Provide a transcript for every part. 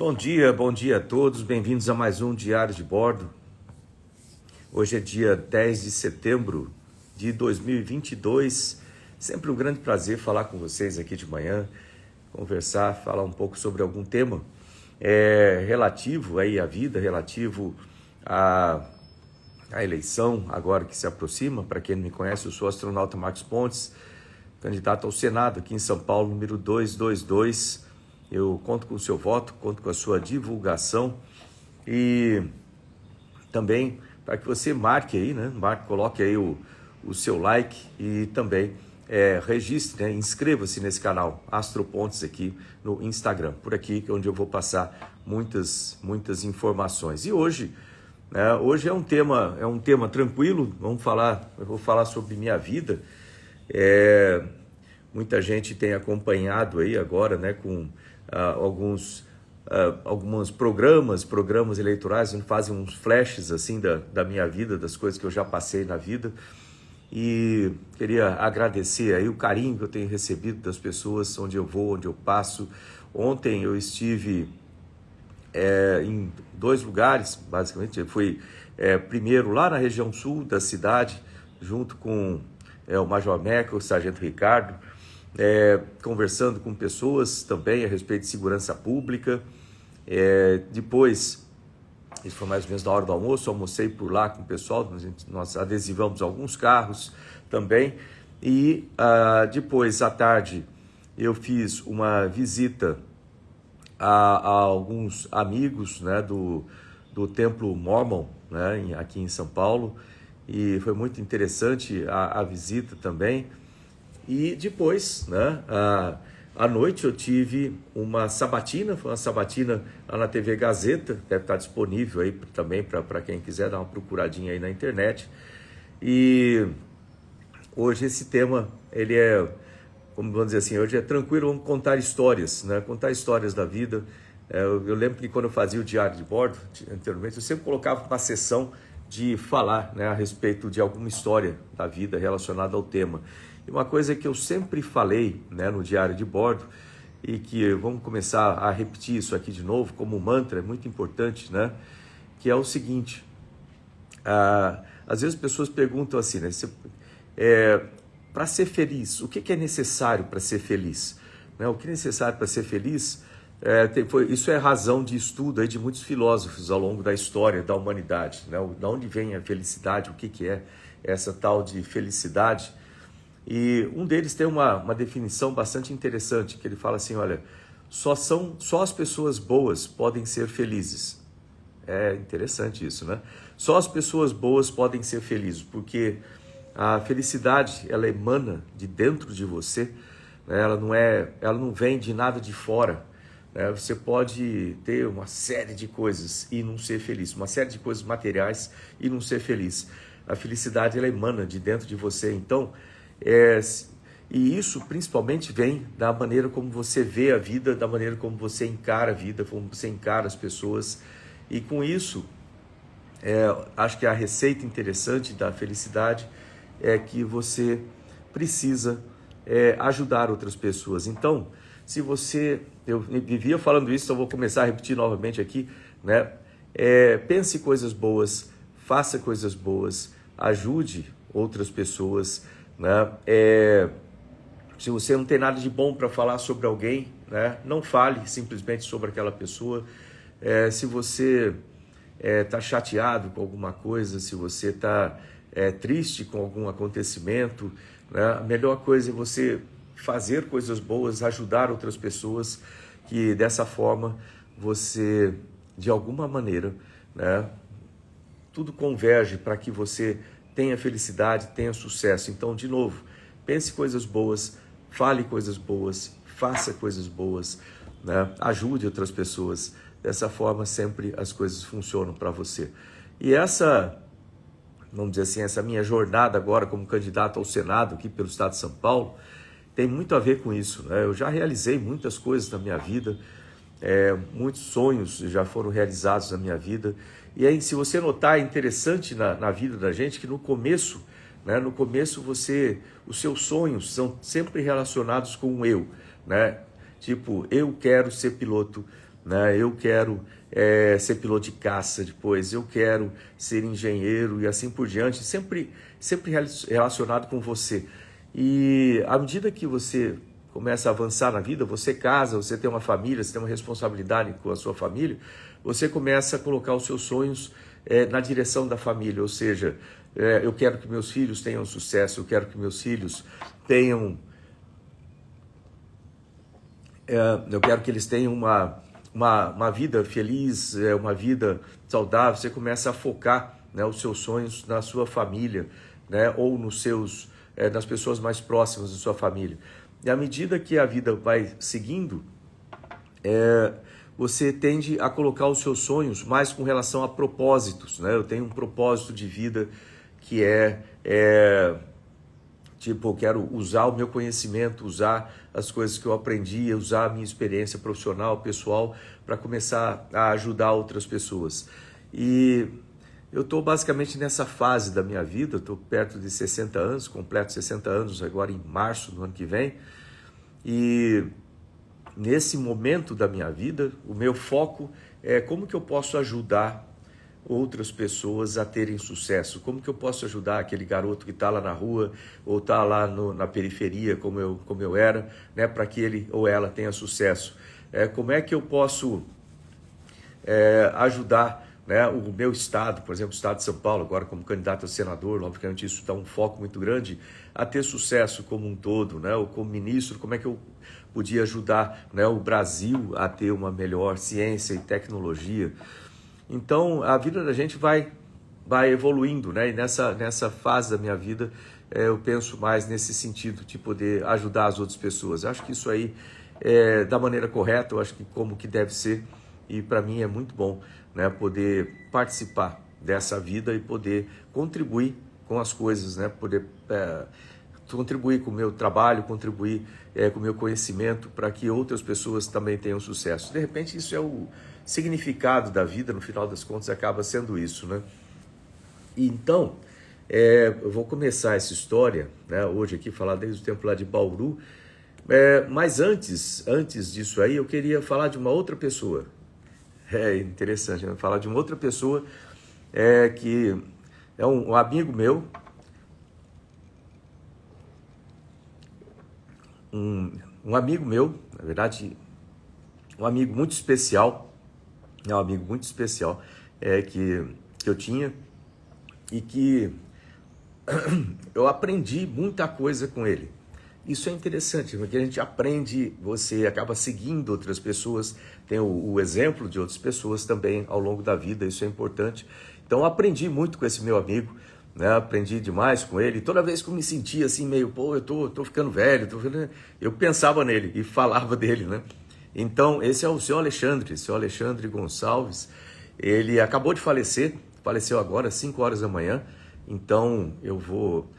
Bom dia a todos, bem-vindos a mais um Diário de Bordo. Hoje é dia 10 de setembro de 2022, sempre um grande prazer falar com vocês aqui de manhã, conversar, falar um pouco sobre algum tema relativo aí à vida, relativo à eleição agora que se aproxima. Para quem não me conhece, eu sou o astronauta Marcos Pontes, candidato ao Senado aqui em São Paulo, número 222. Eu conto com o seu voto, conto com a sua divulgação e também para que você marque aí, né? Coloque aí o seu like e também registre, né? Inscreva-se nesse canal Astro Pontes aqui no Instagram, por aqui que é onde eu vou passar muitas informações. E hoje é um tema tranquilo. Eu vou falar sobre minha vida. Muita gente tem acompanhado aí agora, né, com alguns programas eleitorais, onde fazem uns flashes assim da minha vida, das coisas que eu já passei na vida. E queria agradecer aí o carinho que eu tenho recebido das pessoas, onde eu vou, onde eu passo. Ontem eu estive em dois lugares, basicamente. Eu fui primeiro lá na região sul da cidade, junto com o Major Meca, o Sargento Ricardo, conversando com pessoas também a respeito de segurança pública. Depois, isso foi mais ou menos na hora do almoço, almocei por lá com o pessoal, nós adesivamos alguns carros também. E depois, à tarde, eu fiz uma visita a alguns amigos, né, do Templo Mormon, né, aqui em São Paulo, e foi muito interessante a visita também. E depois, né, à noite eu tive uma sabatina, foi uma sabatina lá na TV Gazeta, deve estar disponível aí também para quem quiser dar uma procuradinha aí na internet. E hoje esse tema, ele como vamos dizer assim, hoje é tranquilo, vamos contar histórias, né, contar histórias da vida. Eu lembro que quando eu fazia o Diário de Bordo, anteriormente, eu sempre colocava uma sessão de falar, né, a respeito de alguma história da vida relacionada ao tema. E uma coisa que eu sempre falei, né, no Diário de Bordo, e que vamos começar a repetir isso aqui de novo como mantra, é muito importante, né, que é o seguinte: às vezes as pessoas perguntam assim, né, para ser feliz, o que é necessário para ser feliz? Né, o que é necessário para ser feliz? Isso é razão de estudo aí de muitos filósofos ao longo da história da humanidade, né? De onde vem a felicidade, o que é essa tal de felicidade. E um deles tem uma definição bastante interessante, que ele fala assim: olha, só as pessoas boas podem ser felizes. É interessante isso, né? Só as pessoas boas podem ser felizes, porque a felicidade, ela emana de dentro de você, né? Ela não vem de nada de fora. Você pode ter uma série de coisas e não ser feliz, uma série de coisas materiais e não ser feliz. A felicidade, ela emana de dentro de você. Então, e isso principalmente vem da maneira como você vê a vida, da maneira como você encara a vida, como você encara as pessoas. E com isso, acho que a receita interessante da felicidade é que você precisa ajudar outras pessoas. Então, se eu vivia falando isso, então vou começar a repetir novamente aqui, né? Pense coisas boas, faça coisas boas, ajude outras pessoas, né? Se você não tem nada de bom para falar sobre alguém, né, não fale simplesmente sobre aquela pessoa. Se você está chateado com alguma coisa, se você está triste com algum acontecimento, né, a melhor coisa é você fazer coisas boas, ajudar outras pessoas, que dessa forma você, de alguma maneira, né, tudo converge para que você tenha felicidade, tenha sucesso. Então, de novo, pense coisas boas, fale coisas boas, faça coisas boas, né, ajude outras pessoas. Dessa forma, sempre as coisas funcionam para você. E vamos dizer assim, essa minha jornada agora como candidato ao Senado aqui pelo estado de São Paulo, tem muito a ver com isso, né? Eu já realizei muitas coisas na minha vida, muitos sonhos já foram realizados na minha vida. E aí, se você notar, é interessante na vida da gente que no começo, né, os seus sonhos são sempre relacionados com o eu, né? Tipo, eu quero ser piloto né? Eu quero ser piloto de caça depois, eu quero ser engenheiro e assim por diante, sempre relacionado com você. E à medida que você começa a avançar na vida, você casa, você tem uma família, você tem uma responsabilidade com a sua família, você começa a colocar os seus sonhos na direção da família, ou seja, eu quero que meus filhos tenham sucesso, eu quero que meus filhos tenham, eu quero que eles tenham uma vida feliz, uma vida saudável. Você começa a focar, né, os seus sonhos na sua família, né, ou nas pessoas mais próximas da sua família. E à medida que a vida vai seguindo, você tende a colocar os seus sonhos mais com relação a propósitos, né? Eu tenho um propósito de vida que tipo, eu quero usar o meu conhecimento, usar as coisas que eu aprendi, usar a minha experiência profissional, pessoal, para começar a ajudar outras pessoas. E eu estou basicamente nessa fase da minha vida, estou perto de 60 anos, completo 60 anos agora em março do ano que vem. E nesse momento da minha vida, o meu foco é como que eu posso ajudar outras pessoas a terem sucesso, como que eu posso ajudar aquele garoto que está lá na rua ou está lá na periferia, como eu era, né, para que ele ou ela tenha sucesso. Como é que eu posso ajudar, né, o meu estado, por exemplo, o estado de São Paulo, agora como candidato a senador, obviamente isso dá um foco muito grande, a ter sucesso como um todo, né, ou como ministro, como é que eu podia ajudar, né, o Brasil a ter uma melhor ciência e tecnologia. Então, a vida da gente vai evoluindo, né? E nessa fase da minha vida, eu penso mais nesse sentido de poder ajudar as outras pessoas. Eu acho que isso aí é da maneira correta, eu acho que como que deve ser, e para mim é muito bom, né, poder participar dessa vida e poder contribuir com as coisas, né? Poder contribuir com o meu trabalho, contribuir com o meu conhecimento para que outras pessoas também tenham sucesso. De repente, isso é o significado da vida, no final das contas, acaba sendo isso, né? E então, eu vou começar essa história, né, hoje aqui, falar desde o tempo lá de Bauru, mas antes disso aí, eu queria falar de uma outra pessoa. É interessante, né? Falar de uma outra pessoa que é um amigo meu, um amigo meu, na verdade, um amigo muito especial, é um amigo muito especial que eu tinha e que eu aprendi muita coisa com ele. Isso é interessante, porque a gente aprende, você acaba seguindo outras pessoas, tem o exemplo de outras pessoas também ao longo da vida, isso é importante. Então eu aprendi muito com esse meu amigo, né? Aprendi demais com ele. Toda vez que eu me sentia assim meio, pô, eu tô ficando velho, eu pensava nele e falava dele, né? Então, esse é o senhor Alexandre Gonçalves. Ele acabou de falecer, faleceu agora, às 5 horas da manhã. Então, eu vou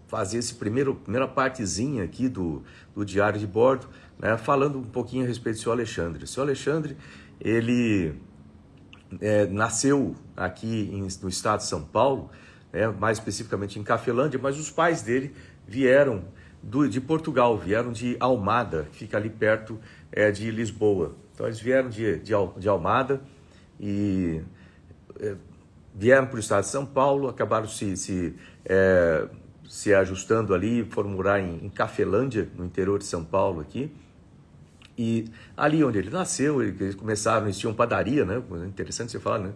fazer essa primeira partezinha aqui do Diário de Bordo, né, falando um pouquinho a respeito do senhor Alexandre. O senhor Alexandre, ele nasceu aqui no estado de São Paulo, né, mais especificamente em Cafelândia, mas os pais dele vieram de Portugal, vieram de Almada, que fica ali perto de Lisboa. Então eles vieram de Almada e vieram para o estado de São Paulo, acabaram se ajustando ali, foram morar em Cafelândia, no interior de São Paulo aqui. E ali onde ele nasceu, eles tinham padaria, né? Interessante você falar, né?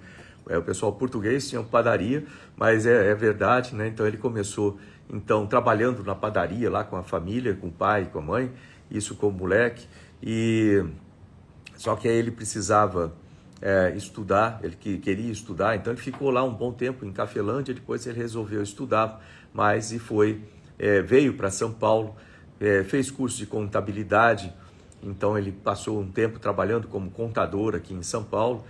O pessoal português tinha padaria, mas é verdade, né? Então ele começou trabalhando na padaria lá com a família, com o pai e com a mãe, isso como moleque. Só que aí ele precisava estudar, ele queria estudar, então ele ficou lá um bom tempo em Cafelândia, depois ele resolveu estudar mais e veio para São Paulo, fez curso de contabilidade, então ele passou um tempo trabalhando como contador aqui em São Paulo,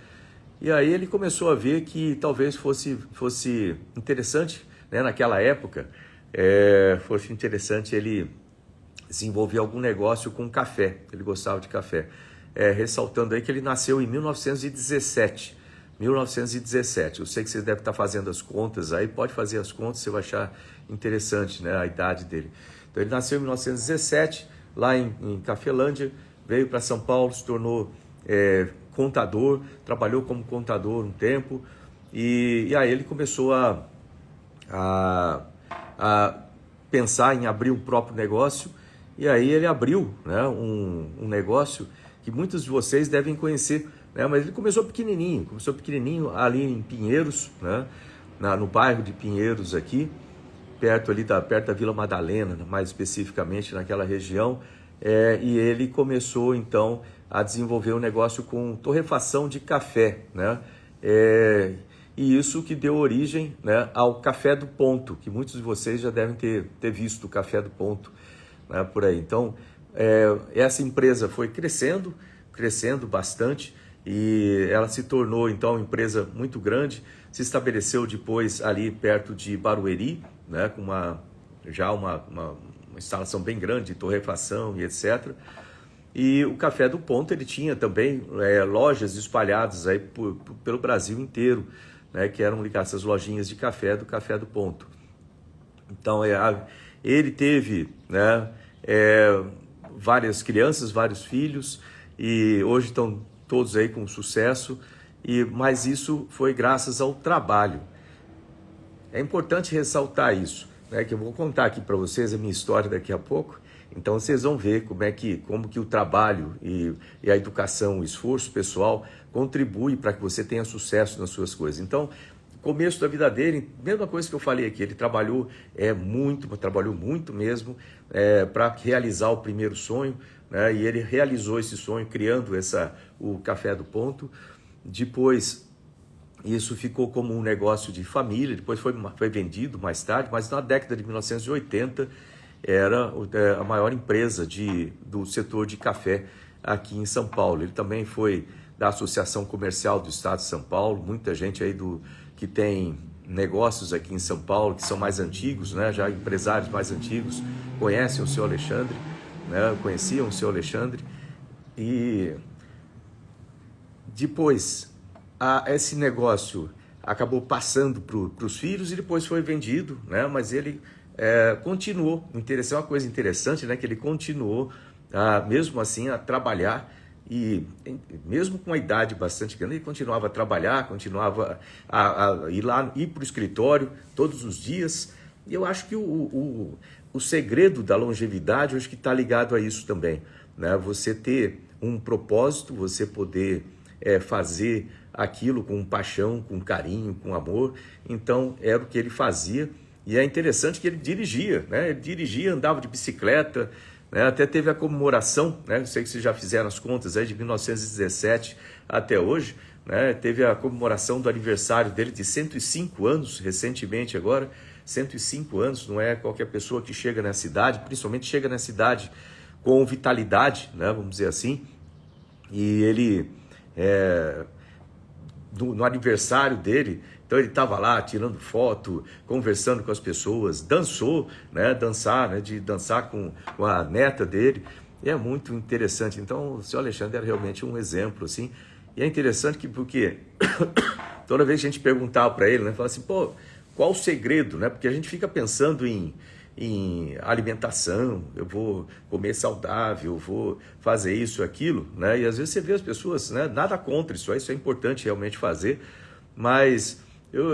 e aí ele começou a ver que talvez fosse interessante, né, naquela época, fosse interessante ele desenvolver algum negócio com café, ele gostava de café. Ressaltando aí que ele nasceu em 1917. Eu sei que você deve estar fazendo as contas aí, pode fazer as contas, você vai achar interessante, né, a idade dele. Então ele nasceu em 1917, lá em Cafelândia, veio para São Paulo, se tornou contador, trabalhou como contador um tempo, e aí ele começou a pensar em abrir um próprio negócio, e aí ele abriu, né, um negócio que muitos de vocês devem conhecer, né, mas ele começou pequenininho ali em Pinheiros, né, no bairro de Pinheiros aqui, perto da Vila Madalena, mais especificamente naquela região, e ele começou então a desenvolver um negócio com torrefação de café, né, e isso que deu origem, né, ao Café do Ponto, que muitos de vocês já devem ter visto o Café do Ponto, né, por aí. Então, essa empresa foi crescendo bastante, e ela se tornou então uma empresa muito grande, se estabeleceu depois ali perto de Barueri, né, com uma instalação bem grande de torrefação e etc. E o Café do Ponto, ele tinha também lojas espalhadas aí pelo Brasil inteiro, né, que eram ligadas essas lojinhas de café do Café do Ponto. Então, ele teve, né, várias crianças, vários filhos, e hoje estão todos aí com sucesso, mas isso foi graças ao trabalho. É importante ressaltar isso, né, que eu vou contar aqui para vocês a minha história daqui a pouco. Então vocês vão ver como que o trabalho e a educação, o esforço pessoal contribui para que você tenha sucesso nas suas coisas. Então, começo da vida dele, mesma coisa que eu falei aqui, ele trabalhou muito mesmo para realizar o primeiro sonho, né, e ele realizou esse sonho criando o Café do Ponto. Depois, isso ficou como um negócio de família, depois foi vendido mais tarde, mas na década de 1980 era a maior empresa do setor de café aqui em São Paulo. Ele também foi da Associação Comercial do Estado de São Paulo, muita gente aí que tem negócios aqui em São Paulo, que são mais antigos, né, já empresários mais antigos, conhecem o seu Alexandre, né, conheciam o seu Alexandre, e depois esse negócio acabou passando para os filhos e depois foi vendido, né, mas ele continuou. É uma coisa interessante, né, que ele continuou mesmo assim a trabalhar, e mesmo com uma idade bastante grande, ele continuava a trabalhar, continuava a ir para o escritório todos os dias. E eu acho que o segredo da longevidade, eu acho que está ligado a isso também, né? Você ter um propósito, você poder fazer aquilo com paixão, com carinho, com amor. Então era o que ele fazia. E é interessante que ele dirigia, né? Ele dirigia, andava de bicicleta, né? Até teve a comemoração, né? Eu sei que vocês já fizeram as contas aí, de 1917 até hoje, né? Teve a comemoração do aniversário dele de 105 anos, recentemente agora. 105 anos, não é qualquer pessoa que chega nessa idade, principalmente chega nessa idade com vitalidade, né? Vamos dizer assim. E ele, no aniversário dele, então ele estava lá tirando foto, conversando com as pessoas, dançou, né? De dançar com a neta dele, e é muito interessante. Então o senhor Alexandre era realmente um exemplo, assim, e é interessante porque toda vez que a gente perguntava para ele, né, falava assim, pô, qual o segredo, né? Porque a gente fica pensando em alimentação, eu vou comer saudável, eu vou fazer isso, aquilo, né? E às vezes você vê as pessoas, né? Nada contra isso é importante realmente fazer, mas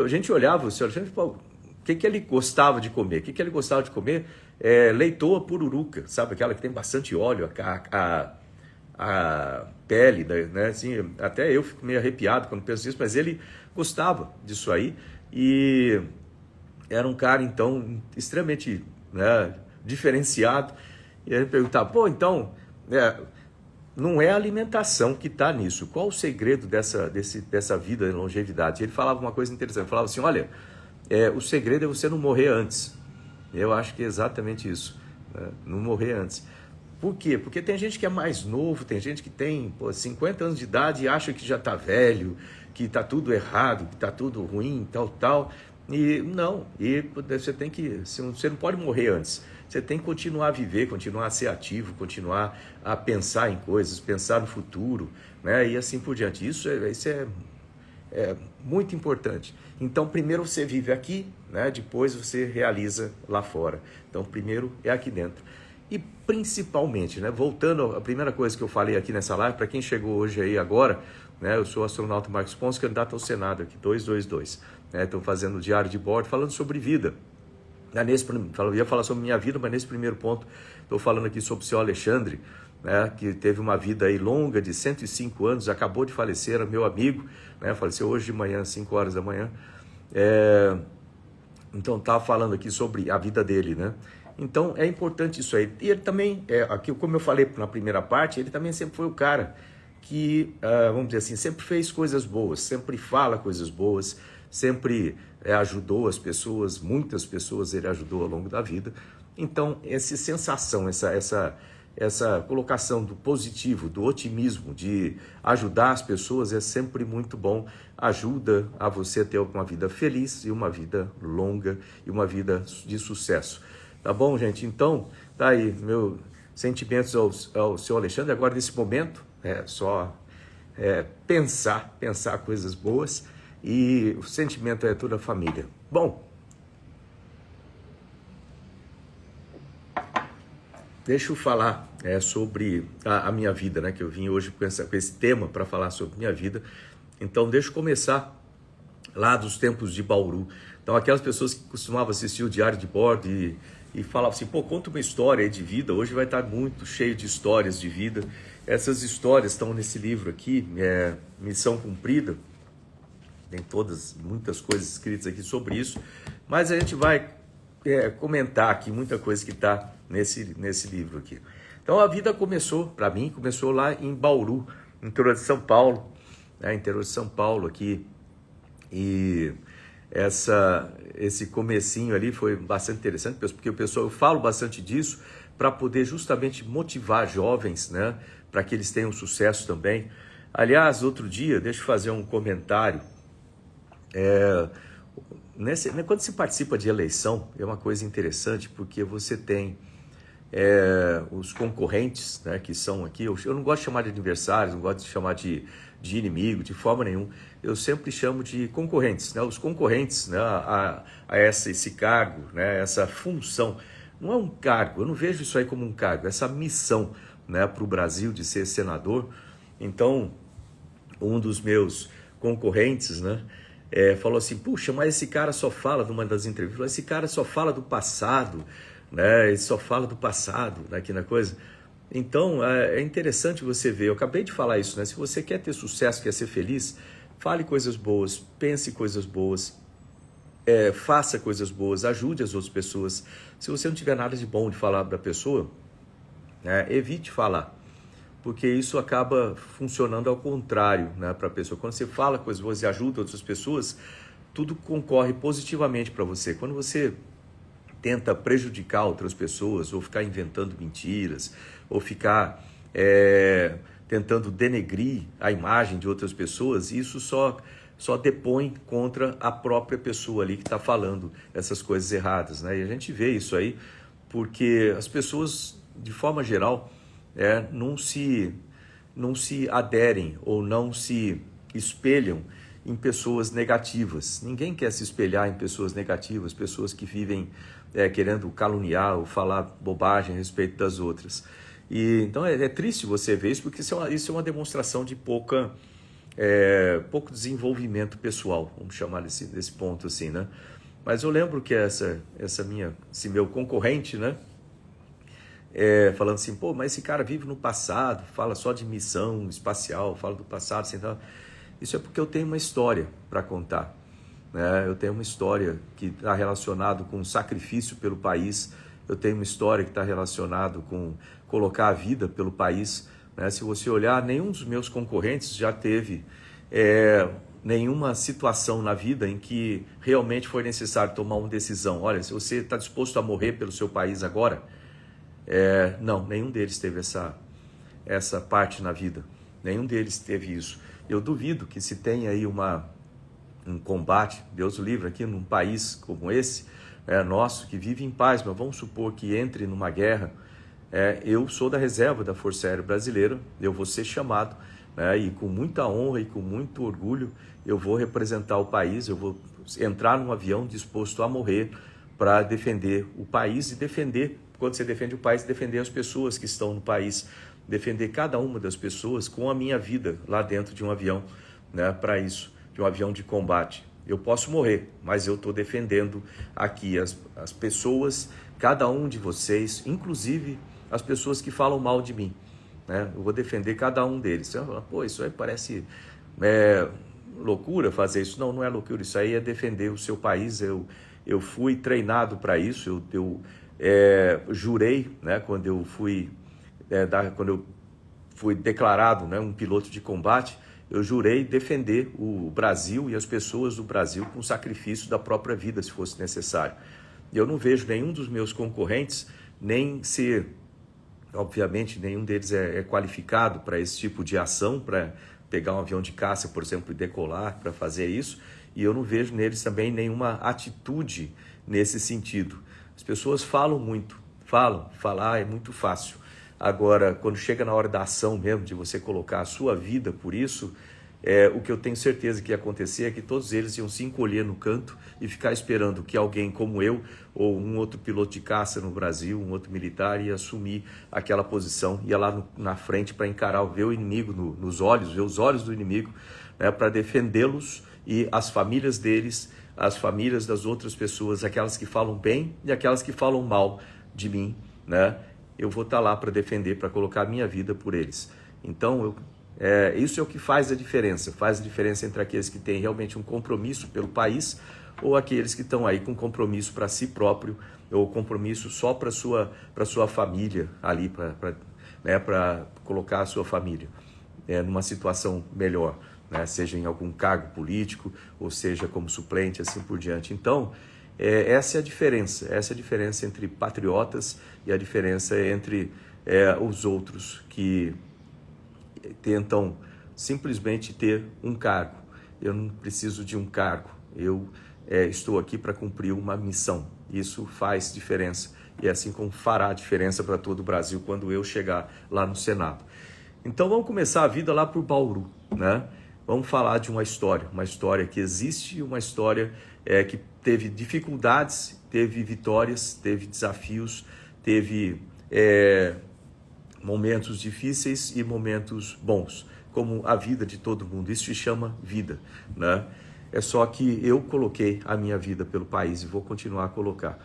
a gente olhava o senhor Alexandre e falava, o que ele gostava de comer? O que ele gostava de comer? Leitoa pururuca, sabe? Aquela que tem bastante óleo, a pele, né? Assim, até eu fico meio arrepiado quando penso nisso, mas ele gostava disso aí, e era um cara, então, extremamente, né, diferenciado. E aí ele perguntava, pô, então, não é a alimentação que está nisso. Qual o segredo dessa vida de longevidade? Ele falava uma coisa interessante, ele falava assim, olha, o segredo é você não morrer antes. Eu acho que é exatamente isso, né? Não morrer antes. Por quê? Porque tem gente que é mais novo, tem gente que tem 50 anos de idade e acha que já está velho, que está tudo errado, que está tudo ruim, tal. E não, você não pode morrer antes. Você tem que continuar a viver, continuar a ser ativo, continuar a pensar em coisas, pensar no futuro, né? E assim por diante. Isso é muito importante. Então, primeiro você vive aqui, né? Depois você realiza lá fora. Então, primeiro é aqui dentro. E principalmente, né, voltando à primeira coisa que eu falei aqui nessa live, para quem chegou hoje aí agora, né, eu sou o astronauta Marcos Ponce, candidato ao Senado aqui, 222. Estou fazendo o diário de bordo, falando sobre vida. Eu ia falar sobre minha vida, mas nesse primeiro ponto estou falando aqui sobre o senhor Alexandre, né, que teve uma vida aí longa de 105 anos, acabou de falecer, era meu amigo, né, faleceu hoje de manhã, 5 horas da manhã. Então estava falando aqui sobre a vida dele, né? Então é importante isso aí. E ele também, aqui, como eu falei na primeira parte, ele também sempre foi o cara que, vamos dizer assim, sempre fez coisas boas, sempre fala coisas boas, sempre ajudou as pessoas, muitas pessoas ele ajudou ao longo da vida. Então essa sensação, essa colocação do positivo, do otimismo, de ajudar as pessoas é sempre muito bom, ajuda a você ter uma vida feliz e uma vida longa e uma vida de sucesso. Tá bom, gente? Então, tá aí, meus sentimentos ao senhor Alexandre. Agora, nesse momento, só pensar coisas boas, e o sentimento é toda a família. Bom, deixa eu falar sobre a minha vida, né? Que eu vim hoje com esse tema para falar sobre minha vida. Então, deixa eu começar lá dos tempos de Bauru. Então, aquelas pessoas que costumavam assistir o Diário de Bordo e falavam assim, pô, conta uma história aí de vida. Hoje vai estar muito cheio de histórias de vida. Essas histórias estão nesse livro aqui, Missão Cumprida. Tem muitas coisas escritas aqui sobre isso. Mas a gente vai comentar aqui muita coisa que está nesse livro aqui. Então a vida começou, para mim, começou lá em Bauru, interior de São Paulo, né, interior de São Paulo aqui, e esse comecinho ali foi bastante interessante, porque eu falo bastante disso para poder justamente motivar jovens, né, para que eles tenham sucesso também. Aliás, outro dia, deixa eu fazer um comentário, quando se participa de eleição, é uma coisa interessante, porque você tem os concorrentes, né, que são aqui, eu não gosto de chamar de adversários, não gosto de chamar de inimigo, de forma nenhuma, eu sempre chamo de concorrentes, né, os concorrentes, né, a esse cargo, né, essa função, não é um cargo, eu não vejo isso aí como um cargo, essa missão, né, para o Brasil de ser senador. Então, um dos meus concorrentes, né, falou assim, puxa, mas esse cara só fala, numa das entrevistas, esse cara só fala do passado, né? Ele só fala do passado, né, aqui na coisa. Então, é interessante você ver, eu acabei de falar isso, né? Se você quer ter sucesso, quer ser feliz, fale coisas boas, pense coisas boas, faça coisas boas, ajude as outras pessoas. Se você não tiver nada de bom de falar da pessoa, evite falar, porque isso acaba funcionando ao contrário, né, para a pessoa. Quando você fala coisas boas e ajuda outras pessoas, tudo concorre positivamente para você. Quando você tenta prejudicar outras pessoas, ou ficar inventando mentiras, ou ficar tentando denegrir a imagem de outras pessoas, isso só depõe contra a própria pessoa ali que está falando essas coisas erradas, né? E a gente vê isso aí porque as pessoas, de forma geral, não se aderem ou não se espelham em pessoas negativas. Ninguém quer se espelhar em pessoas negativas, pessoas que vivem querendo caluniar ou falar bobagem a respeito das outras. E então é triste você ver isso, porque isso é uma demonstração de pouco desenvolvimento pessoal, vamos chamar desse ponto assim, né? Mas eu lembro que esse meu concorrente, né, falando assim, pô, mas esse cara vive no passado, fala só de missão espacial, fala do passado, assim, então, isso é porque eu tenho uma história para contar, né? Eu tenho uma história que está relacionada com sacrifício pelo país, eu tenho uma história que está relacionada com colocar a vida pelo país, né? Se você olhar, nenhum dos meus concorrentes já teve nenhuma situação na vida em que realmente foi necessário tomar uma decisão. Olha, se você está disposto a morrer pelo seu país agora, não, nenhum deles teve essa parte na vida, nenhum deles teve isso. Eu duvido que se tenha aí um combate, Deus o livre, aqui num país como esse, nosso, que vive em paz, mas vamos supor que entre numa guerra, eu sou da reserva da Força Aérea Brasileira, eu vou ser chamado, e com muita honra e com muito orgulho, eu vou representar o país, eu vou entrar num avião disposto a morrer para defender o país e defender, quando você defende o país, defender as pessoas que estão no país, defender cada uma das pessoas com a minha vida lá dentro de um avião, né, para isso, de um avião de combate. Eu posso morrer, mas eu estou defendendo aqui as pessoas, cada um de vocês, inclusive as pessoas que falam mal de mim, né? Eu vou defender cada um deles. Você vai falar, pô, isso aí parece loucura fazer isso. Não, não é loucura, isso aí é defender o seu país. Eu fui treinado para isso, eu jurei, né, quando eu fui declarado, né, um piloto de combate, eu jurei defender o Brasil e as pessoas do Brasil com sacrifício da própria vida, se fosse necessário. Eu não vejo nenhum dos meus concorrentes nem ser, obviamente, nenhum deles é qualificado para esse tipo de ação, para pegar um avião de caça, por exemplo, e decolar, para fazer isso, e eu não vejo neles também nenhuma atitude nesse sentido. As pessoas falam muito, falar é muito fácil. Agora, quando chega na hora da ação mesmo, de você colocar a sua vida por isso, o que eu tenho certeza que ia acontecer é que todos eles iam se encolher no canto e ficar esperando que alguém como eu, ou um outro piloto de caça no Brasil, um outro militar, ia assumir aquela posição, ia lá na frente para encarar, ver o inimigo nos olhos, ver os olhos do inimigo, né, para defendê-los e as famílias deles, as famílias das outras pessoas, aquelas que falam bem e aquelas que falam mal de mim, né? Eu vou estar lá para defender, para colocar a minha vida por eles. Então, isso é o que faz a diferença entre aqueles que têm realmente um compromisso pelo país ou aqueles que estão aí com compromisso para si próprio ou compromisso só para sua família ali, para colocar a sua família numa situação melhor, né? Seja em algum cargo político ou seja como suplente, assim por diante. Então, essa é a diferença entre patriotas e a diferença entre os outros que tentam simplesmente ter um cargo. Eu não preciso de um cargo, eu estou aqui para cumprir uma missão. Isso faz diferença e é assim como fará diferença para todo o Brasil quando eu chegar lá no Senado. Então vamos começar a vida lá por Bauru, né? Vamos falar de uma história que existe, uma história que teve dificuldades, teve vitórias, teve desafios, teve momentos difíceis e momentos bons, como a vida de todo mundo. Isso se chama vida, né? É só que eu coloquei a minha vida pelo país e vou continuar a colocar.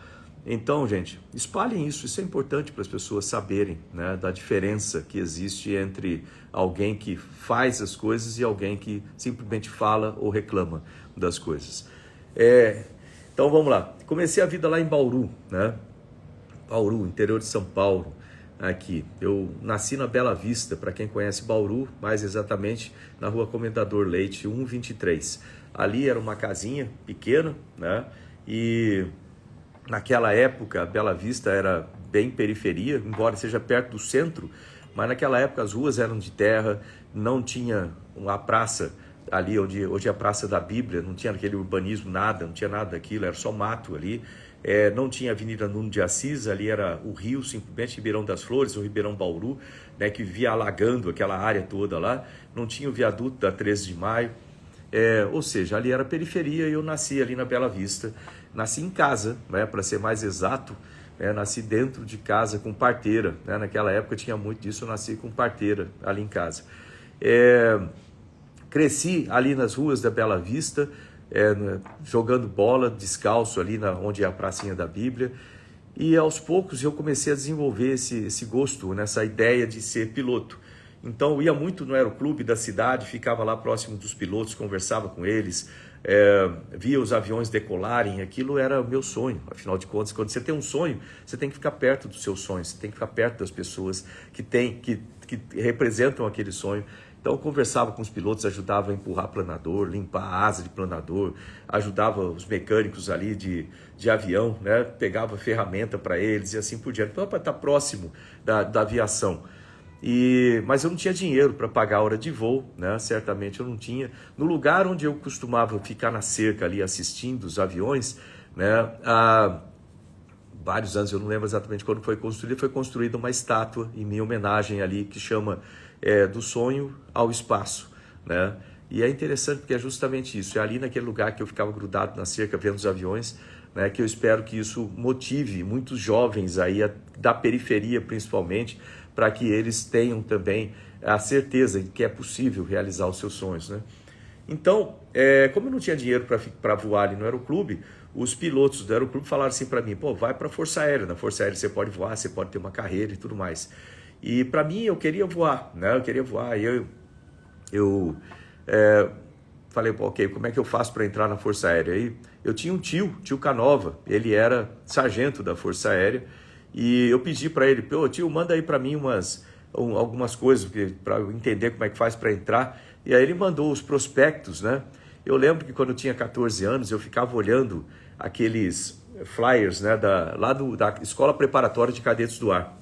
Então, gente, espalhem isso é importante para as pessoas saberem, né, da diferença que existe entre alguém que faz as coisas e alguém que simplesmente fala ou reclama das coisas. Então vamos lá, comecei a vida lá em Bauru, né? Bauru, interior de São Paulo, aqui. Eu nasci na Bela Vista, para quem conhece Bauru, mais exatamente na rua Comendador Leite, 123. Ali era uma casinha pequena, né? E naquela época, a Bela Vista era bem periferia, embora seja perto do centro, mas naquela época as ruas eram de terra, não tinha uma praça ali onde hoje é a Praça da Bíblia, não tinha aquele urbanismo, nada, não tinha nada daquilo, era só mato ali. Não tinha Avenida Nuno de Assis, ali era o rio, simplesmente Ribeirão das Flores, ou Ribeirão Bauru, né, que via alagando aquela área toda lá. Não tinha o viaduto da 13 de maio, ou seja, ali era periferia e eu nasci ali na Bela Vista. Nasci em casa, né, para ser mais exato, nasci dentro de casa com parteira, né, naquela época tinha muito disso, eu nasci com parteira ali em casa. Cresci ali nas ruas da Bela Vista, jogando bola descalço ali onde é a pracinha da Bíblia, e aos poucos eu comecei a desenvolver esse gosto, nessa ideia de ser piloto. Então eu ia muito no aeroclube da cidade, ficava lá próximo dos pilotos, conversava com eles, via os aviões decolarem, aquilo era o meu sonho. Afinal de contas, quando você tem um sonho, você tem que ficar perto dos seus sonhos, você tem que ficar perto das pessoas que representam aquele sonho. Então eu conversava com os pilotos, ajudava a empurrar planador, limpar a asa de planador, ajudava os mecânicos ali de avião, né? Pegava ferramenta para eles e assim por diante, para estar próximo da aviação. Mas eu não tinha dinheiro para pagar a hora de voo, né? Certamente eu não tinha. No lugar onde eu costumava ficar na cerca ali assistindo os aviões, né? Há vários anos, eu não lembro exatamente quando foi construída uma estátua em minha homenagem ali que chama do sonho ao espaço, né? E é interessante porque é justamente isso, é ali naquele lugar que eu ficava grudado na cerca vendo os aviões, né, que eu espero que isso motive muitos jovens aí, da periferia principalmente, para que eles tenham também a certeza de que é possível realizar os seus sonhos, né? Então, como eu não tinha dinheiro para voar ali no aeroclube, os pilotos do aeroclube falaram assim para mim, pô, vai para a Força Aérea, na Força Aérea você pode voar, você pode ter uma carreira e tudo mais. E para mim, eu queria voar, né? Eu queria voar, e eu falei, pô, ok, como é que eu faço para entrar na Força Aérea? Aí eu tinha um tio Canova, ele era sargento da Força Aérea, e eu pedi para ele, pô, tio, manda aí para mim algumas coisas para eu entender como é que faz para entrar. E aí ele mandou os prospectos, né? Eu lembro que quando eu tinha 14 anos, eu ficava olhando aqueles flyers, né, da Escola Preparatória de Cadetes do Ar.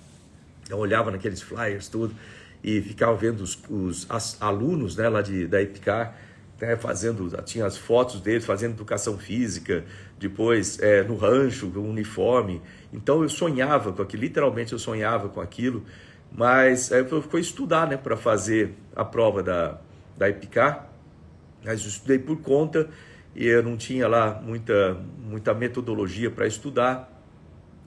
Eu olhava naqueles flyers, tudo, e ficava vendo os alunos, né, lá da EPICAR, né, tinha as fotos deles fazendo educação física, depois no rancho, com uniforme. Então eu sonhava com aquilo, literalmente eu sonhava com aquilo, mas eu fui estudar, né, para fazer a prova da EPICAR, mas eu estudei por conta e eu não tinha lá muita metodologia para estudar.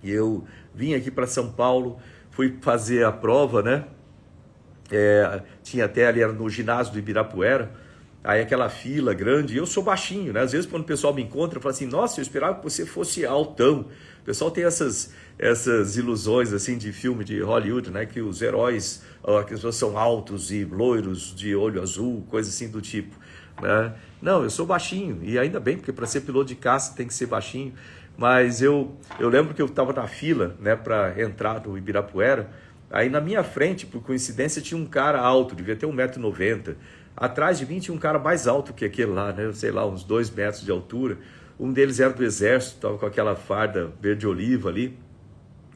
E eu vim aqui para São Paulo, fui fazer a prova, né? Tinha até ali, era no ginásio do Ibirapuera, aí aquela fila grande, e eu sou baixinho, né? Às vezes quando o pessoal me encontra, eu falo assim, nossa, eu esperava que você fosse altão. O pessoal tem essas ilusões assim de filme de Hollywood, né? Que os heróis, que as pessoas são altos e loiros, de olho azul, coisa assim do tipo, né? Não, eu sou baixinho, e ainda bem, porque para ser piloto de caça tem que ser baixinho. Mas eu lembro que eu estava na fila, né, para entrar no Ibirapuera, aí na minha frente, por coincidência, tinha um cara alto, devia ter 1,90 m. Atrás de mim tinha um cara mais alto que aquele lá, né, sei lá, uns 2 metros de altura. Um deles era do exército, estava com aquela farda verde-oliva ali.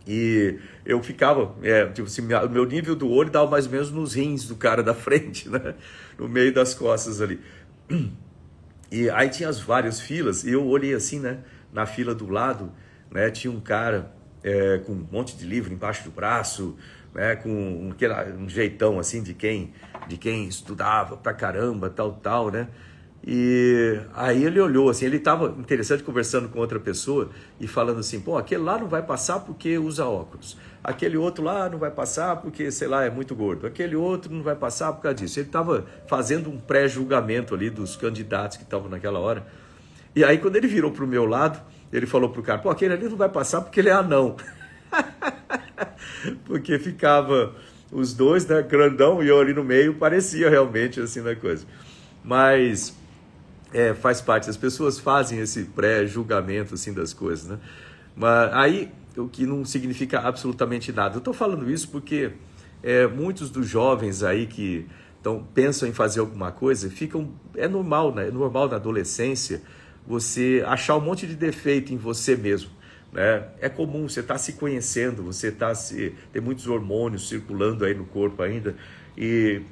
E eu ficava, tipo assim, meu nível do olho dava mais ou menos nos rins do cara da frente, né, no meio das costas ali. E aí tinha as várias filas, e eu olhei assim, né, na fila do lado, né, tinha um cara com um monte de livro embaixo do braço, né, com um jeitão assim de quem estudava pra caramba, tal, né? E aí ele olhou assim, ele estava interessante conversando com outra pessoa e falando assim, pô, aquele lá não vai passar porque usa óculos, aquele outro lá não vai passar porque, sei lá, é muito gordo, aquele outro não vai passar por causa disso. Ele estava fazendo um pré-julgamento ali dos candidatos que estavam naquela hora. E aí quando ele virou pro meu lado, ele falou pro cara, pô, aquele ali não vai passar porque ele é anão. Porque ficava os dois, né, grandão, e eu ali no meio, parecia realmente assim na coisa. Mas faz parte, as pessoas fazem esse pré-julgamento assim das coisas, né? Mas aí, o que não significa absolutamente nada. Eu estou falando isso porque muitos dos jovens aí que pensam em fazer alguma coisa, é normal, né? É normal na adolescência você achar um monte de defeito em você mesmo, né? É comum, você está se conhecendo, você tem muitos hormônios circulando aí no corpo ainda, e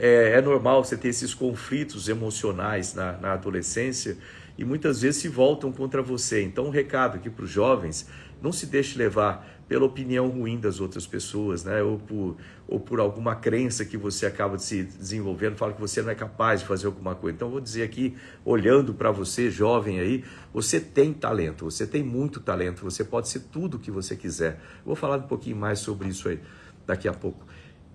é normal você ter esses conflitos emocionais na adolescência, e muitas vezes se voltam contra você. Então, um recado aqui para os jovens: não se deixe levar pela opinião ruim das outras pessoas, né? Ou por alguma crença que você acaba se desenvolvendo, fala que você não é capaz de fazer alguma coisa. Então, eu vou dizer aqui, olhando para você, jovem aí, você tem talento, você tem muito talento, você pode ser tudo o que você quiser. Eu vou falar um pouquinho mais sobre isso aí daqui a pouco.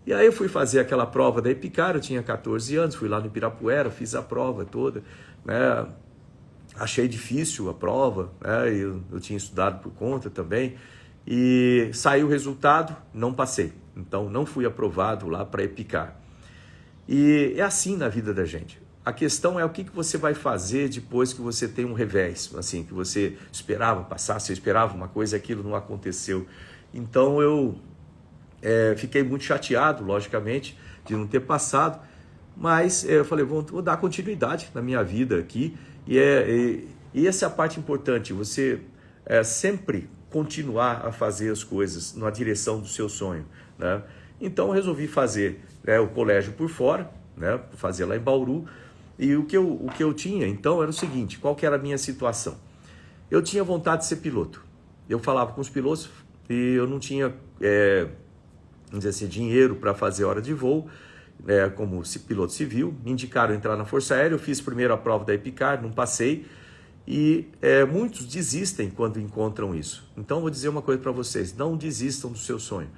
E aí eu fui fazer aquela prova da EPICAR, eu tinha 14 anos, fui lá no Ibirapuera, fiz a prova toda, né? Achei difícil a prova, né? Eu tinha estudado por conta também, e saiu o resultado, não passei. Então não fui aprovado lá para EPICAR. E é assim na vida da gente. A questão é o que você vai fazer depois que você tem um revés, assim, que você esperava passar, você esperava uma coisa e aquilo não aconteceu. Então eu fiquei muito chateado, logicamente, de não ter passado, mas eu falei, vou dar continuidade na minha vida aqui, e essa é a parte importante, você sempre continuar a fazer as coisas na direção do seu sonho, né? Então eu resolvi fazer o colégio por fora, né? Fazer lá em Bauru, e o que eu tinha então era o seguinte: qual que era a minha situação? Eu tinha vontade de ser piloto, eu falava com os pilotos e eu não tinha vamos dizer assim, dinheiro para fazer hora de voo, como piloto civil. Me indicaram entrar na Força Aérea, eu fiz primeiro a prova da EPICAR, não passei, E muitos desistem quando encontram isso. Então, vou dizer uma coisa para vocês, não desistam do seu sonho.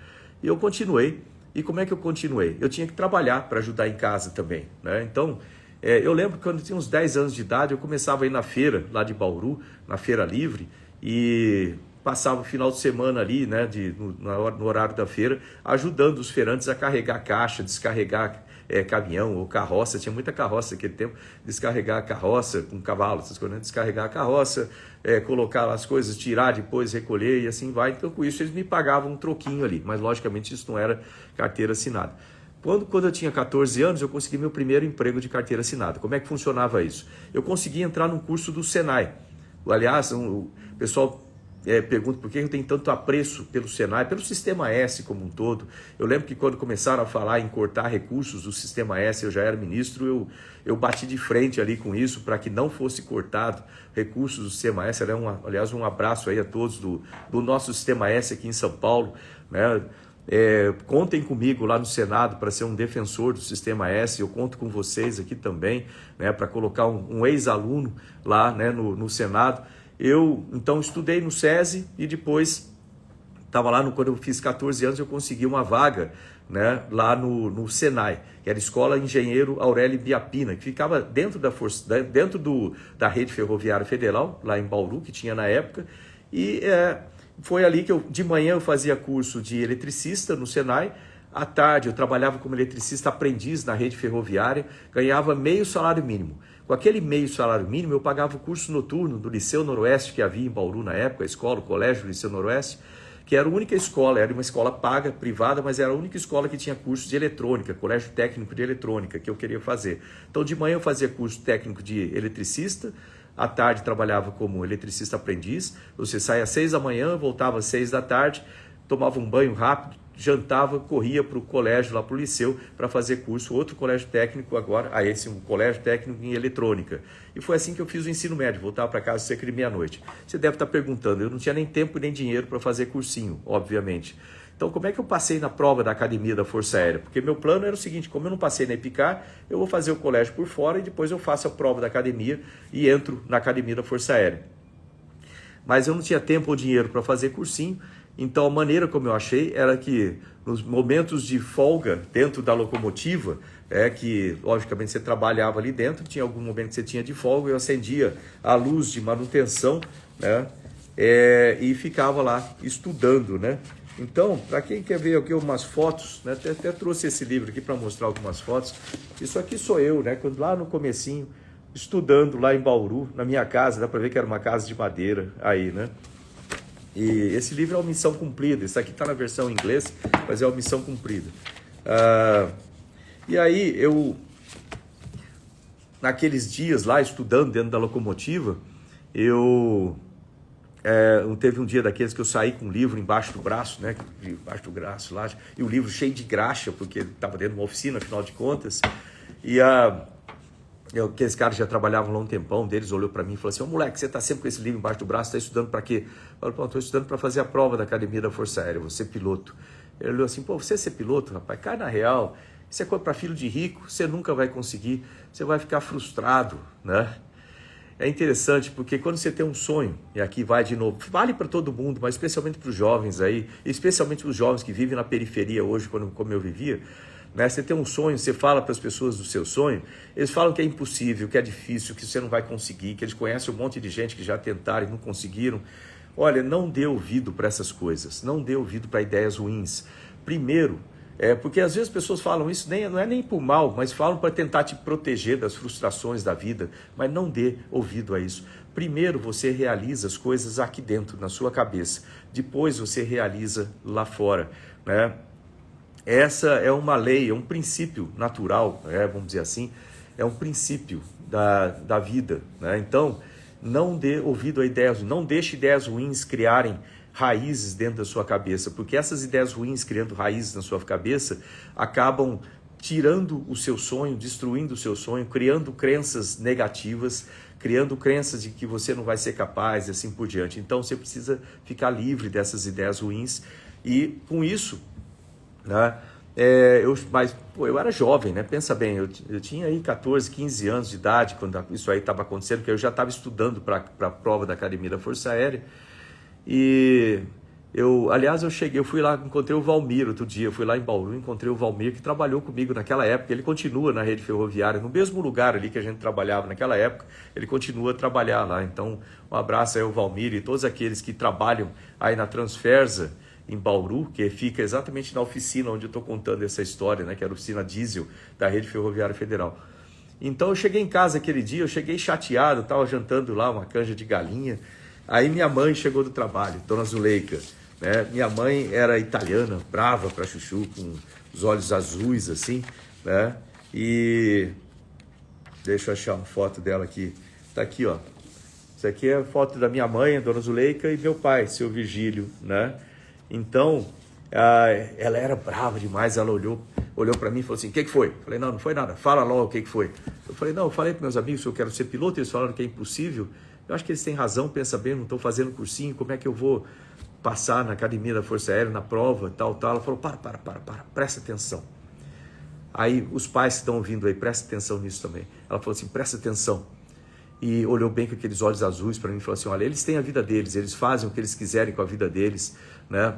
E eu continuei. E como é que eu continuei? Eu tinha que trabalhar para ajudar em casa também, né? Então, eu lembro que quando eu tinha uns 10 anos de idade, eu começava a ir na feira, lá de Bauru, na Feira Livre, e passava o final de semana ali, né, no horário da feira, ajudando os feirantes a carregar caixa, descarregar caminhão ou carroça. Tinha muita carroça naquele tempo, descarregar a carroça com cavalo, essas coisas, né? Descarregar a carroça, colocar as coisas, tirar depois, recolher e assim vai. Então, com isso, eles me pagavam um troquinho ali, mas logicamente isso não era carteira assinada. Quando eu tinha 14 anos, eu consegui meu primeiro emprego de carteira assinada. Como é que funcionava isso? Eu consegui entrar num curso do Senai. Aliás, o pessoal pergunta por que eu tenho tanto apreço pelo Senai, pelo Sistema S como um todo. Eu lembro que quando começaram a falar em cortar recursos do Sistema S, eu já era ministro, eu bati de frente ali com isso para que não fosse cortado recursos do Sistema S. Aliás, um abraço aí a todos do nosso Sistema S aqui em São Paulo, né? Contem comigo lá no Senado para ser um defensor do Sistema S. Eu conto com vocês aqui também, né, para colocar um ex-aluno lá, né, no Senado. Eu então estudei no SESI e depois estava lá, quando eu fiz 14 anos, eu consegui uma vaga, né, lá no Senai, que era a Escola Engenheiro Aurélio Biapina, que ficava dentro da rede ferroviária federal, lá em Bauru, que tinha na época. E foi ali que de manhã eu fazia curso de eletricista no Senai, à tarde eu trabalhava como eletricista aprendiz na rede ferroviária, ganhava meio salário mínimo. Com aquele meio salário mínimo eu pagava o curso noturno do Liceu Noroeste, que havia em Bauru na época, a escola, o colégio Liceu Noroeste, que era a única escola, era uma escola paga, privada, mas era a única escola que tinha curso de eletrônica, colégio técnico de eletrônica, que eu queria fazer. Então de manhã eu fazia curso técnico de eletricista, à tarde trabalhava como eletricista aprendiz. Você saía às 6 da manhã, voltava às 6 da tarde, tomava um banho rápido, jantava, corria para o colégio, lá para o liceu, para fazer curso, outro colégio técnico agora, um colégio técnico em eletrônica. E foi assim que eu fiz o ensino médio, voltava para casa cerca de meia-noite. Você deve estar perguntando, eu não tinha nem tempo nem dinheiro para fazer cursinho, obviamente. Então, como é que eu passei na prova da Academia da Força Aérea? Porque meu plano era o seguinte, como eu não passei na EPICAR, eu vou fazer o colégio por fora e depois eu faço a prova da academia e entro na Academia da Força Aérea. Mas eu não tinha tempo ou dinheiro para fazer cursinho, então a maneira como eu achei era que nos momentos de folga dentro da locomotiva, que logicamente você trabalhava ali dentro, tinha algum momento que você tinha de folga, eu acendia a luz de manutenção, né, e ficava lá estudando, né? Então, para quem quer ver aqui umas fotos, né, até trouxe esse livro aqui para mostrar algumas fotos. Isso aqui sou eu, né, quando lá no comecinho, estudando lá em Bauru, na minha casa, dá para ver que era uma casa de madeira aí, né? E esse livro é uma missão cumprida. Isso aqui está na versão em inglês, mas é uma missão cumprida. E aí, naqueles dias lá, estudando dentro da locomotiva, teve um dia daqueles que eu saí com um livro embaixo do braço, né? Embaixo do braço lá, e o livro cheio de graxa, porque estava dentro de uma oficina, afinal de contas. E aqueles caras já trabalhavam lá um tempão, deles olhou para mim e falou assim: ô moleque, você está sempre com esse livro embaixo do braço, está estudando para quê? Eu falei: estou estudando para fazer a prova da Academia da Força Aérea, vou ser piloto. Ele olhou assim: pô, você ser piloto, rapaz, cai na real, isso é coisa para filho de rico, você nunca vai conseguir, você vai ficar frustrado, né? É interessante porque quando você tem um sonho, e aqui vai de novo, vale para todo mundo, mas especialmente para os jovens aí, especialmente para os jovens que vivem na periferia hoje, como eu vivia, né? Você tem um sonho, você fala para as pessoas do seu sonho, eles falam que é impossível, que é difícil, que você não vai conseguir, que eles conhecem um monte de gente que já tentaram e não conseguiram. Olha, não dê ouvido para essas coisas, não dê ouvido para ideias ruins. Primeiro, porque às vezes as pessoas falam isso, não é nem por mal, mas falam para tentar te proteger das frustrações da vida, mas não dê ouvido a isso. Primeiro você realiza as coisas aqui dentro, na sua cabeça, depois você realiza lá fora, né? Essa é uma lei, é um princípio natural, vamos dizer assim, é um princípio da vida, né? Então, não dê ouvido a ideias, não deixe ideias ruins criarem raízes dentro da sua cabeça, porque essas ideias ruins criando raízes na sua cabeça acabam tirando o seu sonho, destruindo o seu sonho, criando crenças negativas, criando crenças de que você não vai ser capaz e assim por diante. Então você precisa ficar livre dessas ideias ruins e com isso, né, eu era jovem, né? Pensa bem, eu tinha aí 14, 15 anos de idade quando isso aí estava acontecendo, porque eu já estava estudando para a prova da Academia da Força Aérea. E eu fui lá, encontrei o Valmir outro dia, eu fui lá em Bauru, encontrei o Valmir que trabalhou comigo naquela época, ele continua na rede ferroviária, no mesmo lugar ali que a gente trabalhava naquela época, ele continua a trabalhar lá. Então, um abraço aí ao Valmir e todos aqueles que trabalham aí na Transfersa, em Bauru, que fica exatamente na oficina onde eu estou contando essa história, né, que era a oficina diesel da Rede Ferroviária Federal. Então eu cheguei em casa aquele dia, eu cheguei chateado, estava jantando lá uma canja de galinha, aí minha mãe chegou do trabalho, Dona Zuleika, né? Minha mãe era italiana, brava pra chuchu, com os olhos azuis assim, né? E deixa eu achar uma foto dela aqui, tá aqui, ó. Isso aqui é a foto da minha mãe, a Dona Zuleika, e meu pai, seu Virgílio, né? Então, ela era brava demais, ela olhou para mim e falou assim, o que foi? Eu falei, não foi nada, fala logo o que foi. Eu falei, não, eu falei para meus amigos que eu quero ser piloto, eles falaram que é impossível. Eu acho que eles têm razão, pensa bem, não estou fazendo cursinho, como é que eu vou passar na Academia da Força Aérea, na prova, tal. Ela falou, para, presta atenção. Aí, os pais que estão ouvindo aí, presta atenção nisso também. Ela falou assim, presta atenção. E olhou bem com aqueles olhos azuis para mim e falou assim, olha, eles têm a vida deles, eles fazem o que eles quiserem com a vida deles, né?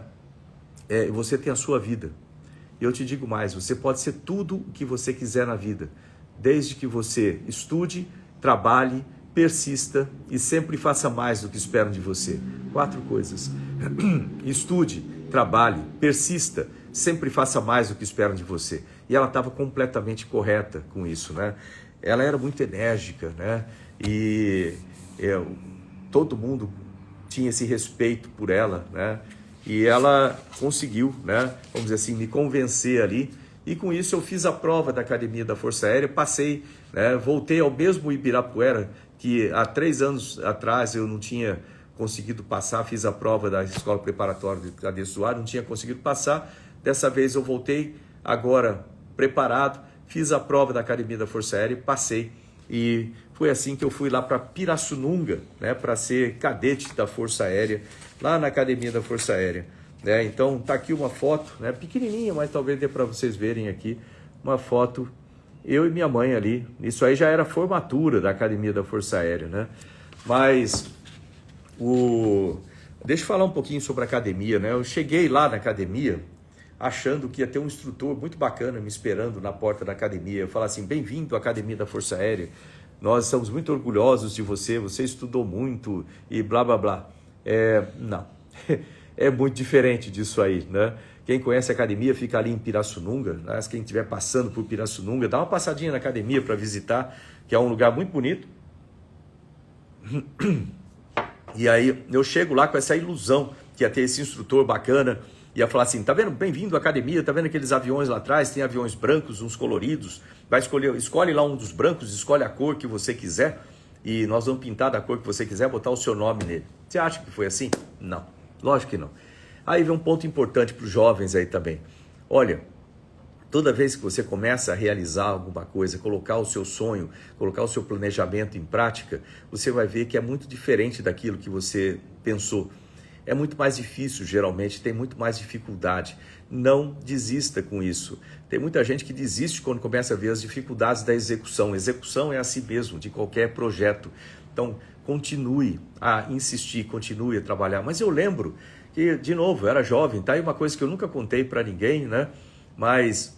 Você tem a sua vida. E eu te digo mais, você pode ser tudo o que você quiser na vida, desde que você estude, trabalhe, persista e sempre faça mais do que esperam de você. 4 coisas. Estude, trabalhe, persista, sempre faça mais do que esperam de você. E ela estava completamente correta com isso, né? Ela era muito enérgica, né? E todo mundo tinha esse respeito por ela, né? E ela conseguiu, né, vamos dizer assim, me convencer ali. E com isso eu fiz a prova da Academia da Força Aérea, passei, né, voltei ao mesmo Ibirapuera, que há 3 anos atrás eu não tinha conseguido passar, fiz a prova da Escola Preparatória de Cadetes do Ar, não tinha conseguido passar. Dessa vez eu voltei, agora preparado, fiz a prova da Academia da Força Aérea e passei. E foi assim que eu fui lá para Pirassununga, né, para ser cadete da Força Aérea, lá na Academia da Força Aérea. Né? Então tá aqui uma foto, né, pequenininha, mas talvez dê para vocês verem aqui, uma foto, eu e minha mãe ali. Isso aí já era a formatura da Academia da Força Aérea, né? Mas deixa eu falar um pouquinho sobre a academia, né? Eu cheguei lá na academia achando que ia ter um instrutor muito bacana me esperando na porta da academia. Eu falava assim, bem-vindo à Academia da Força Aérea, nós estamos muito orgulhosos de você, você estudou muito e blá, blá, blá. Não, é muito diferente disso aí, né? Quem conhece a academia fica ali em Pirassununga, né? Quem estiver passando por Pirassununga, dá uma passadinha na academia para visitar, que é um lugar muito bonito. E aí eu chego lá com essa ilusão que ia ter esse instrutor bacana, ia falar assim, tá vendo, bem-vindo à academia, tá vendo aqueles aviões lá atrás, tem aviões brancos, uns coloridos, escolhe lá um dos brancos, escolhe a cor que você quiser e nós vamos pintar da cor que você quiser, botar o seu nome nele. Você acha que foi assim? Não, lógico que não. Aí vem um ponto importante para os jovens aí também. Olha, toda vez que você começa a realizar alguma coisa, colocar o seu sonho, colocar o seu planejamento em prática, você vai ver que é muito diferente daquilo que você pensou. É muito mais difícil, geralmente, tem muito mais dificuldade. Não desista com isso. Tem muita gente que desiste quando começa a ver as dificuldades da execução. Execução é assim mesmo, de qualquer projeto. Então, continue a insistir, continue a trabalhar. Mas eu lembro que, de novo, eu era jovem, tá? E uma coisa que eu nunca contei para ninguém, né? Mas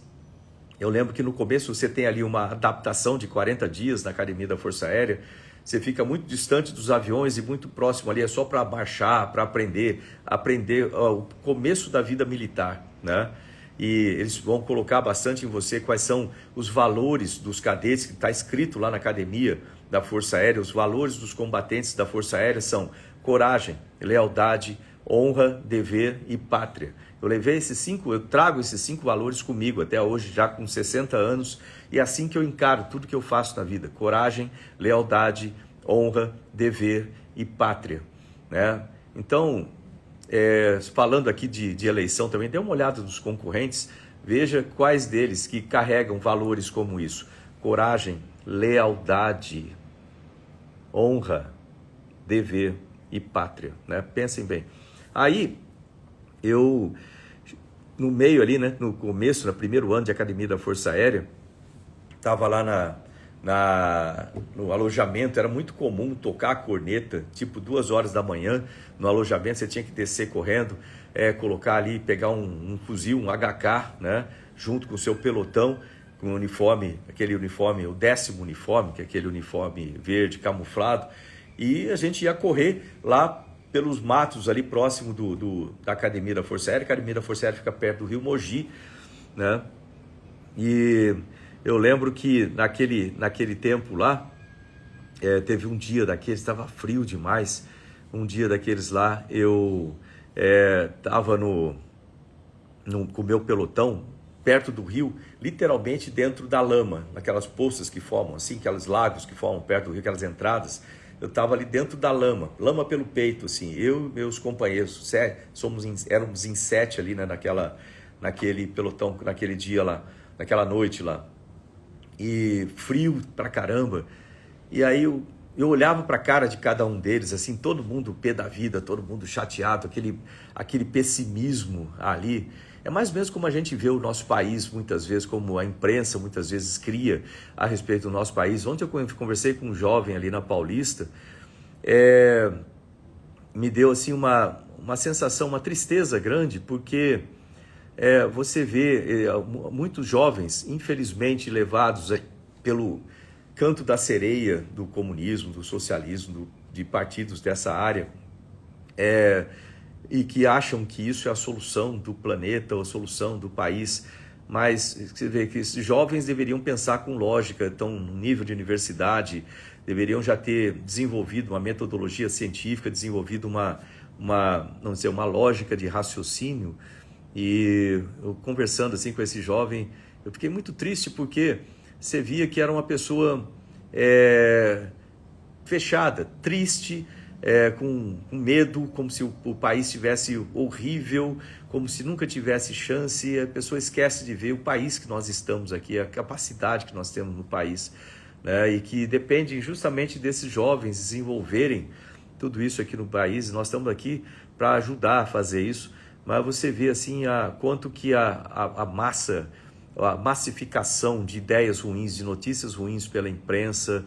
eu lembro que no começo você tem ali uma adaptação de 40 dias na Academia da Força Aérea. Você fica muito distante dos aviões e muito próximo ali, é só para marchar, para aprender o começo da vida militar, né? E eles vão colocar bastante em você quais são os valores dos cadetes, que está escrito lá na Academia da Força Aérea. Os valores dos combatentes da Força Aérea são coragem, lealdade, honra, dever e pátria. Eu trago esses 5 valores comigo até hoje, já com 60 anos, e é assim que eu encaro tudo que eu faço na vida: coragem, lealdade, honra, dever e pátria, né? Então, falando aqui de eleição também, dê uma olhada nos concorrentes, veja quais deles que carregam valores como isso: coragem, lealdade, honra, dever e pátria, né? Pensem bem. Aí, no meio ali, né, no começo, no primeiro ano de Academia da Força Aérea, estava lá no alojamento, era muito comum tocar a corneta, tipo 2 horas da manhã, no alojamento você tinha que descer correndo, colocar ali, pegar um fuzil, um HK, né, junto com o seu pelotão, com o uniforme, aquele uniforme, o 10º uniforme, que é aquele uniforme verde camuflado, e a gente ia correr lá pelos matos ali próximo da Academia da Força Aérea. A Academia da Força Aérea fica perto do Rio Mogi, né? E eu lembro que naquele tempo lá, teve um dia daqueles, estava frio demais, um dia daqueles lá, eu estava com o meu pelotão, perto do rio, literalmente dentro da lama, naquelas poças que formam, assim, aqueles lagos que formam perto do rio, aquelas entradas. Eu estava ali dentro da lama pelo peito, assim, eu e meus companheiros, éramos em 7 ali, né, naquele pelotão, naquele dia lá, naquela noite lá, e frio pra caramba, e aí eu olhava para a cara de cada um deles, assim, todo mundo pé da vida, todo mundo chateado, aquele pessimismo ali. É mais ou menos como a gente vê o nosso país muitas vezes, como a imprensa muitas vezes cria a respeito do nosso país. Ontem eu conversei com um jovem ali na Paulista, me deu assim uma sensação, uma tristeza grande, porque você vê muitos jovens, infelizmente, levados pelo canto da sereia do comunismo, do socialismo, de partidos dessa área, e que acham que isso é a solução do planeta, ou a solução do país. Mas você vê que esses jovens deveriam pensar com lógica, estão no nível de universidade, deveriam já ter desenvolvido uma metodologia científica, desenvolvido uma lógica de raciocínio. E eu conversando assim com esse jovem, eu fiquei muito triste, porque você via que era uma pessoa fechada, triste, com medo, como se o país estivesse horrível, como se nunca tivesse chance. A pessoa esquece de ver o país que nós estamos aqui, a capacidade que nós temos no país, né? E que depende justamente desses jovens desenvolverem tudo isso aqui no país. Nós estamos aqui para ajudar a fazer isso, mas você vê assim quanto que a massificação de ideias ruins, de notícias ruins pela imprensa,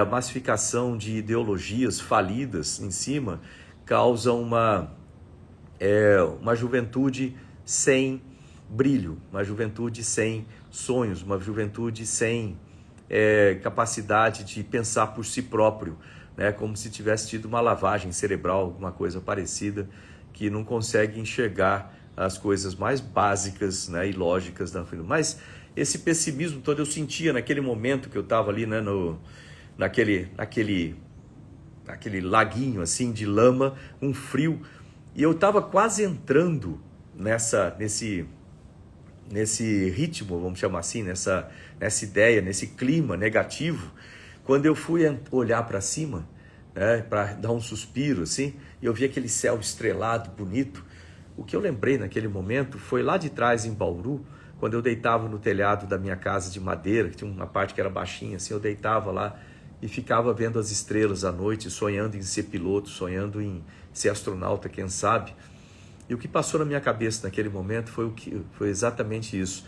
a massificação de ideologias falidas em cima, causa uma juventude sem brilho, uma juventude sem sonhos, uma juventude sem capacidade de pensar por si próprio, né? Como se tivesse tido uma lavagem cerebral, alguma coisa parecida, que não consegue enxergar as coisas mais básicas, né, e lógicas da vida. Mas esse pessimismo todo eu sentia naquele momento que eu estava ali, né, naquele laguinho assim de lama, um frio, e eu estava quase entrando nesse ritmo, vamos chamar assim, nessa ideia, nesse clima negativo, quando eu fui olhar para cima, né, para dar um suspiro assim, e eu vi aquele céu estrelado, bonito. O que eu lembrei naquele momento foi lá de trás em Bauru, quando eu deitava no telhado da minha casa de madeira, que tinha uma parte que era baixinha, assim, eu deitava lá e ficava vendo as estrelas à noite, sonhando em ser piloto, sonhando em ser astronauta, quem sabe. E o que passou na minha cabeça naquele momento foi exatamente isso.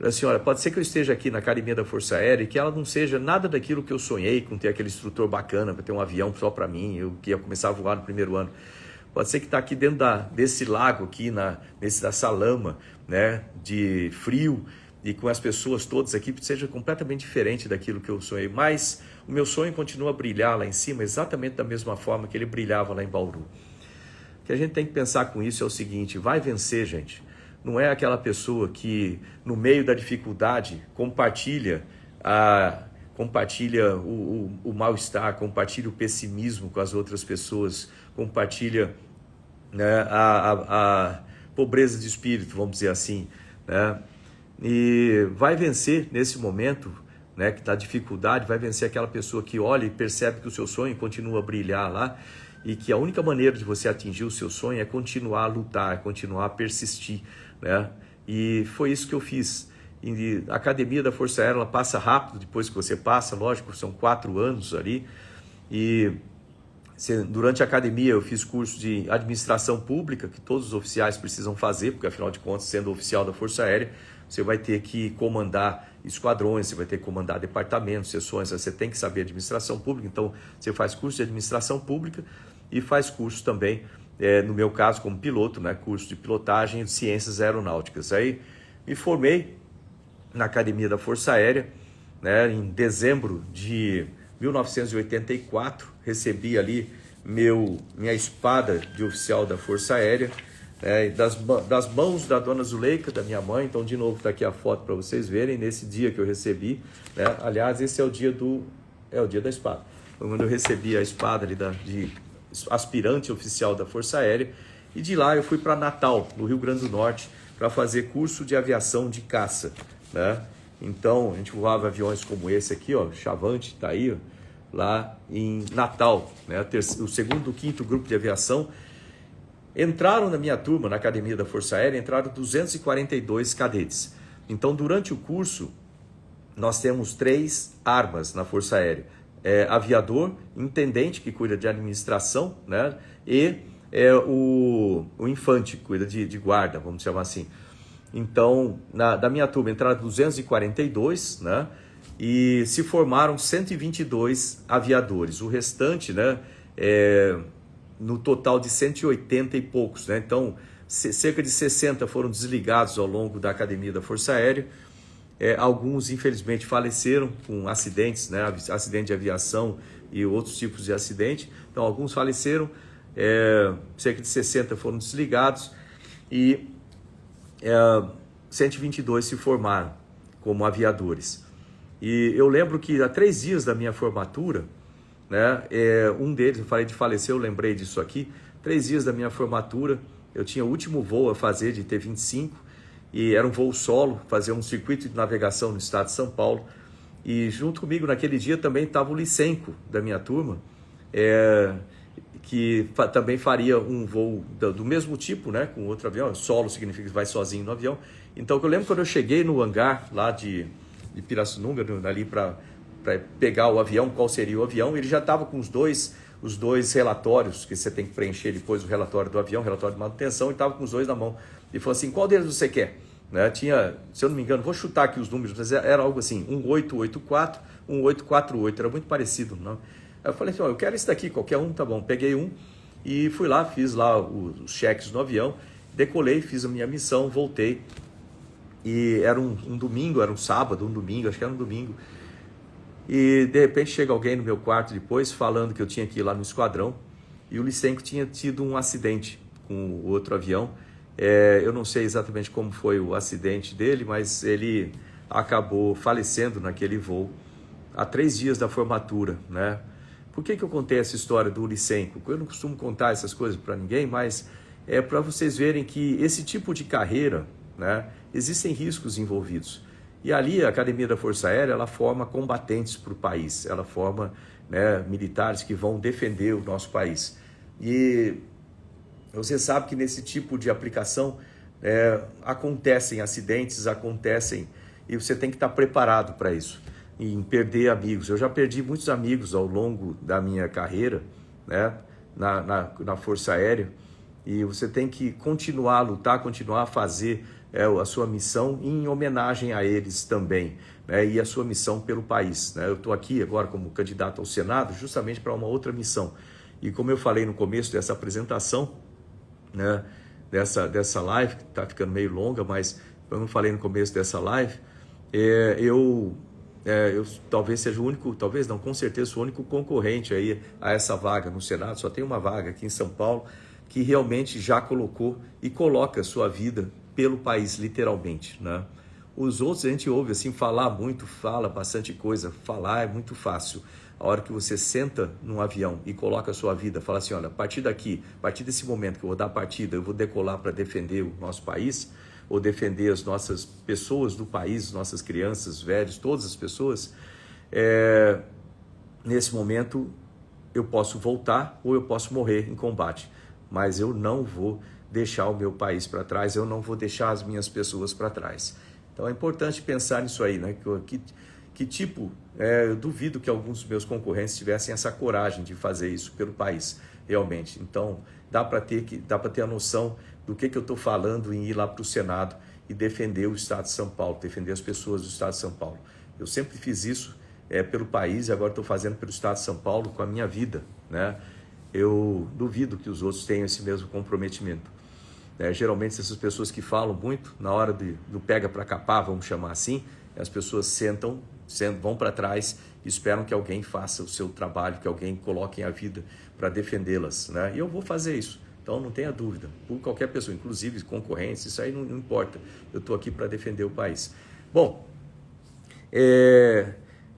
Assim, olha, pode ser que eu esteja aqui na Academia da Força Aérea e que ela não seja nada daquilo que eu sonhei, com ter aquele instrutor bacana, para ter um avião só para mim, eu que ia começar a voar no primeiro ano. Pode ser que está aqui dentro desse lago, aqui dessa lama, né, de frio, e com as pessoas todas aqui, seja completamente diferente daquilo que eu sonhei. Mas o meu sonho continua a brilhar lá em cima, exatamente da mesma forma que ele brilhava lá em Bauru. O que a gente tem que pensar com isso é o seguinte: vai vencer, gente. Não é aquela pessoa que, no meio da dificuldade, compartilha o mal-estar, compartilha o pessimismo com as outras pessoas, compartilha, né, a pobreza de espírito, vamos dizer assim, né? E vai vencer nesse momento, né, que da dificuldade, vai vencer aquela pessoa que olha e percebe que o seu sonho continua a brilhar lá, e que a única maneira de você atingir o seu sonho é continuar a lutar, continuar a persistir, né? E foi isso que eu fiz. E a Academia da Força Aérea, ela passa rápido depois que você passa, lógico, são 4 anos ali, e Durante a academia eu fiz curso de administração pública, que todos os oficiais precisam fazer, porque afinal de contas, sendo oficial da Força Aérea, você vai ter que comandar esquadrões, você vai ter que comandar departamentos, seções, você tem que saber administração pública, então você faz curso de administração pública e faz curso também, no meu caso como piloto, né, curso de pilotagem e de ciências aeronáuticas. Aí me formei na Academia da Força Aérea, né, em dezembro de 1984, recebi ali minha espada de oficial da Força Aérea, das mãos da dona Zuleika, da minha mãe. Então, de novo, está aqui a foto para vocês verem, nesse dia que eu recebi, né? Aliás, esse é o dia da espada. Foi quando eu recebi a espada ali de aspirante oficial da Força Aérea, e de lá eu fui para Natal, no Rio Grande do Norte, para fazer curso de aviação de caça, né? Então, a gente voava aviões como esse aqui, ó, Chavante, está aí, ó, lá em Natal, né? O segundo, o quinto grupo de aviação. Entraram na minha turma, na Academia da Força Aérea, entraram 242 cadetes. Então, durante o curso, nós temos 3 armas na Força Aérea. Aviador, intendente, que cuida de administração, né? E o infante, que cuida de guarda, vamos chamar assim. Então, da minha turma entraram 242, né? E se formaram 122 aviadores. O restante, né, no total de 180 e poucos, né? Então, cerca de 60 foram desligados ao longo da Academia da Força Aérea. Alguns, infelizmente, faleceram com acidentes, né? Acidente de aviação e outros tipos de acidente. Então, alguns faleceram, cerca de 60 foram desligados e 122 se formaram como aviadores. E eu lembro que há 3 dias da minha formatura, né, um deles, eu falei de falecer, eu lembrei disso aqui, 3 dias da minha formatura, eu tinha o último voo a fazer de T-25, e era um voo solo, fazer um circuito de navegação no estado de São Paulo, e junto comigo naquele dia também estava o Licenco da minha turma, que também faria um voo do mesmo tipo, né, com outro avião. Solo significa que vai sozinho no avião. Então, eu lembro quando eu cheguei no hangar lá de Pirassununga, ali para pegar o avião, qual seria o avião, ele já estava com os dois relatórios, que você tem que preencher depois o relatório do avião, relatório de manutenção, e estava com os 2 na mão. E falou assim, qual deles você quer? Né? Tinha, se eu não me engano, vou chutar aqui os números, mas era algo assim, 1884, 1848, era muito parecido, não? Aí eu falei assim, eu quero esse daqui, qualquer um, tá bom. Peguei um e fui lá, fiz lá os cheques no avião, decolei, fiz a minha missão, voltei. E era um domingo, era um sábado, um domingo, acho que era um domingo. E de repente chega alguém no meu quarto depois, falando que eu tinha que ir lá no esquadrão. E o Licenco tinha tido um acidente com o outro avião. Eu não sei exatamente como foi o acidente dele, mas ele acabou falecendo naquele voo há 3 dias da formatura, né? Por que eu contei essa história do Licenco? Eu não costumo contar essas coisas para ninguém, mas é para vocês verem que esse tipo de carreira, né, existem riscos envolvidos. E ali a Academia da Força Aérea, ela forma combatentes para o país, ela forma, né, militares que vão defender o nosso país. E você sabe que nesse tipo de aplicação acontecem acidentes, e você tem que estar preparado para isso. Em perder amigos. Eu já perdi muitos amigos ao longo da minha carreira, né, na Força Aérea, e você tem que continuar a lutar, continuar a fazer a sua missão em homenagem a eles também, né, e a sua missão pelo país, né? Eu estou aqui agora como candidato ao Senado justamente para uma outra missão. E como eu falei no começo dessa apresentação, né, dessa live, que está ficando meio longa, mas como eu falei no começo dessa live, eu talvez seja o único, talvez não, com certeza sou o único concorrente aí a essa vaga no Senado. Só tem uma vaga aqui em São Paulo que realmente já colocou e coloca a sua vida pelo país, literalmente, né? Os outros a gente ouve assim falar muito, fala bastante coisa, falar é muito fácil. A hora que você senta num avião e coloca a sua vida, fala assim, olha, a partir daqui, a partir desse momento que eu vou dar a partida, eu vou decolar para defender o nosso país, ou defender as nossas pessoas do país, nossas crianças, velhos, todas as pessoas, nesse momento eu posso voltar ou eu posso morrer em combate, mas eu não vou deixar o meu país para trás, eu não vou deixar as minhas pessoas para trás. Então é importante pensar nisso aí, né? eu duvido que alguns dos meus concorrentes tivessem essa coragem de fazer isso pelo país, realmente. Então, dá para ter a noção do que eu estou falando em ir lá para o Senado e defender o Estado de São Paulo, defender as pessoas do Estado de São Paulo. Eu sempre fiz isso pelo país e agora estou fazendo pelo Estado de São Paulo com a minha vida, né? Eu duvido que os outros tenham esse mesmo comprometimento. Geralmente essas pessoas que falam muito, na hora do pega para capar, vamos chamar assim, as pessoas vão para trás e esperam que alguém faça o seu trabalho, que alguém coloque a vida para defendê-las, né? E eu vou fazer isso. Então não tenha dúvida, por qualquer pessoa, inclusive concorrentes, isso aí não importa. Eu estou aqui para defender o país. Bom,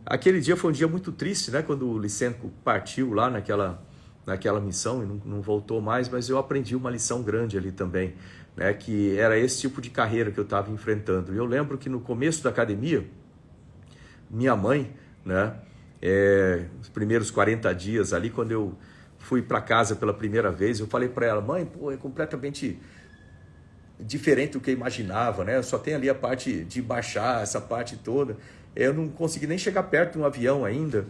aquele dia foi um dia muito triste, né? Quando o Lysenko partiu lá naquela missão e não voltou mais, mas eu aprendi uma lição grande ali também, né? Que era esse tipo de carreira que eu estava enfrentando. E eu lembro que no começo da academia, minha mãe, né? Os primeiros 40 dias ali, quando eu fui para casa pela primeira vez, eu falei para ela: mãe, pô, é completamente diferente do que eu imaginava, né? Só tem ali a parte de baixar, essa parte toda. Eu não consegui nem chegar perto de um avião ainda.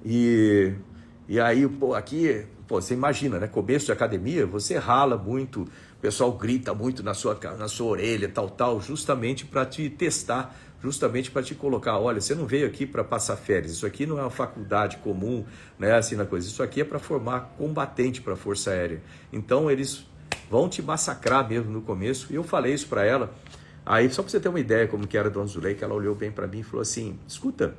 E aí, aqui, você imagina, né? Começo de academia, você rala muito, o pessoal grita muito na sua orelha, tal, justamente para te testar, justamente para te colocar: olha, você não veio aqui para passar férias, isso aqui não é uma faculdade comum, né, assim na coisa, isso aqui é para formar combatente para a Força Aérea. Então eles vão te massacrar mesmo no começo. E eu falei isso para ela. Aí, só para você ter uma ideia como que era a Dona Zuleika, ela olhou bem para mim e falou assim: escuta,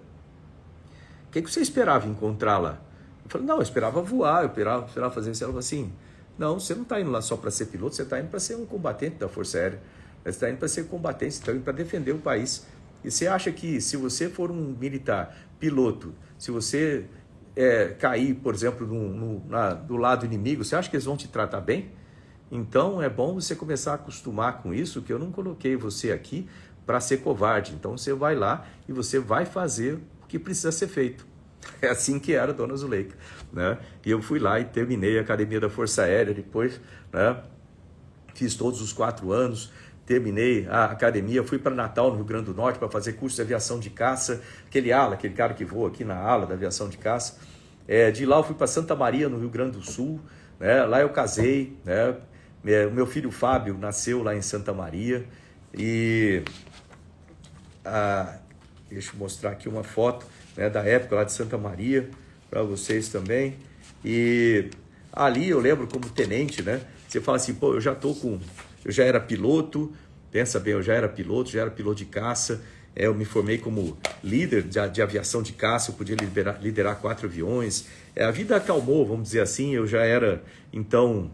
o que você esperava encontrar lá? Eu falei: não, eu esperava voar, eu esperava fazer isso. Ela falou assim: não, você não está indo lá só para ser piloto, você está indo para ser um combatente da Força Aérea. Você está indo para ser combatente, você está indo para defender o país. E você acha que se você for um militar, piloto, se você cair, por exemplo, do lado inimigo, você acha que eles vão te tratar bem? Então é bom você começar a acostumar com isso, que eu não coloquei você aqui para ser covarde. Então você vai lá e você vai fazer o que precisa ser feito. É assim que era a Dona Zuleika, né? E eu fui lá e terminei a Academia da Força Aérea depois, né? Fiz todos os 4 anos, terminei a academia, fui para Natal, no Rio Grande do Norte, para fazer curso de aviação de caça, aquele cara que voa aqui na ala da aviação de caça. De lá eu fui para Santa Maria, no Rio Grande do Sul, né? Lá eu casei, né? O meu filho Fábio nasceu lá em Santa Maria. E deixa eu mostrar aqui uma foto, né, da época lá de Santa Maria, para vocês também. E ali eu lembro como tenente, né? Você fala assim: pô, eu já era piloto, pensa bem, eu já era piloto de caça, eu me formei como líder de aviação de caça, eu podia liderar 4 aviões, a vida acalmou, vamos dizer assim. Eu já era, então,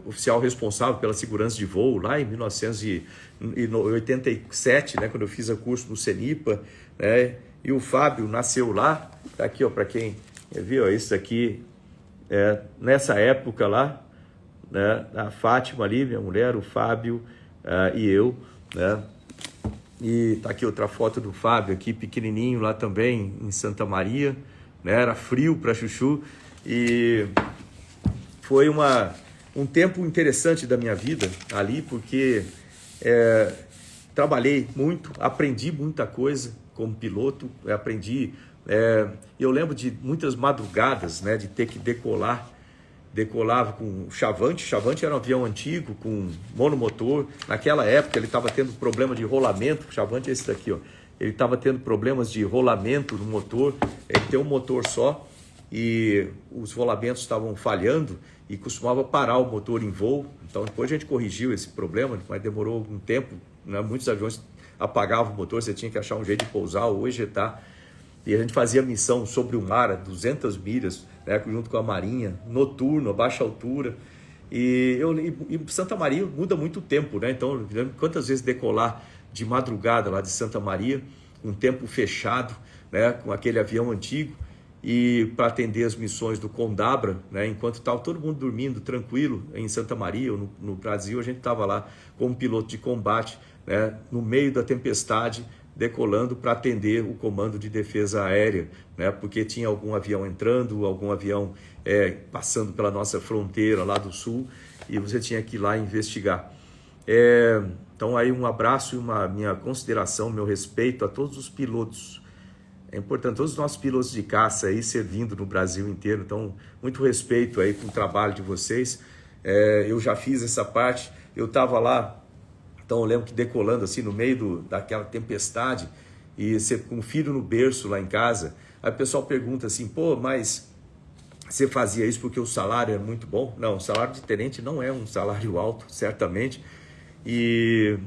oficial responsável pela segurança de voo lá em 1987, né, quando eu fiz o curso no CENIPA, né? E o Fábio nasceu lá, tá aqui, ó, para quem viu, isso aqui, nessa época lá, né, a Fátima ali, minha mulher, o Fábio e eu, né? E tá aqui outra foto do Fábio aqui, pequenininho lá também, em Santa Maria, né? Era frio para chuchu e foi um tempo interessante da minha vida ali, porque trabalhei muito, aprendi muita coisa como piloto, eu lembro de muitas madrugadas, né, de ter que decolava com o Chavante. Chavante era um avião antigo com monomotor. Naquela época ele estava tendo problema de rolamento. O Chavante é esse daqui, ó. Ele estava tendo problemas de rolamento no motor. Ele tem um motor só e os rolamentos estavam falhando e costumava parar o motor em voo. Então depois a gente corrigiu esse problema, mas demorou algum tempo, né? Muitos aviões apagavam o motor, você tinha que achar um jeito de pousar ou ejetar. E a gente fazia missão sobre o mar a 200 milhas, né, junto com a Marinha, noturno, a baixa altura. E Santa Maria muda muito o tempo, né? Então, quantas vezes decolar de madrugada lá de Santa Maria, um tempo fechado, né, com aquele avião antigo, e para atender as missões do Condabra, né, enquanto estava todo mundo dormindo tranquilo em Santa Maria ou no Brasil, a gente estava lá como piloto de combate, né, no meio da tempestade, decolando para atender o comando de defesa aérea, né? Porque tinha algum avião entrando, algum avião passando pela nossa fronteira lá do sul, e você tinha que ir lá investigar. Então aí um abraço e uma minha consideração, meu respeito a todos os pilotos. É importante, todos os nossos pilotos de caça aí servindo no Brasil inteiro. Então, muito respeito aí com o trabalho de vocês. Eu já fiz essa parte, eu estava lá, então eu lembro que decolando assim no meio daquela tempestade, e você com o filho no berço lá em casa, aí o pessoal pergunta assim, pô, mas você fazia isso porque o salário era muito bom? Não, o salário de tenente não é um salário alto, certamente, e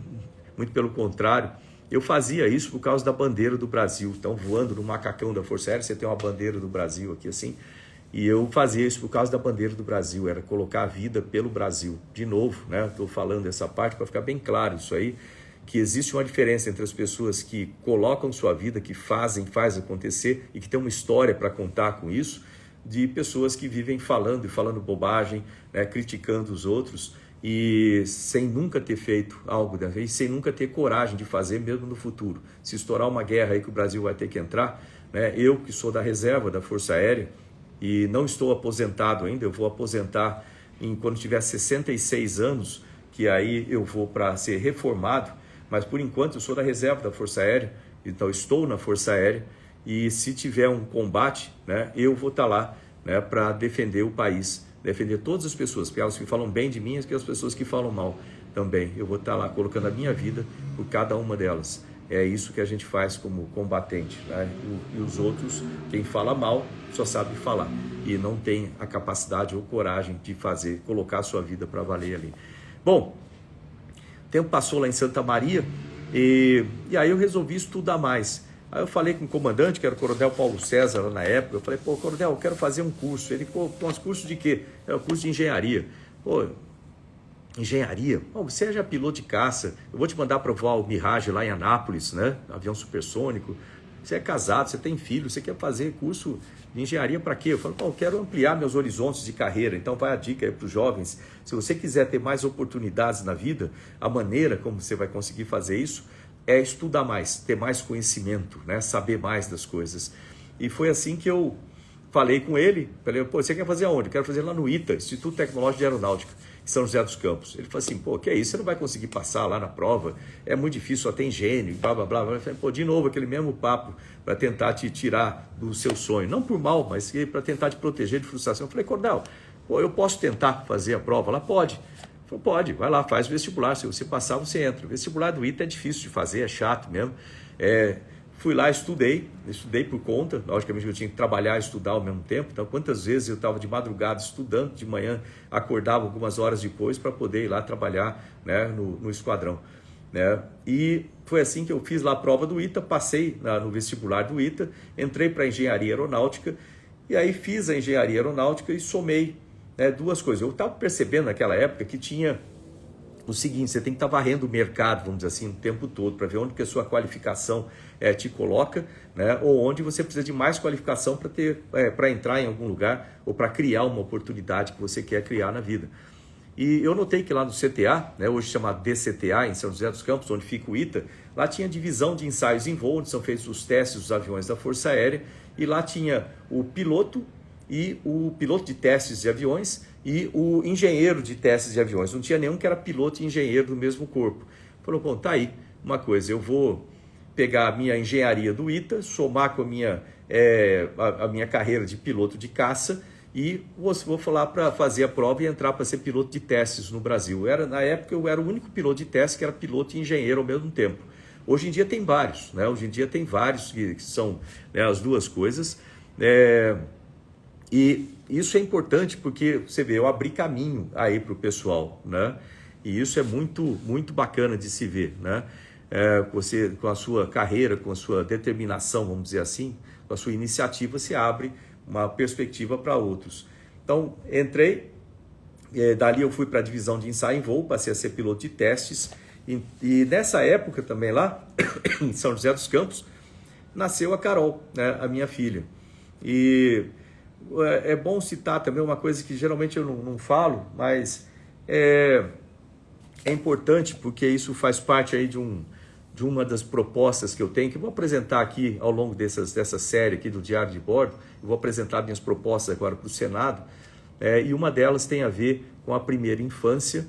muito pelo contrário, eu fazia isso por causa da bandeira do Brasil. Então, voando no macacão da Força Aérea, você tem uma bandeira do Brasil aqui assim, e eu fazia isso por causa da bandeira do Brasil, era colocar a vida pelo Brasil. De novo, né? Estou falando essa parte para ficar bem claro isso aí, que existe uma diferença entre as pessoas que colocam sua vida, que faz acontecer e que tem uma história para contar com isso, de pessoas que vivem falando bobagem, né? Criticando os outros e sem nunca ter feito algo da vez, sem nunca ter coragem de fazer mesmo no futuro. Se estourar uma guerra aí que o Brasil vai ter que entrar, né? Eu que sou da reserva da Força Aérea, e não estou aposentado ainda, eu vou aposentar quando tiver 66 anos, que aí eu vou para ser reformado, mas por enquanto eu sou da reserva da Força Aérea, então estou na Força Aérea, e se tiver um combate, né, eu vou estar lá, né, para defender o país, defender todas as pessoas, porque elas que falam bem de mim, e as pessoas que falam mal também, eu vou estar lá colocando a minha vida por cada uma delas. É isso que a gente faz como combatente, né? E os outros, quem fala mal, só sabe falar e não tem a capacidade ou coragem de colocar a sua vida para valer ali. Bom, o tempo passou lá em Santa Maria e aí eu resolvi estudar mais. Aí eu falei com o comandante, que era o Coronel Paulo César lá na época, eu falei, pô, Coronel, eu quero fazer um curso. Ele, pô, uns cursos de quê? É o curso de engenharia. Pô, engenharia? Bom, você já é piloto de caça, eu vou te mandar para voar o Mirage lá em Anápolis, né? Avião supersônico. Você é casado, você tem filho, você quer fazer curso de engenharia para quê? Eu falo, eu quero ampliar meus horizontes de carreira. Então vai a dica aí para os jovens, se você quiser ter mais oportunidades na vida, a maneira como você vai conseguir fazer isso é estudar mais, ter mais conhecimento, né? Saber mais das coisas. E foi assim que eu falei com ele, falei, pô, você quer fazer aonde? Eu quero fazer lá no ITA, Instituto Tecnológico de Aeronáutica, em São José dos Campos. Ele falou assim, pô, que é isso? Você não vai conseguir passar lá na prova, é muito difícil, só tem gênio, blá, blá, blá. Eu falei, pô, de novo, aquele mesmo papo para tentar te tirar do seu sonho. Não por mal, mas para tentar te proteger de frustração. Eu falei, Coronel, pô, eu posso tentar fazer a prova lá? Pode. Ele falou, pode, vai lá, faz o vestibular, se você passar, você entra. O vestibular do ITA é difícil de fazer, é chato mesmo. Fui lá, estudei por conta, logicamente eu tinha que trabalhar e estudar ao mesmo tempo, então quantas vezes eu estava de madrugada estudando, de manhã acordava algumas horas depois para poder ir lá trabalhar, né, no esquadrão. Né? E foi assim que eu fiz lá a prova do ITA, passei no vestibular do ITA, entrei para a engenharia aeronáutica, e aí fiz a engenharia aeronáutica e somei, né, duas coisas. Eu estava percebendo naquela época que tinha o seguinte, você tem que estar varrendo o mercado, vamos dizer assim, o tempo todo, para ver onde que a sua qualificação te coloca, né? Ou onde você precisa de mais qualificação para entrar em algum lugar ou para criar uma oportunidade que você quer criar na vida. E eu notei que lá no CTA, né, hoje chamado DCTA, em São José dos Campos, onde fica o ITA, lá tinha divisão de ensaios em voo, onde são feitos os testes dos aviões da Força Aérea, e lá tinha o piloto e o piloto de testes de aviões e o engenheiro de testes de aviões. Não tinha nenhum que era piloto e engenheiro do mesmo corpo. Falou, bom, tá aí uma coisa, eu vou pegar a minha engenharia do ITA, somar com a minha carreira de piloto de caça e vou falar para fazer a prova e entrar para ser piloto de testes no Brasil. Na época eu era o único piloto de testes que era piloto e engenheiro ao mesmo tempo. Hoje em dia tem vários, né? Hoje em dia tem vários que são, né, as duas coisas. E isso é importante porque, você vê, eu abri caminho aí para o pessoal, né? E isso é muito, muito bacana de se ver, né? Você, com a sua carreira, com a sua determinação, vamos dizer assim, com a sua iniciativa, você abre uma perspectiva para outros. Então, entrei, dali eu fui para a divisão de ensaio em voo, passei a ser piloto de testes, e nessa época também lá, em São José dos Campos, nasceu a Carol, né? A minha filha. E é bom citar também uma coisa que geralmente eu não falo, mas é importante porque isso faz parte aí de uma das propostas que eu tenho, que eu vou apresentar aqui ao longo dessa série aqui do Diário de Bordo. Eu vou apresentar minhas propostas agora para o Senado, e uma delas tem a ver com a primeira infância,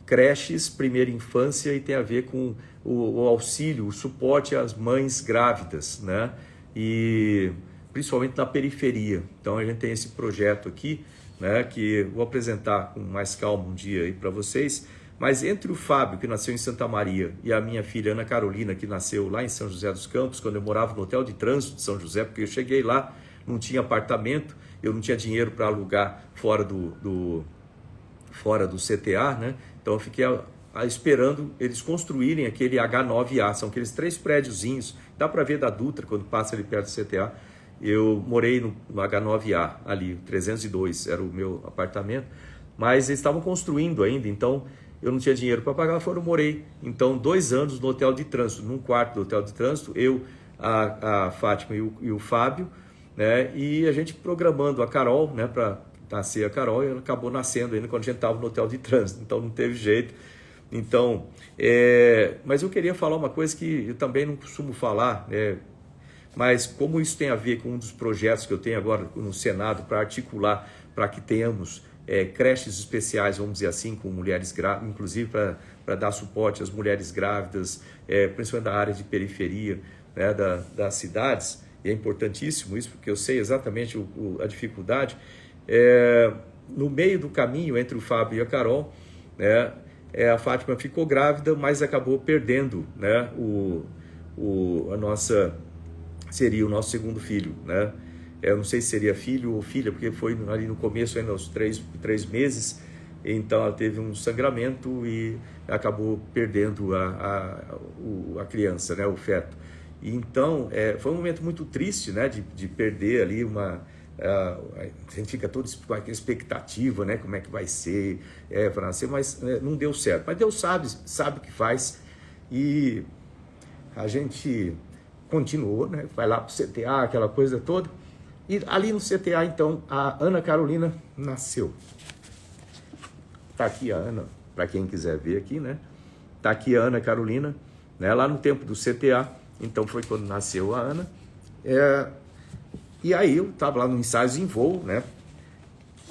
creches, primeira infância, e tem a ver com o auxílio, o suporte às mães grávidas, né? E principalmente na periferia. Então a gente tem esse projeto aqui, né, que vou apresentar com mais calma um dia aí para vocês. Mas entre o Fábio, que nasceu em Santa Maria, e a minha filha Ana Carolina, que nasceu lá em São José dos Campos, quando eu morava no Hotel de Trânsito de São José, porque eu cheguei lá, não tinha apartamento, eu não tinha dinheiro para alugar fora do CTA, né? Então eu fiquei esperando eles construírem aquele H9A, são aqueles 3 prédiozinhos, dá para ver da Dutra quando passa ali perto do CTA. Eu morei no H9A ali, 302 era o meu apartamento, mas eles estavam construindo ainda, então eu não tinha dinheiro para pagar, eu morei então 2 anos no Hotel de Trânsito, num quarto do Hotel de Trânsito, eu, a Fátima e o Fábio, né? E a gente programando a Carol, né, para nascer a Carol, e ela acabou nascendo ainda quando a gente estava no Hotel de Trânsito, então não teve jeito. Então, mas eu queria falar uma coisa que eu também não costumo falar, né? Mas como isso tem a ver com um dos projetos que eu tenho agora no Senado para articular, para que tenhamos creches especiais, vamos dizer assim, com mulheres grávidas, inclusive para dar suporte às mulheres grávidas, principalmente da área de periferia, né, das cidades, e é importantíssimo isso, porque eu sei exatamente a dificuldade. No meio do caminho entre o Fábio e a Carol, né, a Fátima ficou grávida, mas acabou perdendo, né, seria o nosso segundo filho, né? Eu não sei se seria filho ou filha, porque foi ali no começo, ainda aos 3 meses, então ela teve um sangramento e acabou perdendo a criança, né, o feto. E então, foi um momento muito triste, né, de perder ali a gente fica todo com aquela expectativa, né, como é que vai ser, para nascer, mas não deu certo. Mas Deus sabe o que faz, e a gente continuou, né, vai lá para o CTA, aquela coisa toda, e ali no CTA, então, a Ana Carolina nasceu. Está aqui a Ana, para quem quiser ver aqui, né? Está aqui a Ana Carolina, né? Lá no tempo do CTA, então foi quando nasceu a Ana. E aí eu estava lá no Ensaios em Voo, né?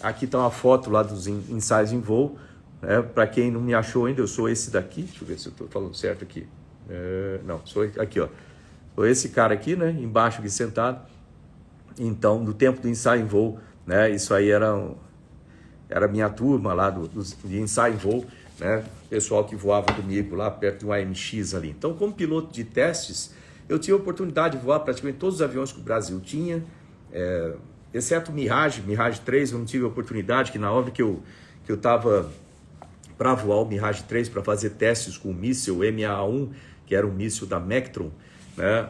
Aqui está uma foto lá dos Ensaios em Voo, né? Para quem não me achou ainda, eu sou esse daqui. Deixa eu ver se eu estou falando certo aqui. Não, sou aqui, ó. Sou esse cara aqui, né? Embaixo aqui sentado. Então, no tempo do Ensaio em Voo, né? Isso aí era a minha turma lá de Ensaio em Voo, né? Pessoal que voava comigo lá perto de um AMX ali. Então, como piloto de testes, eu tinha a oportunidade de voar praticamente todos os aviões que o Brasil tinha, exceto o Mirage 3, eu não tive a oportunidade, que na hora que eu estava para voar o Mirage 3, para fazer testes com o míssil MA1, que era um míssil da Mectron, né?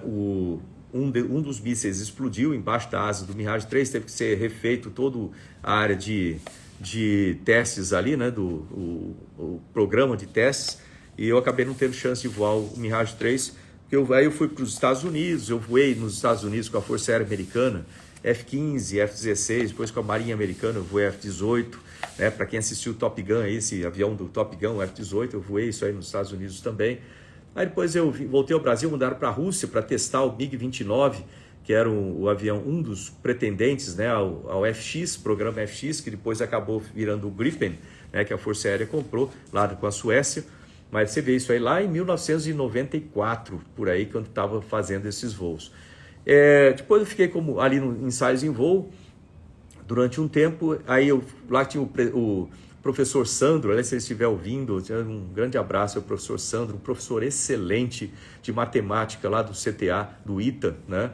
Um dos mísseis explodiu embaixo da asa do Mirage 3, teve que ser refeito toda a área de testes ali, né, o programa de testes, e eu acabei não tendo chance de voar o Mirage 3, porque aí eu fui para os Estados Unidos, eu voei nos Estados Unidos com a Força Aérea Americana, F-15, F-16, depois com a Marinha Americana eu voei F-18, né, para quem assistiu o Top Gun, esse avião do Top Gun, o F-18, eu voei isso aí nos Estados Unidos também. Aí depois eu voltei ao Brasil, mandaram para a Rússia para testar o MiG-29, que era o avião, um dos pretendentes, né, ao FX, programa FX, que depois acabou virando o Gripen, né, que a Força Aérea comprou lá com a Suécia. Mas você vê isso aí lá em 1994, por aí, quando estava fazendo esses voos. Depois eu fiquei ali no Ensaios em Voo durante um tempo. Aí lá tinha o professor Sandro, se ele estiver ouvindo, um grande abraço ao professor Sandro, um professor excelente de matemática lá do CTA, do ITA, né?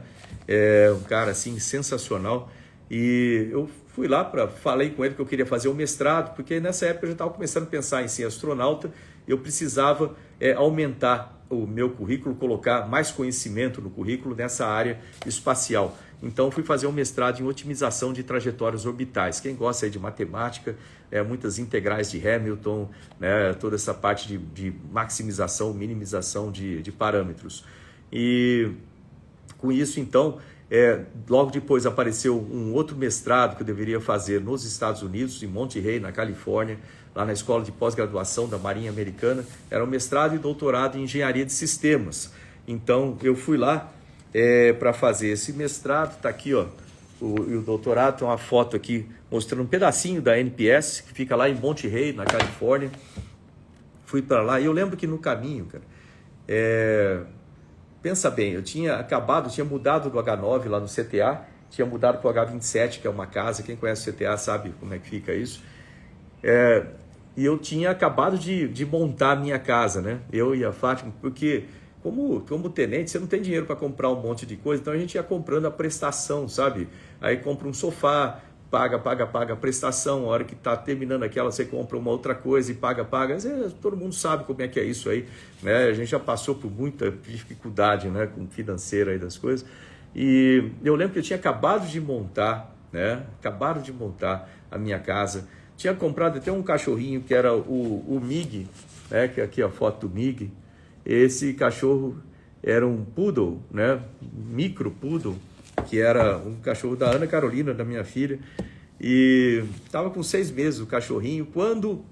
Um cara assim sensacional. E eu fui lá, falei com ele que eu queria fazer o mestrado, porque nessa época eu já estava começando a pensar em ser astronauta, eu precisava aumentar o meu currículo, colocar mais conhecimento no currículo nessa área espacial. Então fui fazer um mestrado em otimização de trajetórias orbitais. Quem gosta aí de matemática, muitas integrais de Hamilton, né, toda essa parte de maximização, minimização de parâmetros. E com isso, então, logo depois apareceu um outro mestrado que eu deveria fazer nos Estados Unidos, em Monterey, na Califórnia, lá na Escola de Pós-Graduação da Marinha Americana. Era um mestrado e doutorado em Engenharia de Sistemas. Então, eu fui lá para fazer esse mestrado. Está aqui, ó, o doutorado. Tem uma foto aqui mostrando um pedacinho da NPS, que fica lá em Monterey, na Califórnia. fui para lá e eu lembro que no caminho, cara, pensa bem, eu tinha mudado do H9 lá no CTA, tinha mudado para o H27, que é uma casa, quem conhece o CTA sabe como é que fica isso. E eu tinha acabado de montar a minha casa, né? Eu e a Fátima, porque como tenente, você não tem dinheiro para comprar um monte de coisa, então a gente ia comprando a prestação, sabe? Aí compra um sofá, paga a prestação, a hora que está terminando aquela, você compra uma outra coisa e paga. Todo mundo sabe como é que é isso aí, né? A gente já passou por muita dificuldade, né, com financeira aí das coisas. E eu lembro que eu tinha acabado de montar, né? Acabado de montar a minha casa. Tinha comprado até um cachorrinho que era o Mig, né? Que aqui a foto do Mig. Esse cachorro era um poodle, né? Micro poodle, que era um cachorro da Ana Carolina, da minha filha. E estava com 6 meses o cachorrinho, quando,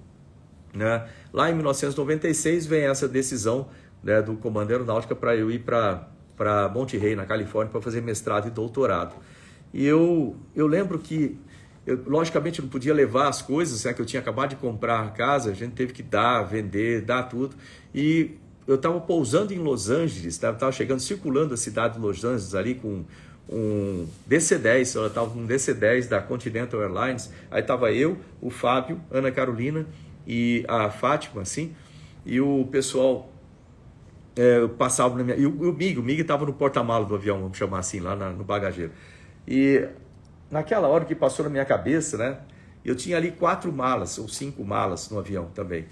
né, lá em 1996 vem essa decisão, né, do Comando Aeronáutica para eu ir para Monte Rey, na Califórnia, para fazer mestrado e doutorado. E eu lembro que, logicamente, não podia levar as coisas, né, que eu tinha acabado de comprar a casa, a gente teve que vender tudo. E eu estava pousando em Los Angeles, estava chegando, circulando a cidade de Los Angeles ali com um DC-10, ela estava com um DC-10 da Continental Airlines, aí estava eu, o Fábio, Ana Carolina e a Fátima, assim, e o pessoal passava na minha... E o Mig estava no porta-malas do avião, vamos chamar assim, lá no bagageiro. E naquela hora que passou na minha cabeça, né, eu tinha ali 4 malas, ou 5 malas no avião também.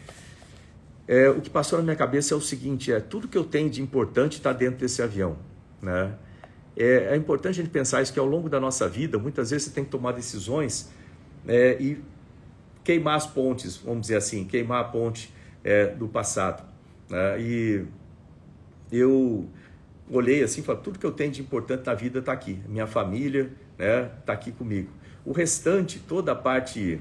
O que passou na minha cabeça é o seguinte, tudo que eu tenho de importante está dentro desse avião, né? É importante a gente pensar isso, que ao longo da nossa vida, muitas vezes você tem que tomar decisões e queimar as pontes, vamos dizer assim, queimar a ponte do passado, né? E eu olhei assim e falei, tudo que eu tenho de importante na vida está aqui, minha família, né, está aqui comigo. O restante, toda a parte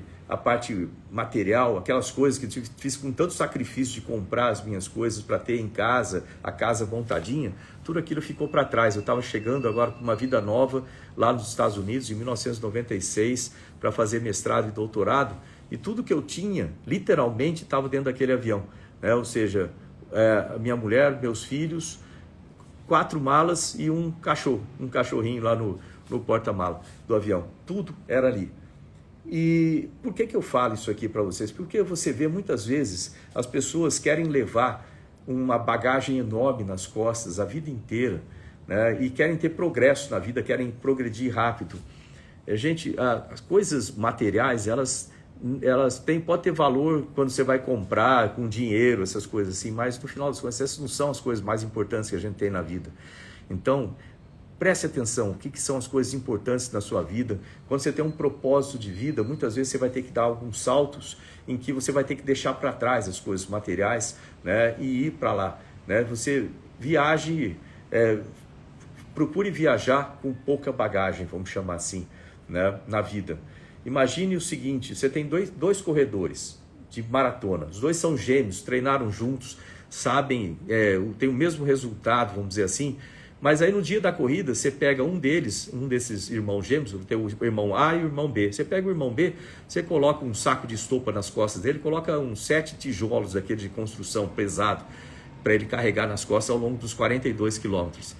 material, aquelas coisas que eu fiz com tanto sacrifício de comprar as minhas coisas para ter em casa, a casa montadinha, tudo aquilo ficou para trás. Eu estava chegando agora para uma vida nova lá nos Estados Unidos, em 1996, para fazer mestrado e doutorado, e tudo que eu tinha, literalmente, estava dentro daquele avião, né? Ou seja, minha mulher, meus filhos, 4 malas e um cachorrinho lá no porta-mala do avião. Tudo era ali. E por que eu falo isso aqui para vocês? Porque você vê muitas vezes as pessoas querem levar uma bagagem enorme nas costas a vida inteira, né? E querem ter progresso na vida, querem progredir rápido. Gente, as coisas materiais, elas podem ter valor quando você vai comprar com dinheiro, essas coisas assim, mas no final das contas, essas não são as coisas mais importantes que a gente tem na vida. Então, preste atenção, o que são as coisas importantes na sua vida. Quando você tem um propósito de vida, muitas vezes você vai ter que dar alguns saltos em que você vai ter que deixar para trás as coisas materiais, né, e ir para lá, né? Você viaje, procure viajar com pouca bagagem, vamos chamar assim, né, na vida. Imagine o seguinte, você tem dois corredores de maratona, os dois são gêmeos, treinaram juntos, sabem, tem o mesmo resultado, vamos dizer assim, mas aí no dia da corrida, você pega um desses irmãos gêmeos, tem o irmão A e o irmão B. Você pega o irmão B, você coloca um saco de estopa nas costas dele, coloca uns 7 tijolos daquele de construção pesado, para ele carregar nas costas ao longo dos 42 quilômetros.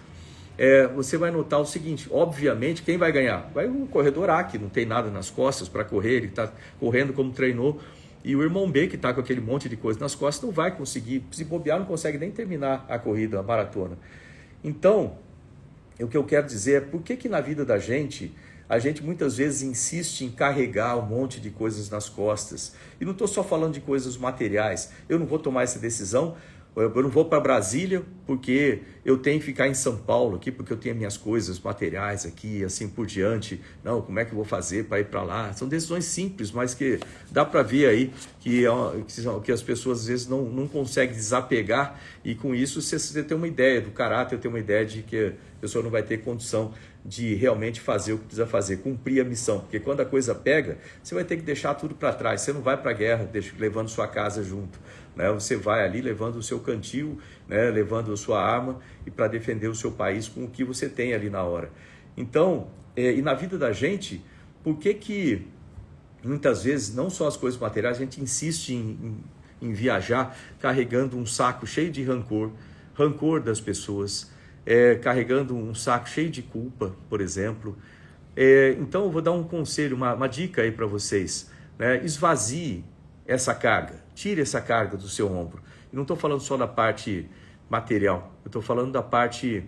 Você vai notar o seguinte, obviamente, quem vai ganhar? Vai o corredor A, que não tem nada nas costas para correr, ele está correndo como treinou, e o irmão B, que está com aquele monte de coisa nas costas, não vai conseguir, se bobear, não consegue nem terminar a corrida, a maratona. Então, o que eu quero dizer é por que na vida da gente, a gente muitas vezes insiste em carregar um monte de coisas nas costas. E não estou só falando de coisas materiais. Eu não vou tomar essa decisão, eu não vou para Brasília porque eu tenho que ficar em São Paulo aqui, porque eu tenho minhas coisas materiais aqui, assim por diante. Não, como é que eu vou fazer para ir para lá? São decisões simples, mas que dá para ver aí que as pessoas às vezes não conseguem desapegar, e com isso você tem uma ideia do caráter, tem uma ideia de que a pessoa não vai ter condição de realmente fazer o que precisa fazer, cumprir a missão, porque quando a coisa pega, você vai ter que deixar tudo para trás, você não vai para a guerra levando sua casa junto, né? Você vai ali levando o seu cantil, né? Levando a sua arma e para defender o seu país com o que você tem ali na hora. Então, e na vida da gente, por que muitas vezes, não só as coisas materiais, a gente insiste em viajar carregando um saco cheio de rancor das pessoas, carregando um saco cheio de culpa, por exemplo. Então eu vou dar um conselho, uma dica aí para vocês, né? Esvazie essa carga, tire essa carga do seu ombro. E não estou falando só da parte material, eu estou falando da parte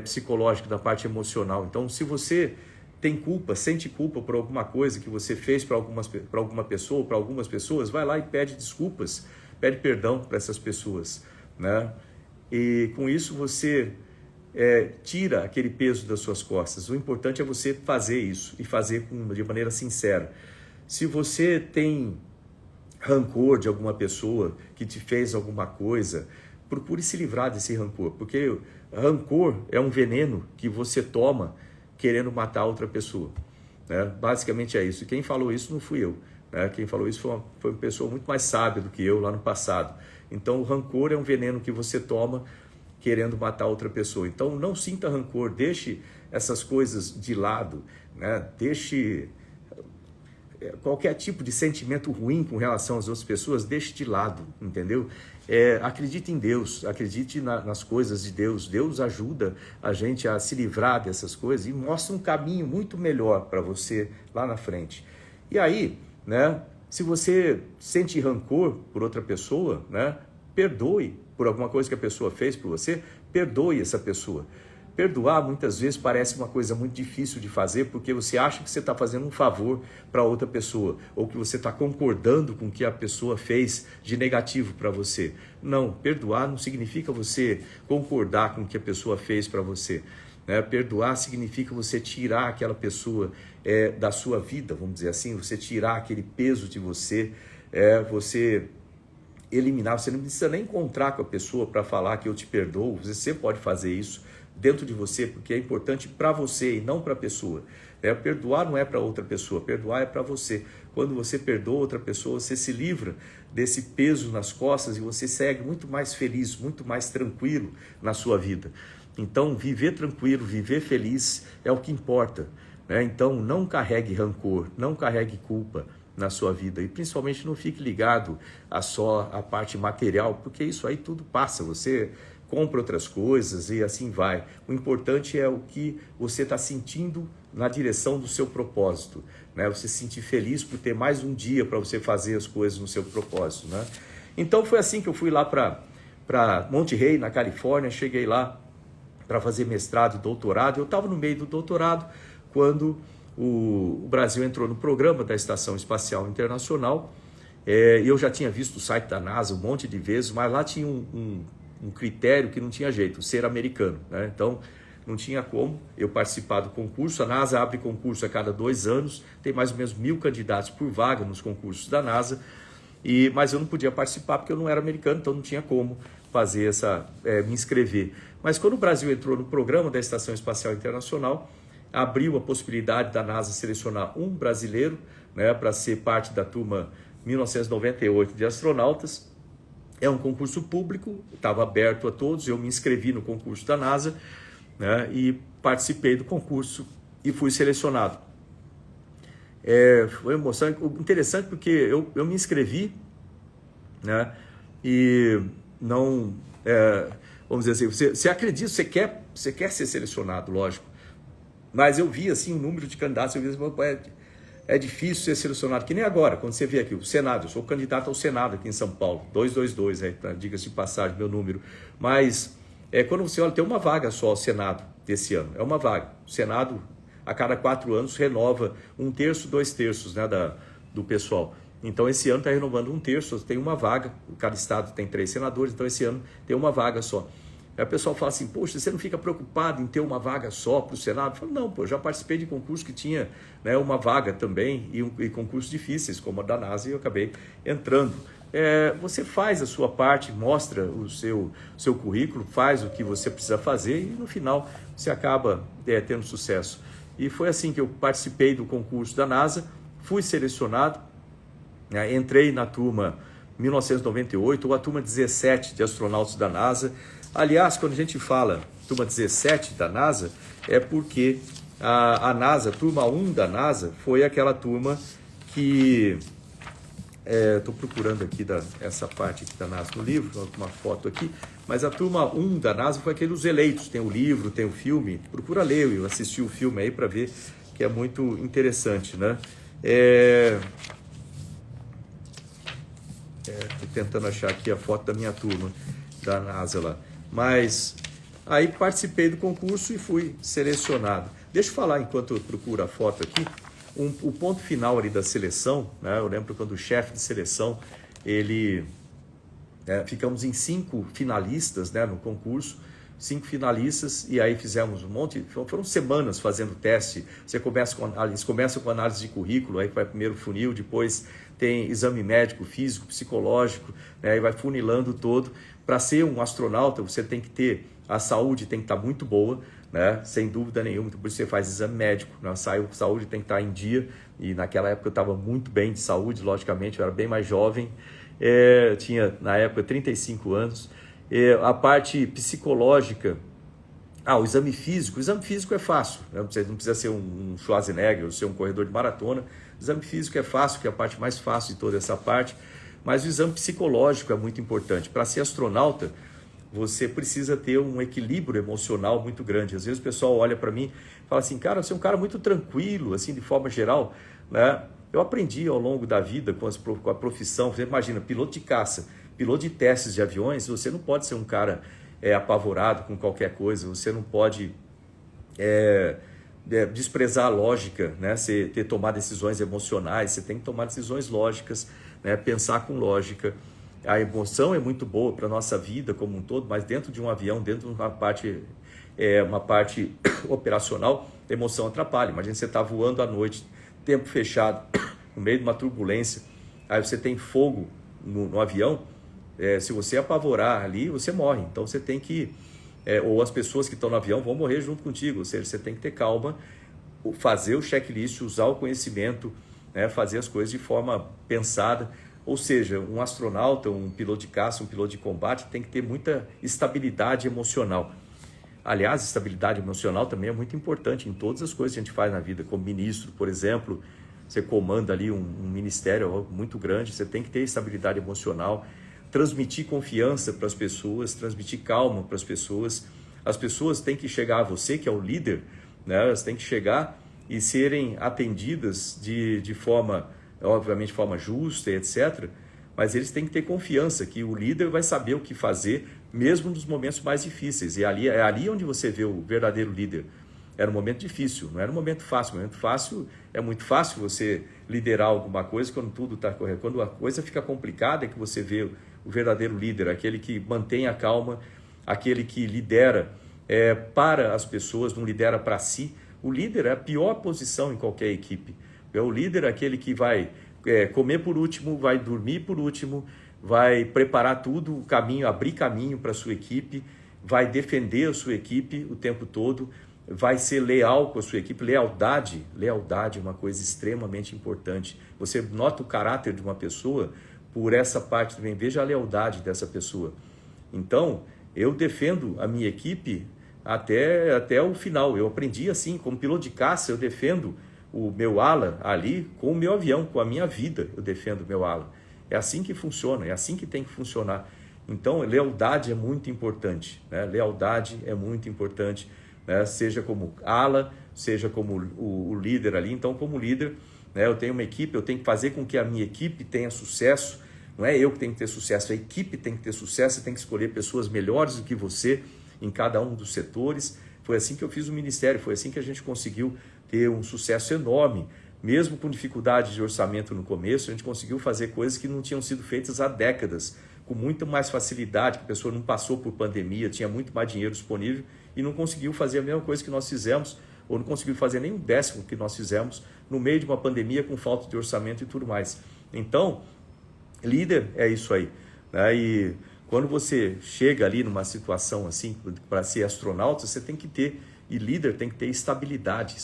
psicológica, da parte emocional. Então, se você tem culpa, sente culpa por alguma coisa que você fez para alguma pessoa, para algumas pessoas, vai lá e pede desculpas, pede perdão para essas pessoas, né? E com isso você tira aquele peso das suas costas. O importante é você fazer isso e fazer de maneira sincera. Se você tem rancor de alguma pessoa que te fez alguma coisa, procure se livrar desse rancor, porque rancor é um veneno que você toma querendo matar outra pessoa, né? Basicamente é isso. E quem falou isso não fui eu, né? Quem falou isso foi uma pessoa muito mais sábia do que eu lá no passado. Então o rancor é um veneno que você toma querendo matar outra pessoa. Então não sinta rancor, deixe essas coisas de lado, né? Deixe qualquer tipo de sentimento ruim com relação às outras pessoas, deixe de lado, entendeu? Acredite em Deus, acredite nas coisas de Deus. Deus ajuda a gente a se livrar dessas coisas e mostra um caminho muito melhor para você lá na frente. E aí, né, se você sente rancor por outra pessoa, né, perdoe por alguma coisa que a pessoa fez por você, perdoe essa pessoa. Perdoar muitas vezes parece uma coisa muito difícil de fazer, porque você acha que você está fazendo um favor para outra pessoa, ou que você está concordando com o que a pessoa fez de negativo para você. Não, perdoar não significa você concordar com o que a pessoa fez para você, né? Perdoar significa você tirar aquela pessoa da sua vida, vamos dizer assim, você tirar aquele peso de você, você eliminar. Você não precisa nem encontrar com a pessoa para falar que eu te perdoo, você pode fazer isso dentro de você, porque é importante para você e não para a pessoa. Perdoar não é para outra pessoa, perdoar é para você. Quando você perdoa outra pessoa, você se livra desse peso nas costas e você segue muito mais feliz, muito mais tranquilo na sua vida. Então, viver tranquilo, viver feliz é o que importa, né? Então, não carregue rancor, não carregue culpa na sua vida e principalmente não fique ligado a só a parte material, porque isso aí tudo passa, você compra outras coisas e assim vai. O importante é o que você está sentindo na direção do seu propósito, né? Você se sentir feliz por ter mais um dia para você fazer as coisas no seu propósito, né? Então foi assim que eu fui lá para Monterey, na Califórnia. Cheguei lá para fazer mestrado e doutorado. Eu estava no meio do doutorado quando o Brasil entrou no programa da Estação Espacial Internacional. Eu já tinha visto o site da NASA um monte de vezes, mas lá tinha um critério que não tinha jeito, ser americano, né? Então não tinha como eu participar do concurso. A NASA abre concurso a cada 2 anos, tem mais ou menos 1.000 candidatos por vaga nos concursos da NASA, mas eu não podia participar porque eu não era americano, então não tinha como fazer me inscrever. Mas quando o Brasil entrou no programa da Estação Espacial Internacional, abriu a possibilidade da NASA selecionar um brasileiro, né, para ser parte da turma 1998 de astronautas. É um concurso público, estava aberto a todos, eu me inscrevi no concurso da NASA, né, e participei do concurso e fui selecionado. Foi interessante porque eu me inscrevi, né, e não, vamos dizer assim, você acredita, você quer ser selecionado, lógico, mas eu vi assim o número de candidatos, eu vi assim, é difícil ser selecionado, que nem agora, quando você vê aqui o Senado. Eu sou candidato ao Senado aqui em São Paulo, 222, diga-se de passagem, meu número. Mas quando você olha, tem uma vaga só ao Senado desse ano, é uma vaga. O Senado, a cada 4 anos, renova 1/3, 2/3, né, do pessoal. Então esse ano está renovando 1/3, tem uma vaga, cada estado tem 3 senadores, então esse ano tem uma vaga só. Aí o pessoal fala assim, poxa, você não fica preocupado em ter uma vaga só para o Senado? Eu falo, não, eu já participei de concurso que tinha, né, uma vaga também e concursos difíceis, como a da NASA, e eu acabei entrando. Você faz a sua parte, mostra o seu currículo, faz o que você precisa fazer e no final você acaba tendo sucesso. E foi assim que eu participei do concurso da NASA, fui selecionado, né, entrei na turma 1998, ou a turma 17 de astronautas da NASA. Aliás, quando a gente fala turma 17 da NASA, é porque a NASA, a turma 1 da NASA, foi aquela turma que Estou procurando aqui essa parte aqui da NASA no livro, uma foto aqui, mas a turma 1 da NASA foi aquele dos eleitos, tem o livro, tem o filme, procura ler, eu assisti o filme aí para ver, que é muito interessante, né? Estou tentando achar aqui a foto da minha turma, da NASA lá, mas aí participei do concurso e fui selecionado. Deixa eu falar, enquanto eu procuro a foto aqui, o ponto final ali da seleção, né? Eu lembro quando o chefe de seleção, ficamos em 5 finalistas, né, no concurso, 5 finalistas, e aí fizemos um monte, foram semanas fazendo teste. Eles começam com análise de currículo, aí vai primeiro funil, depois tem exame médico, físico, psicológico, né, aí vai funilando todo. Para ser um astronauta, você tem que ter, a saúde tem que estar muito boa, né? Sem dúvida nenhuma, por isso você faz exame médico, né? A saúde tem que estar em dia, e naquela época eu estava muito bem de saúde, logicamente, eu era bem mais jovem, tinha na época 35 anos, a parte psicológica, o exame físico é fácil, né? Você não precisa ser um Schwarzenegger ou ser um corredor de maratona, o exame físico é fácil, que é a parte mais fácil de toda essa parte, mas o exame psicológico é muito importante. Para ser astronauta, você precisa ter um equilíbrio emocional muito grande. Às vezes o pessoal olha para mim e fala assim, cara, você é um cara muito tranquilo, assim, de forma geral, né? Eu aprendi ao longo da vida com a profissão. Você imagina, piloto de caça, piloto de testes de aviões, você não pode ser um cara apavorado com qualquer coisa, você não pode desprezar a lógica, né? Você tomar decisões emocionais, você tem que tomar decisões lógicas, né? Pensar com lógica. A emoção é muito boa para a nossa vida como um todo, mas dentro de um avião, dentro de uma parte operacional, a emoção atrapalha. Imagina você está voando à noite, tempo fechado, no meio de uma turbulência, aí você tem fogo no avião, se você apavorar ali, você morre. Então você tem que, ou as pessoas que estão no avião vão morrer junto contigo, ou seja, você tem que ter calma, fazer o checklist, usar o conhecimento, né, fazer as coisas de forma pensada. Ou seja, um astronauta, um piloto de caça, um piloto de combate tem que ter muita estabilidade emocional. Aliás, estabilidade emocional também é muito importante em todas as coisas que a gente faz na vida. Como ministro, por exemplo, você comanda ali um ministério muito grande, você tem que ter estabilidade emocional, transmitir confiança para as pessoas, transmitir calma para as pessoas. As pessoas têm que chegar a você, que é o líder, né? Elas têm que chegar e serem atendidas de forma, obviamente, de forma justa, etc. Mas eles têm que ter confiança que o líder vai saber o que fazer, mesmo nos momentos mais difíceis. E é ali onde você vê o verdadeiro líder. Era um momento difícil, não era um momento fácil. Um momento fácil é muito fácil você liderar alguma coisa quando tudo está correto. Quando a coisa fica complicada é que você vê o verdadeiro líder, aquele que mantém a calma, aquele que lidera para as pessoas, não lidera para si. O líder é a pior posição em qualquer equipe. O líder é aquele que vai comer por último, vai dormir por último, vai preparar tudo, o caminho, abrir caminho para a sua equipe, vai defender a sua equipe o tempo todo, vai ser leal com a sua equipe. Lealdade é uma coisa extremamente importante. Você nota o caráter de uma pessoa por essa parte também, veja a lealdade dessa pessoa. Então, eu defendo a minha equipe até o final. Eu aprendi assim, como piloto de caça, eu defendo o meu ala ali com o meu avião, com a minha vida, eu defendo o meu ala. É assim que funciona, é assim que tem que funcionar. Então, lealdade é muito importante, né? Lealdade é muito importante, né? Seja como ala, seja como o líder ali. Então, como líder, né, eu tenho uma equipe, eu tenho que fazer com que a minha equipe tenha sucesso. Não é eu que tenho que ter sucesso, a equipe tem que ter sucesso, você tem que escolher pessoas melhores do que você em cada um dos setores. Foi assim que eu fiz o ministério, foi assim que a gente conseguiu ter um sucesso enorme. Mesmo com dificuldade de orçamento no começo, a gente conseguiu fazer coisas que não tinham sido feitas há décadas, com muita mais facilidade, que a pessoa não passou por pandemia, tinha muito mais dinheiro disponível e não conseguiu fazer a mesma coisa que nós fizemos, ou não conseguiu fazer nem um décimo que nós fizemos no meio de uma pandemia com falta de orçamento e tudo mais. Então, líder é isso aí, né? E quando você chega ali numa situação assim, para ser astronauta, você tem que ter, e líder tem que ter estabilidade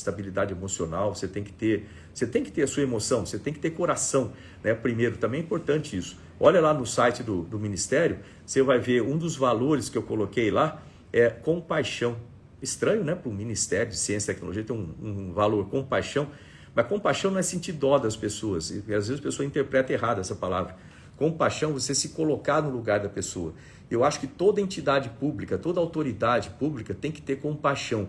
emocional, você tem que ter a sua emoção, você tem que ter coração, né? Primeiro, também é importante isso. Olha lá no site do Ministério, você vai ver um dos valores que eu coloquei lá, é compaixão. Estranho, né? Para o Ministério de Ciência e Tecnologia ter um valor compaixão, Mas compaixão não é sentir dó das pessoas, e às vezes a pessoa interpreta errado essa palavra. Compaixão, você se colocar no lugar da pessoa. Eu acho que toda entidade pública, toda autoridade pública tem que ter compaixão,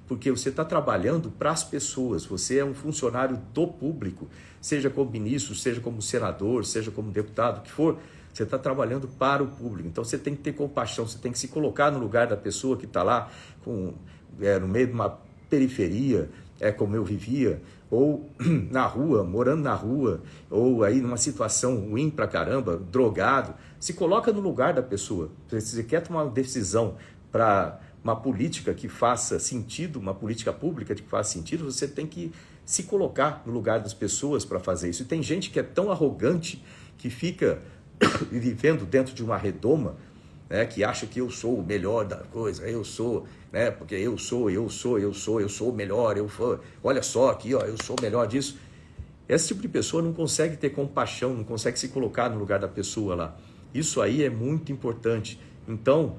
porque você está trabalhando para as pessoas, você é um funcionário do público, seja como ministro, seja como senador, seja como deputado, o que for, você está trabalhando para o público. Então você tem que ter compaixão, você tem que se colocar no lugar da pessoa que está lá no meio de uma periferia, como eu vivia, ou na rua, morando na rua, ou aí numa situação ruim pra caramba, drogado. Se coloca no lugar da pessoa. Se você quer tomar uma decisão para uma política que faça sentido, uma política pública que faça sentido, você tem que se colocar no lugar das pessoas para fazer isso. E tem gente que é tão arrogante que fica vivendo dentro de uma redoma, né, que acha que eu sou o melhor da coisa, eu sou, né, porque eu sou o melhor, olha só aqui, ó, eu sou o melhor disso. Esse tipo de pessoa não consegue ter compaixão, não consegue se colocar no lugar da pessoa lá. Isso aí é muito importante. Então,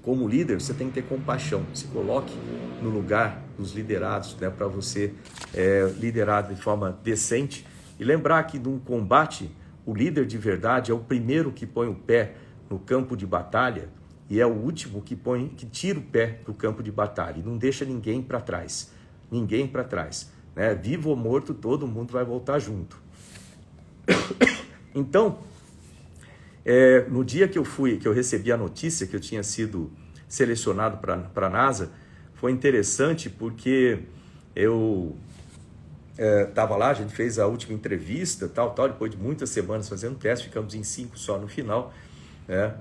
como líder, você tem que ter compaixão. Se coloque no lugar dos liderados, né, para você liderar de forma decente. E lembrar que num combate, o líder de verdade é o primeiro que põe o pé no campo de batalha e é o último que tira o pé do campo de batalha e não deixa ninguém para trás. Ninguém para trás, né? Vivo ou morto, todo mundo vai voltar junto. Então, no dia que eu recebi a notícia que eu tinha sido selecionado para a NASA, foi interessante porque eu estava lá, a gente fez a última entrevista, tal, depois de muitas semanas fazendo teste, ficamos em 5 só no final, né?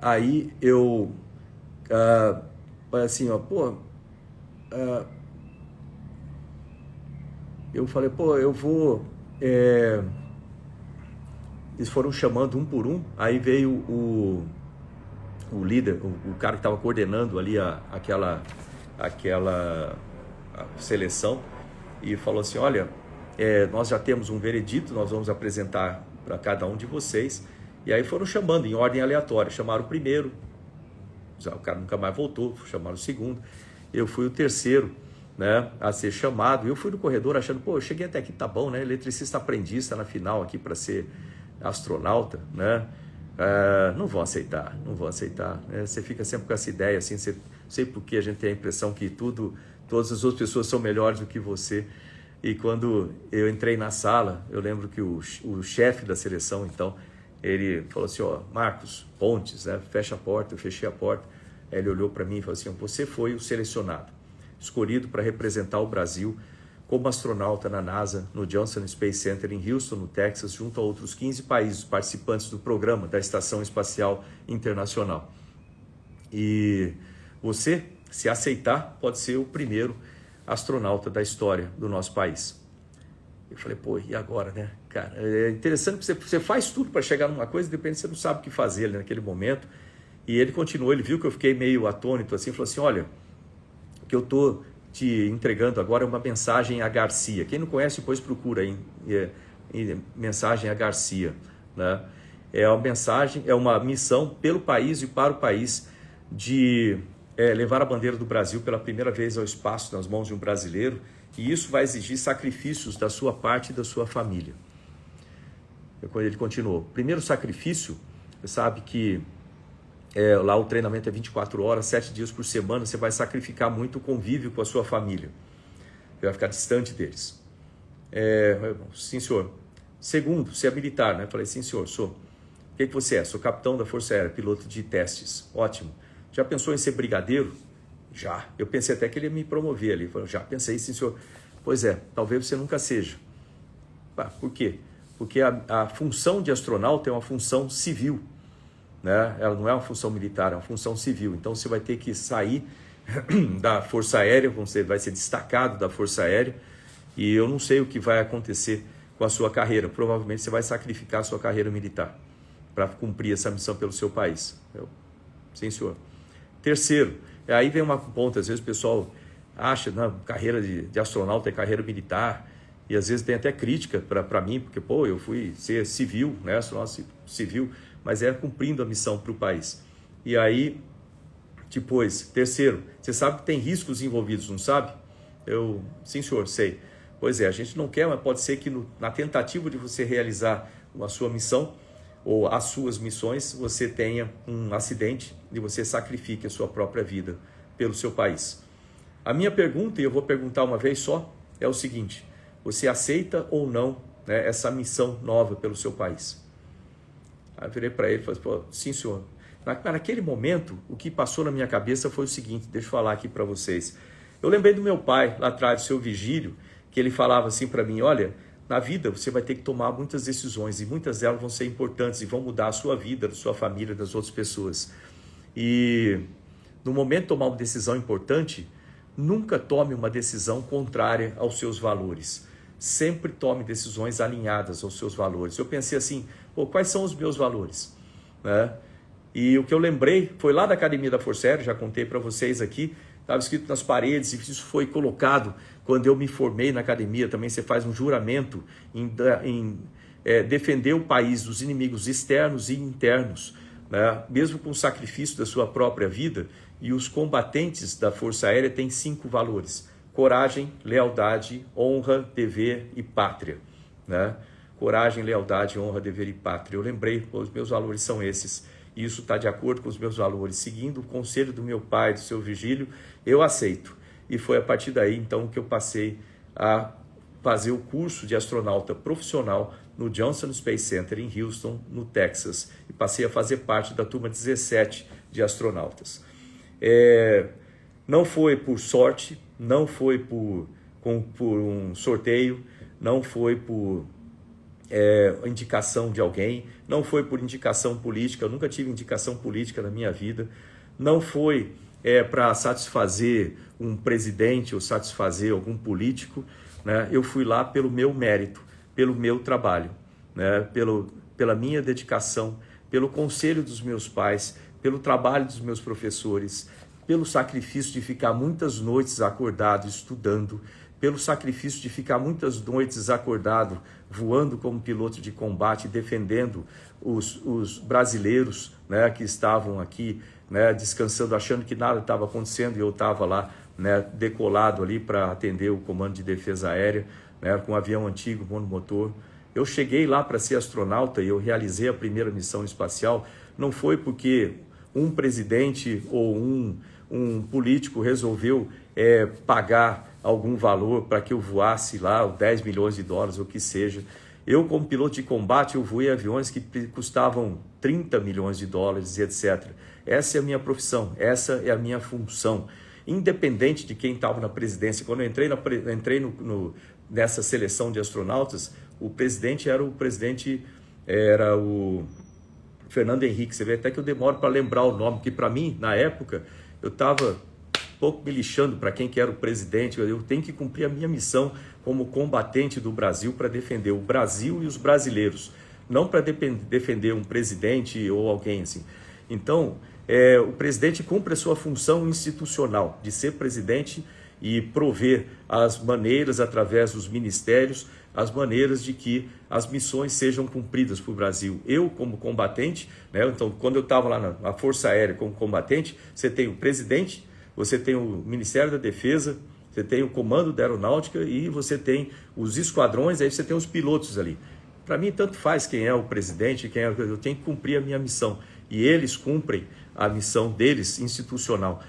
Aí eu falei assim, ó, eu falei, eu vou... Eles foram chamando um por um, aí veio o líder, o cara que estava coordenando ali aquela seleção, e falou assim, olha, nós já temos um veredito, nós vamos apresentar para cada um de vocês. E aí foram chamando em ordem aleatória, chamaram o primeiro, o cara nunca mais voltou, chamaram o segundo, eu fui o terceiro, né, a ser chamado, e eu fui no corredor achando, eu cheguei até aqui, tá bom, né, eletricista aprendiz, está na final aqui para ser astronauta, né, não vão aceitar, né? Você fica sempre com essa ideia, assim, não sei porque a gente tem a impressão que todas as outras pessoas são melhores do que você. E quando eu entrei na sala, eu lembro que o chefe da seleção, então, ele falou assim, Marcos Pontes, né? Fecha a porta, eu fechei a porta. Aí ele olhou para mim e falou assim, você foi o selecionado, escolhido para representar o Brasil como astronauta na NASA, no Johnson Space Center em Houston, no Texas, junto a outros 15 países participantes do programa da Estação Espacial Internacional. E você, se aceitar, pode ser o primeiro astronauta da história do nosso país. Eu falei, e agora, né? Cara, é interessante que você faz tudo para chegar numa coisa e de repente você não sabe o que fazer ali naquele momento. E ele continuou, ele viu que eu fiquei meio atônito assim, falou assim, olha, o que eu estou te entregando agora é uma mensagem a Garcia. Quem não conhece, depois procura aí, mensagem a Garcia, né? É uma mensagem, é uma missão pelo país e para o país de levar a bandeira do Brasil pela primeira vez ao espaço nas mãos de um brasileiro, e isso vai exigir sacrifícios da sua parte e da sua família. Ele continuou. Primeiro sacrifício, você sabe que lá o treinamento é 24 horas, 7 dias por semana, você vai sacrificar muito o convívio com a sua família. Você vai ficar distante deles. Sim, senhor. Segundo, você é militar, né? Eu falei, sim, senhor, sou. O que você é? Sou capitão da Força Aérea, piloto de testes. Ótimo. Já pensou em ser brigadeiro? Já. Eu pensei até que ele ia me promover ali. Falei, já pensei, sim, senhor. Pois é, talvez você nunca seja. Por quê? Porque a função de astronauta é uma função civil, né? Ela não é uma função militar, é uma função civil. Então você vai ter que sair da Força Aérea, você vai ser destacado da Força Aérea, e eu não sei o que vai acontecer com a sua carreira. Provavelmente você vai sacrificar a sua carreira militar para cumprir essa missão pelo seu país. Sim, senhor. Terceiro, aí vem uma ponta, às vezes o pessoal acha, não, carreira de astronauta é carreira militar, e às vezes tem até crítica para mim, porque eu fui ser civil, né, astronauta civil, mas cumprindo a missão para o país. E aí, depois, terceiro, você sabe que tem riscos envolvidos, não sabe? Sim, senhor, sei. Pois é, a gente não quer, mas pode ser que na tentativa de você realizar a sua missão ou as suas missões, você tenha um acidente e você sacrifique a sua própria vida pelo seu país. A minha pergunta, e eu vou perguntar uma vez só, é o seguinte: você aceita ou não, né, essa missão nova pelo seu país? Aí eu virei para ele e falei, pô, sim, senhor. Naquele momento, o que passou na minha cabeça foi o seguinte, deixa eu falar aqui para vocês. Eu lembrei do meu pai, lá atrás, do seu Vigílio, que ele falava assim para mim, olha, na vida você vai ter que tomar muitas decisões e muitas delas vão ser importantes e vão mudar a sua vida, a sua família, das outras pessoas. E no momento de tomar uma decisão importante, nunca tome uma decisão contrária aos seus valores. Sempre tome decisões alinhadas aos seus valores. Eu pensei assim, pô, quais são os meus valores? Né? E o que eu lembrei foi lá da Academia da Força Aérea, já contei para vocês aqui, estava escrito nas paredes e isso foi colocado quando eu me formei na academia. Também você faz um juramento em defender o país dos inimigos externos e internos, né? Mesmo com o sacrifício da sua própria vida. E os combatentes da Força Aérea têm 5 valores: coragem, lealdade, honra, dever e pátria, né? Coragem, lealdade, honra, dever e pátria. Eu lembrei, os meus valores são esses. E isso está de acordo com os meus valores. Seguindo o conselho do meu pai, do seu Vigílio, eu aceito. E foi a partir daí, então, que eu passei a fazer o curso de astronauta profissional no Johnson Space Center em Houston, no Texas. E passei a fazer parte da turma 17 de astronautas. Não foi por sorte, não foi por um sorteio, não foi por indicação de alguém, não foi por indicação política. Eu nunca tive indicação política na minha vida, não foi para satisfazer um presidente ou satisfazer algum político, né? Eu fui lá pelo meu mérito, pelo meu trabalho, né? Pela minha dedicação, pelo conselho dos meus pais, pelo trabalho dos meus professores, pelo sacrifício de ficar muitas noites acordado estudando, pelo sacrifício de ficar muitas noites acordado voando como piloto de combate, defendendo os brasileiros, né, que estavam aqui, né, descansando, achando que nada estava acontecendo, e eu estava lá, né, decolado ali para atender o Comando de Defesa Aérea, né, com um avião antigo, monomotor. Eu cheguei lá para ser astronauta e eu realizei a primeira missão espacial. Não foi porque um presidente ou um político resolveu pagar algum valor para que eu voasse lá, 10 milhões de dólares, ou o que seja. Eu, como piloto de combate, eu voei aviões que custavam 30 milhões de dólares e etc. Essa é a minha profissão, essa é a minha função. Independente de quem estava na presidência, quando eu entrei nessa seleção de astronautas, o presidente era o Fernando Henrique. Você vê até que eu demoro para lembrar o nome, porque para mim, na época, eu estava um pouco me lixando para quem que era o presidente. Eu tenho que cumprir a minha missão como combatente do Brasil para defender o Brasil e os brasileiros, não para defender um presidente ou alguém assim. Então, o presidente cumpre a sua função institucional de ser presidente e prover as maneiras, através dos ministérios, as maneiras de que as missões sejam cumpridas para o Brasil. Eu, como combatente, né, então, quando eu estava lá na Força Aérea como combatente, você tem o presidente, você tem o Ministério da Defesa, você tem o Comando da Aeronáutica e você tem os esquadrões, aí você tem os pilotos ali. Para mim, tanto faz quem é o presidente, eu tenho que cumprir a minha missão. E eles cumprem a missão deles institucional,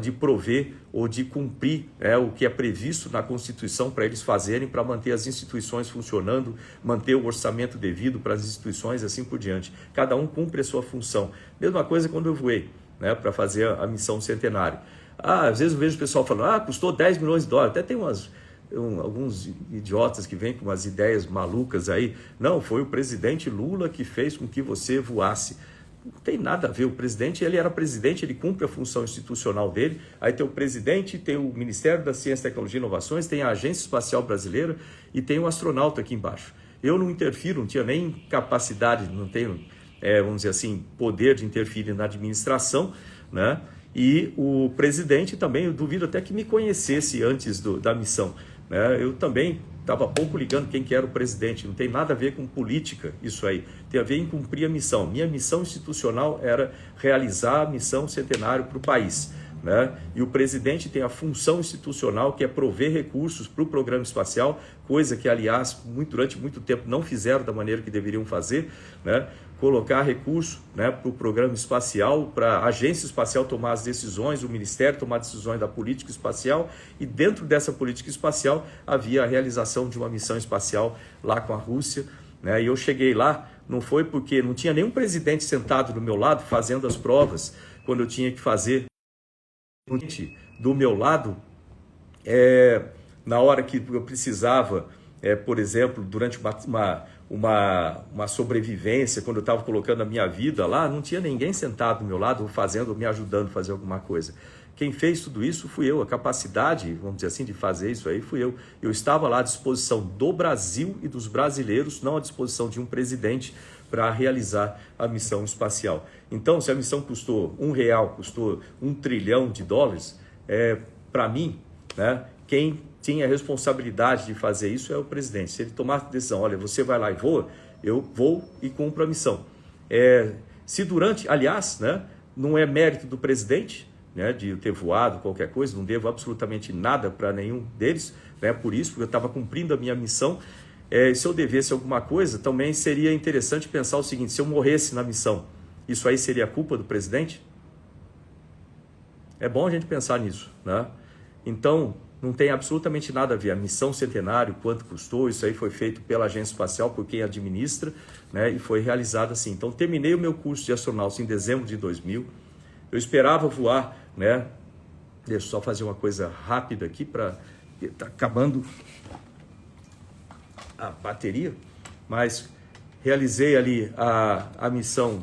de prover ou de cumprir o que é previsto na Constituição para eles fazerem, para manter as instituições funcionando, manter o orçamento devido para as instituições e assim por diante. Cada um cumpre a sua função. Mesma coisa quando eu voei, né, para fazer a missão Centenário. Às vezes eu vejo o pessoal falando, custou 10 milhões de dólares. Até tem alguns idiotas que vêm com umas ideias malucas aí. Não, foi o presidente Lula que fez com que você voasse. Não tem nada a ver. O presidente, ele era presidente, ele cumpre a função institucional dele. Aí tem o presidente, tem o Ministério da Ciência, Tecnologia e Inovações, tem a Agência Espacial Brasileira e tem o astronauta aqui embaixo. Eu não interfiro, não tinha nem capacidade, não tenho, vamos dizer assim, poder de interferir na administração, né? E o presidente também, eu duvido até que me conhecesse antes da missão, né? Eu também estava pouco ligando quem que era o presidente, não tem nada a ver com política isso aí, tem a ver em cumprir a missão. Minha missão institucional era realizar a missão Centenário para o país, né? E o presidente tem a função institucional que é prover recursos para o programa espacial, coisa que, aliás, durante muito tempo não fizeram da maneira que deveriam fazer, né? Colocar recurso, né, para o programa espacial, para a agência espacial tomar as decisões, o ministério tomar decisões da política espacial, e dentro dessa política espacial havia a realização de uma missão espacial lá com a Rússia, né? E eu cheguei lá, não foi porque não tinha nenhum presidente sentado do meu lado fazendo as provas, quando eu tinha que fazer do meu lado, na hora que eu precisava, por exemplo, durante uma sobrevivência, quando eu estava colocando a minha vida lá, não tinha ninguém sentado do meu lado, fazendo, me ajudando a fazer alguma coisa. Quem fez tudo isso fui eu, a capacidade, vamos dizer assim, de fazer isso aí fui eu. Eu estava lá à disposição do Brasil e dos brasileiros, não à disposição de um presidente para realizar a missão espacial. Então, se a missão custou R$1, custou $1 trilhão, para mim, né, quem tinha a responsabilidade de fazer isso é o presidente. Se ele tomar a decisão, olha, você vai lá e voa, eu vou e cumpro a missão. Se durante, aliás, né, não é mérito do presidente, né, de eu ter voado qualquer coisa, não devo absolutamente nada para nenhum deles, né, por isso, porque eu estava cumprindo a minha missão. Se eu devesse alguma coisa, também seria interessante pensar o seguinte: se eu morresse na missão, isso aí seria culpa do presidente? É bom a gente pensar nisso, né? Então, não tem absolutamente nada a ver. A missão Centenário, quanto custou, isso aí foi feito pela Agência Espacial, por quem administra, né, e foi realizado assim. Então, terminei o meu curso de astronauta em dezembro de 2000. Eu esperava voar, né? Deixa eu só fazer uma coisa rápida aqui, para tá acabando a bateria, mas realizei ali a missão,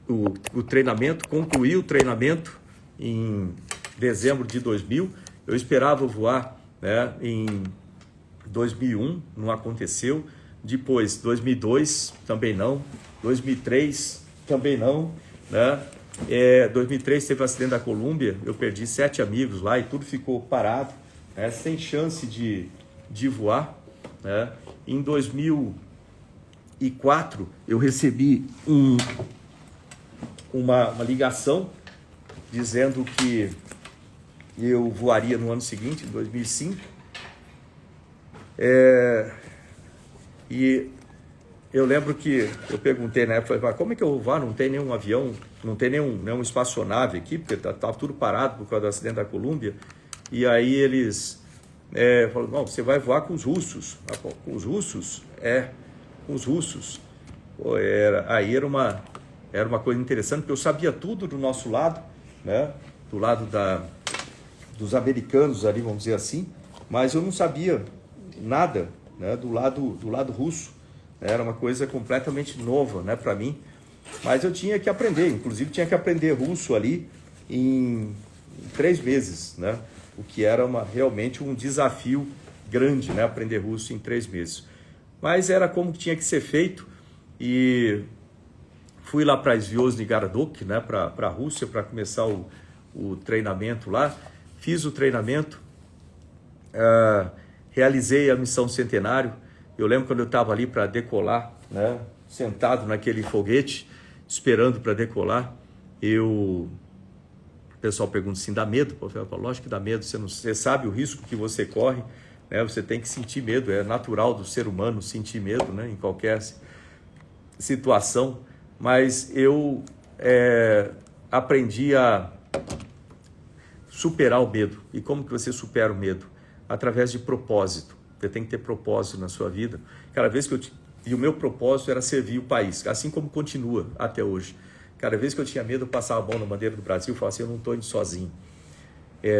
o treinamento, concluí o treinamento em dezembro de 2000. Eu esperava voar, né, em 2001, não aconteceu. Depois, 2002, também não. 2003, também não, né? 2003 teve o acidente da Colômbia, eu perdi 7 amigos lá e tudo ficou parado, né, sem chance de voar, né? Em 2004, eu recebi uma ligação dizendo que eu voaria no ano seguinte, em 2005. E eu lembro que eu perguntei na época, falei, como é que eu vou voar? Não tem nenhum avião, não tem nenhum espaçonave aqui, porque estava tudo parado por causa do acidente da Colômbia. E aí eles falaram, não, você vai voar com os russos. Com os russos? Com os russos. Pô, aí era uma coisa interessante, porque eu sabia tudo do nosso lado, né? Do lado dos americanos ali, vamos dizer assim, mas eu não sabia nada, né, do lado russo. Era uma coisa completamente nova, né, para mim, mas eu tinha que aprender, inclusive tinha que aprender russo ali em 3 meses, né, o que era realmente um desafio grande, né, aprender russo em 3 meses. Mas era como tinha que ser feito, e fui lá para Zvezda Garadok, né, para a Rússia, para começar o treinamento lá. Fiz o treinamento, realizei a missão Centenário. Eu lembro quando eu estava ali para decolar, né, sentado naquele foguete, esperando para decolar, o pessoal pergunta assim, dá medo? Eu falo, lógico que dá medo, você sabe o risco que você corre, né, você tem que sentir medo, é natural do ser humano sentir medo, né, em qualquer situação, mas eu aprendi a superar o medo. E como que você supera o medo? Através de propósito. Você tem que ter propósito na sua vida. Cada vez que e o meu propósito era servir o país, assim como continua até hoje. Cada vez que eu tinha medo, eu passava a mão na bandeira do Brasil e falava assim, eu não estou indo sozinho.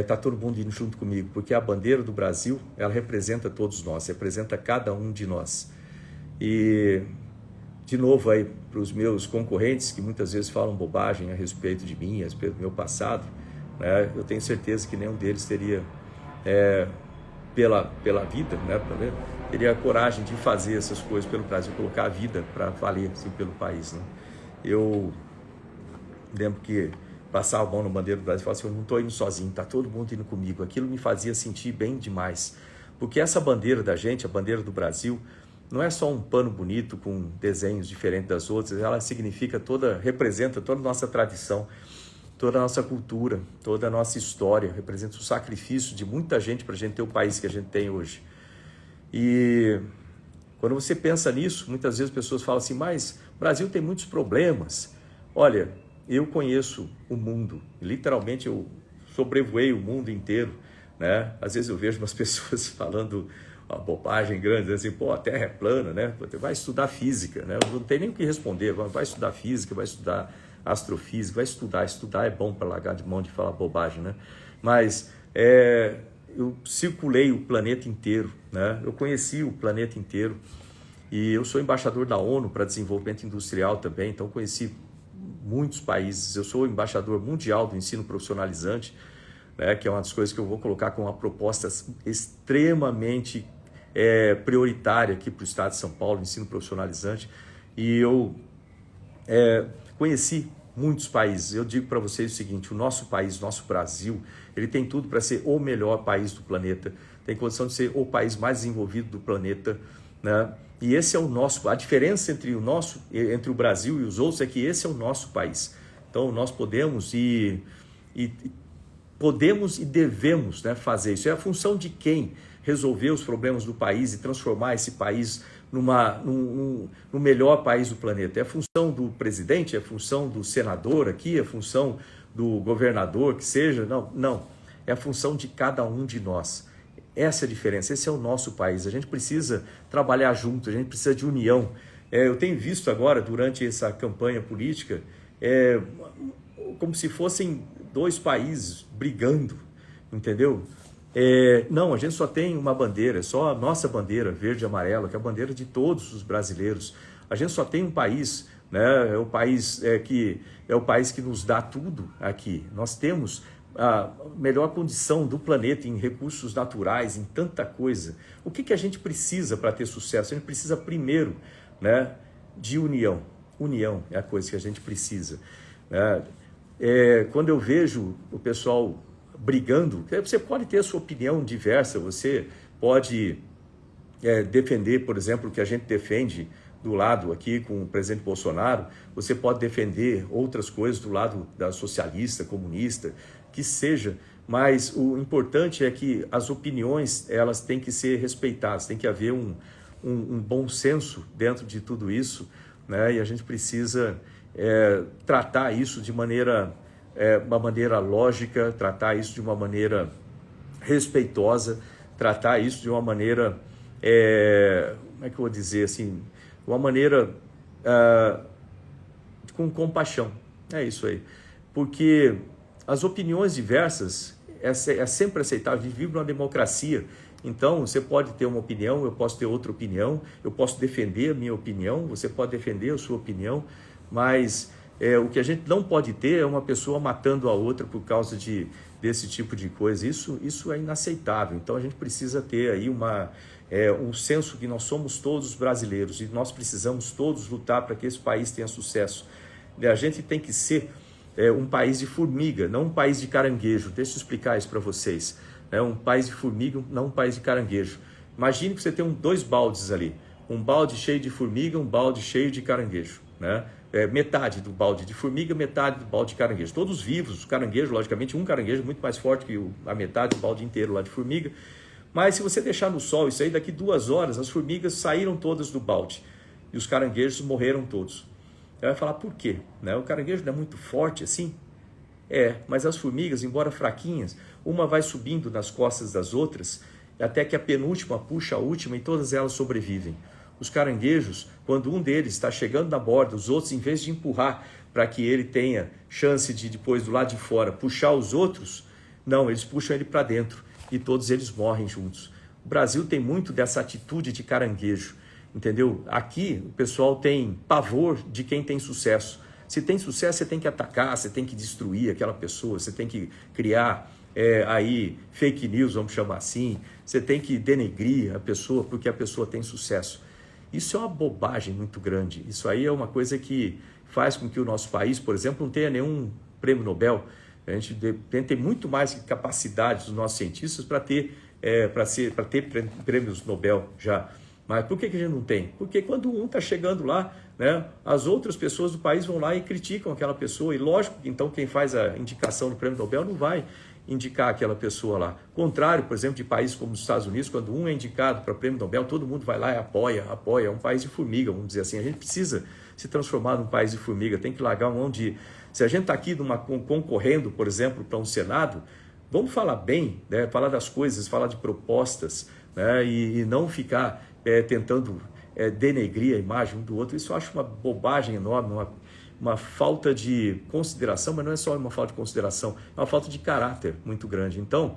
Tá todo mundo indo junto comigo, porque a bandeira do Brasil, ela representa todos nós, representa cada um de nós. E, de novo, aí, para os meus concorrentes, que muitas vezes falam bobagem a respeito de mim, a respeito do meu passado, né, eu tenho certeza que nenhum deles teria, pela vida, né, teria a coragem de fazer essas coisas pelo Brasil, colocar a vida para valer assim, pelo país, né? Eu lembro que passava a mão na bandeira do Brasil e falava assim, eu não estou indo sozinho, está todo mundo indo comigo. Aquilo me fazia sentir bem demais, porque essa bandeira da gente, a bandeira do Brasil, não é só um pano bonito com desenhos diferentes das outras, ela significa representa toda a nossa tradição. toda a nossa cultura, toda a nossa história, representa o sacrifício de muita gente para a gente ter o país que a gente tem hoje. E quando você pensa nisso, muitas vezes as pessoas falam assim, mas o Brasil tem muitos problemas. Olha, eu conheço o mundo, literalmente eu sobrevoei o mundo inteiro, né? Às vezes eu vejo umas pessoas falando uma bobagem grande, assim, pô, a Terra é plana, né? Vai estudar física, né? Não tem nem o que responder, vai estudar física, vai estudar astrofísica, vai estudar é bom para largar de mão de falar bobagem, né? Mas eu circulei o planeta inteiro, né? Eu conheci o planeta inteiro e eu sou embaixador da ONU para desenvolvimento industrial também, então conheci muitos países. Eu sou embaixador mundial do ensino profissionalizante, né? Que é uma das coisas que eu vou colocar com uma proposta extremamente prioritária aqui para o estado de São Paulo, ensino profissionalizante, e eu conheci muitos países. Eu digo para vocês o seguinte, o nosso país, nosso Brasil, ele tem tudo para ser o melhor país do planeta, tem condição de ser o país mais desenvolvido do planeta, né? E esse é o nosso, a diferença entre o Brasil e os outros é que esse é o nosso país. Então nós podemos e devemos, né, fazer isso. É a função de quem resolver os problemas do país e transformar esse país no melhor país do planeta. É a função do presidente, é a função do senador aqui, é a função do governador, que seja. Não. É a função de cada um de nós. Essa é a diferença, esse é o nosso país. A gente precisa trabalhar junto, a gente precisa de união. Eu tenho visto agora, durante essa campanha política, como se fossem dois países brigando, entendeu? Não, a gente só tem uma bandeira, é só a nossa bandeira verde e amarela, que é a bandeira de todos os brasileiros. A gente só tem um país, né? É o país que nos dá tudo aqui. Nós temos a melhor condição do planeta em recursos naturais, em tanta coisa. O que a gente precisa para ter sucesso? A gente precisa primeiro, né, de união. União é a coisa que a gente precisa, né? Quando eu vejo o pessoal brigando, você pode ter a sua opinião diversa, você pode defender, por exemplo, o que a gente defende do lado aqui com o presidente Bolsonaro, você pode defender outras coisas do lado da socialista, comunista, que seja, mas o importante é que as opiniões, elas têm que ser respeitadas, tem que haver um bom senso dentro de tudo isso, né? E a gente precisa tratar isso de uma maneira lógica, tratar isso de uma maneira respeitosa, tratar isso de uma maneira, como é que eu vou dizer assim, uma maneira com compaixão, é isso aí, porque as opiniões diversas é sempre aceitável, a gente vive numa democracia, então você pode ter uma opinião, eu posso ter outra opinião, eu posso defender a minha opinião, você pode defender a sua opinião, mas o que a gente não pode ter é uma pessoa matando a outra por causa desse tipo de coisa, isso é inaceitável, então a gente precisa ter aí um senso que nós somos todos brasileiros e nós precisamos todos lutar para que esse país tenha sucesso. A gente tem que ser um país de formiga, não um país de caranguejo. Deixa eu explicar isso para vocês. Um país de formiga, não um país de caranguejo. Imagine que você tem dois baldes ali, um balde cheio de formiga, um balde cheio de caranguejo, né? Metade do balde de formiga, metade do balde de caranguejo. Todos vivos, os caranguejos, logicamente, um caranguejo muito mais forte que a metade do balde inteiro lá de formiga. Mas se você deixar no sol isso aí, daqui 2 horas, as formigas saíram todas do balde e os caranguejos morreram todos. Você vai falar, por quê? O caranguejo não é muito forte assim? Mas as formigas, embora fraquinhas, uma vai subindo nas costas das outras, até que a penúltima puxa a última e todas elas sobrevivem. Os caranguejos, quando um deles está chegando na borda, os outros, em vez de empurrar para que ele tenha chance de depois, do lado de fora, puxar os outros, não, eles puxam ele para dentro e todos eles morrem juntos. O Brasil tem muito dessa atitude de caranguejo, entendeu? Aqui o pessoal tem pavor de quem tem sucesso. Se tem sucesso, você tem que atacar, você tem que destruir aquela pessoa, você tem que criar aí fake news, vamos chamar assim, você tem que denegrir a pessoa porque a pessoa tem sucesso. Isso é uma bobagem muito grande. Isso aí é uma coisa que faz com que o nosso país, por exemplo, não tenha nenhum prêmio Nobel. A gente tem muito mais capacidade dos nossos cientistas para ter prêmios Nobel já. Mas por que a gente não tem? Porque quando um está chegando lá, né, as outras pessoas do país vão lá e criticam aquela pessoa. E lógico que então quem faz a indicação do Prêmio Nobel não vai indicar aquela pessoa lá. Contrário, por exemplo, de países como os Estados Unidos, quando um é indicado para Prêmio Nobel, todo mundo vai lá e apoia. É um país de formiga, vamos dizer assim. A gente precisa se transformar num país de formiga, tem que largar mão de... Se a gente está aqui concorrendo, por exemplo, para um Senado, vamos falar bem, né? Falar das coisas, falar de propostas, né? E não ficar tentando denegrir a imagem um do outro. Isso eu acho uma bobagem enorme, uma falta de consideração, mas não é só uma falta de consideração, é uma falta de caráter muito grande. Então,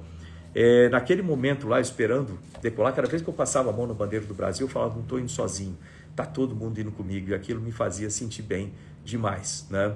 naquele momento lá, esperando decolar, cada vez que eu passava a mão na bandeira do Brasil, eu falava, não estou indo sozinho, está todo mundo indo comigo, e aquilo me fazia sentir bem demais, né?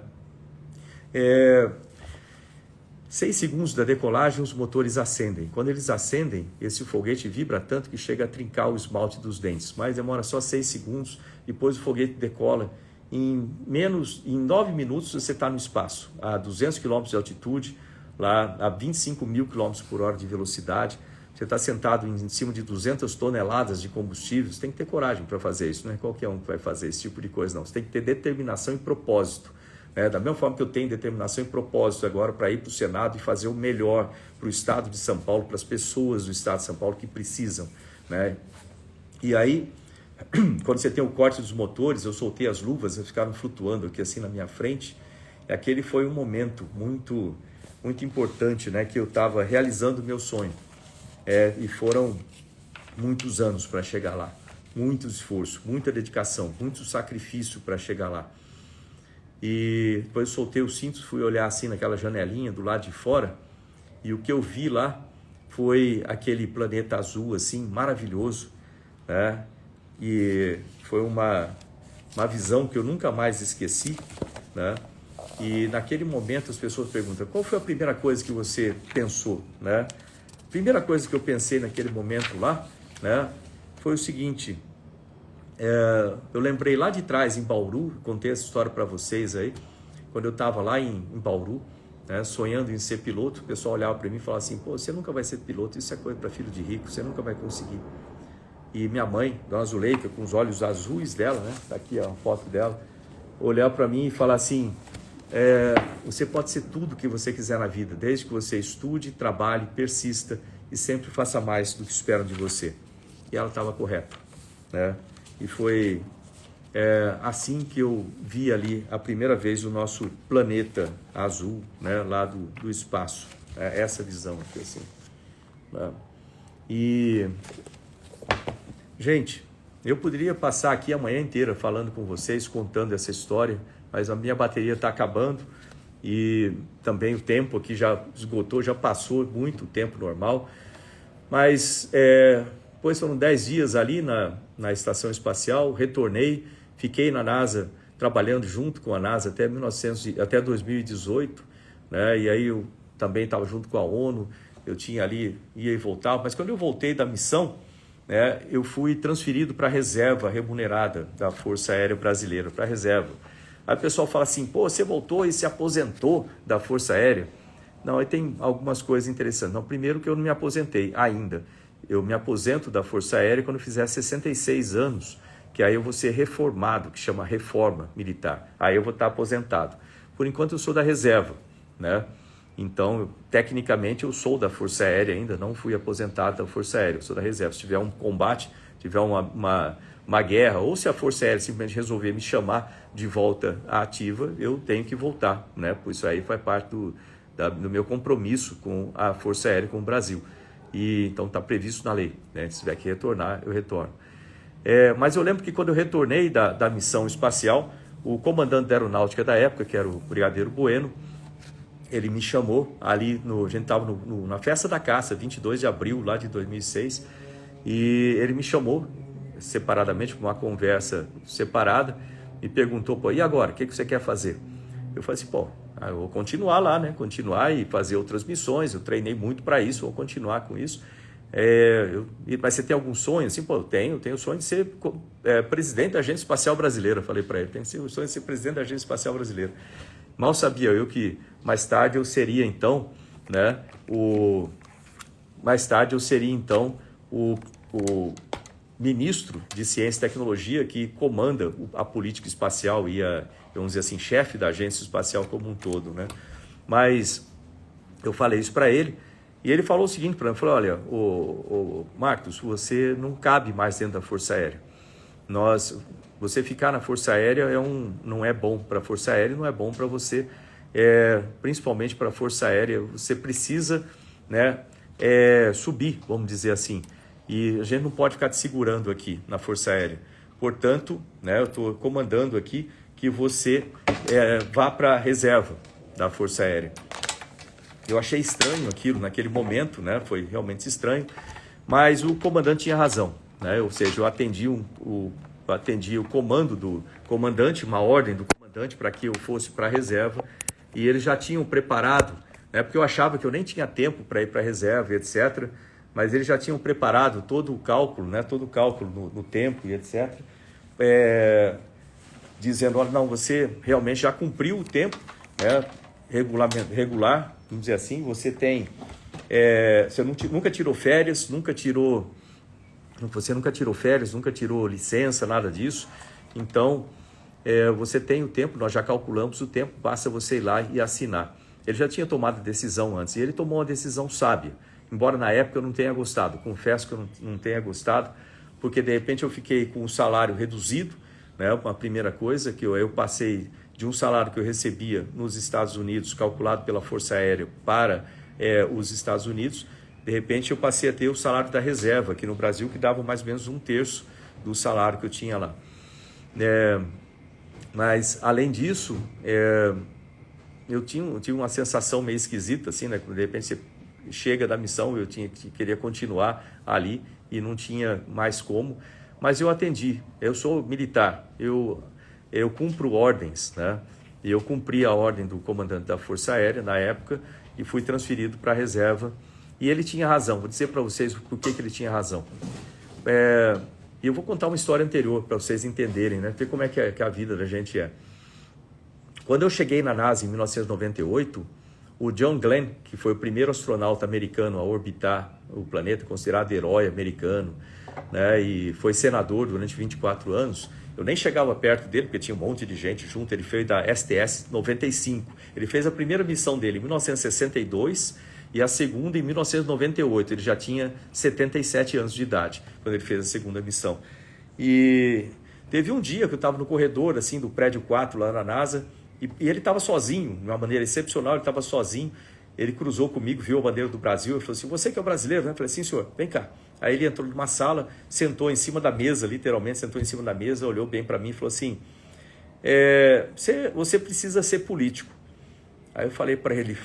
6 segundos da decolagem, os motores acendem. Quando eles acendem, esse foguete vibra tanto que chega a trincar o esmalte dos dentes, mas demora só 6 segundos, depois o foguete decola. Em 9 minutos você está no espaço, a 200 km de altitude, lá a 25 mil km por hora de velocidade. Você está sentado em cima de 200 toneladas de combustível. Você tem que ter coragem para fazer isso, não é qualquer um que vai fazer esse tipo de coisa, não. Você tem que ter determinação e propósito. Da mesma forma que eu tenho determinação e propósito agora para ir para o Senado e fazer o melhor para o Estado de São Paulo, para as pessoas do Estado de São Paulo que precisam, né? E aí, quando você tem o corte dos motores, eu soltei as luvas, eles ficaram flutuando aqui assim na minha frente. Aquele foi um momento muito, muito importante, né? Que eu estava realizando o meu sonho. E foram muitos anos para chegar lá, muito esforço, muita dedicação, muito sacrifício para chegar lá. E depois eu soltei os cintos, fui olhar assim naquela janelinha do lado de fora, e o que eu vi lá foi aquele planeta azul assim, maravilhoso, né? E foi uma visão que eu nunca mais esqueci, né? E naquele momento as pessoas perguntam, qual foi a primeira coisa que você pensou, né? A primeira coisa que eu pensei naquele momento lá, né, foi o seguinte... eu lembrei lá de trás em Bauru, contei essa história para vocês aí, quando eu estava lá em Bauru, né, sonhando em ser piloto, o pessoal olhava para mim e falava assim, pô, você nunca vai ser piloto, isso é coisa para filho de rico, você nunca vai conseguir. E minha mãe, Dona Zuleika, com os olhos azuis dela, né, tá aqui a foto dela, olhar para mim e falar assim, você pode ser tudo que você quiser na vida, desde que você estude, trabalhe, persista e sempre faça mais do que esperam de você. E ela estava correta, né? E foi assim que eu vi ali a primeira vez o nosso planeta azul, né, lá do espaço. Essa visão aqui, assim. Né? E, gente, eu poderia passar aqui a manhã inteira falando com vocês, contando essa história, mas a minha bateria está acabando e também o tempo aqui já esgotou, já passou muito o tempo normal. Mas... depois foram 10 dias ali na estação espacial, retornei, fiquei na NASA, trabalhando junto com a NASA até 2018, né? E aí eu também estava junto com a ONU, eu tinha ali, ia e voltava, mas quando eu voltei da missão, né, eu fui transferido para a reserva remunerada da Força Aérea Brasileira, para a reserva. Aí o pessoal fala assim, pô, você voltou e se aposentou da Força Aérea? Não, aí tem algumas coisas interessantes. Não, primeiro que eu não me aposentei ainda. Eu me aposento da Força Aérea quando eu fizer 66 anos, que aí eu vou ser reformado, que chama reforma militar. Aí eu vou estar aposentado. Por enquanto eu sou da reserva, né? Então, tecnicamente eu sou da Força Aérea ainda, não fui aposentado da Força Aérea, eu sou da reserva. Se tiver um combate, tiver uma guerra, ou se a Força Aérea simplesmente resolver me chamar de volta à ativa, eu tenho que voltar, né? Por isso aí faz parte do meu compromisso com a Força Aérea, com o Brasil. E então está previsto na lei, né? Se tiver que retornar, eu retorno. Mas eu lembro que quando eu retornei da missão espacial, o comandante da aeronáutica da época, que era o Brigadeiro Bueno, ele me chamou ali, a gente estava na Festa da Caça, 22 de abril lá de 2006, e ele me chamou separadamente para uma conversa separada e perguntou, pô, e agora, o que você quer fazer? Eu falei assim, pô, eu vou continuar lá, né? Continuar e fazer outras missões. Eu treinei muito para isso, vou continuar com isso. Mas você tem algum sonho? Assim, pô, eu tenho o sonho de ser presidente da Agência Espacial Brasileira. Eu falei para ele, tenho o sonho de ser presidente da Agência Espacial Brasileira. Mal sabia eu que mais tarde eu seria então, né? ministro de Ciência e Tecnologia que comanda a política espacial e vamos dizer assim, chefe da agência espacial como um todo, né? Mas eu falei isso para ele e ele falou o seguinte para mim, falou, olha, o Marcos, você não cabe mais dentro da Força Aérea. Você ficar na Força Aérea não é bom para a Força Aérea, não é bom para você, principalmente para a Força Aérea, você precisa, né, subir, vamos dizer assim. E a gente não pode ficar te segurando aqui na Força Aérea. Portanto, né, eu estou comandando aqui que você vá para a reserva da Força Aérea. Eu achei estranho aquilo naquele momento, né, foi realmente estranho, mas o comandante tinha razão, né, ou seja, eu atendi o comando do comandante, uma ordem do comandante para que eu fosse para a reserva, e eles já tinham preparado, né, porque eu achava que eu nem tinha tempo para ir para a reserva, etc., mas eles já tinham preparado todo o cálculo, né, no tempo e etc., dizendo, olha, não, você realmente já cumpriu o tempo, né, regular, vamos dizer assim, você nunca tirou férias, você nunca tirou férias, nunca tirou licença, nada disso, então você tem o tempo, nós já calculamos o tempo, basta você ir lá e assinar. Ele já tinha tomado a decisão antes, e ele tomou uma decisão sábia, embora na época eu não tenha gostado, confesso que eu não tenha gostado, porque de repente eu fiquei com o salário reduzido, né? Uma primeira coisa, que eu passei de um salário que eu recebia nos Estados Unidos, calculado pela Força Aérea para os Estados Unidos, de repente eu passei a ter o salário da reserva aqui no Brasil, que dava mais ou menos 1/3 do salário que eu tinha lá. Mas além disso, eu tinha uma sensação meio esquisita, assim, né? De repente você chega da missão, eu queria continuar ali e não tinha mais como, mas eu atendi. Eu sou militar, eu cumpro ordens, né? E eu cumpri a ordem do comandante da Força Aérea na época e fui transferido para a reserva. E ele tinha razão, vou dizer para vocês por que ele tinha razão. E eu vou contar uma história anterior para vocês entenderem, né? Ver como é que a vida da gente é. Quando eu cheguei na NASA em 1998, o John Glenn, que foi o primeiro astronauta americano a orbitar o planeta, considerado herói americano, né, e foi senador durante 24 anos, eu nem chegava perto dele, porque tinha um monte de gente junto, ele fez da STS-95. Ele fez a primeira missão dele em 1962 e a segunda em 1998. Ele já tinha 77 anos de idade, quando ele fez a segunda missão. E teve um dia que eu estava no corredor assim, do prédio 4 lá na NASA, e ele estava sozinho, de uma maneira excepcional, ele estava sozinho. Ele cruzou comigo, viu a bandeira do Brasil, ele falou assim, você que é o brasileiro, né? Eu falei, sim, senhor, vem cá. Aí ele entrou numa sala, sentou em cima da mesa, literalmente sentou em cima da mesa, olhou bem para mim e falou assim, você precisa ser político. Aí eu falei para ele,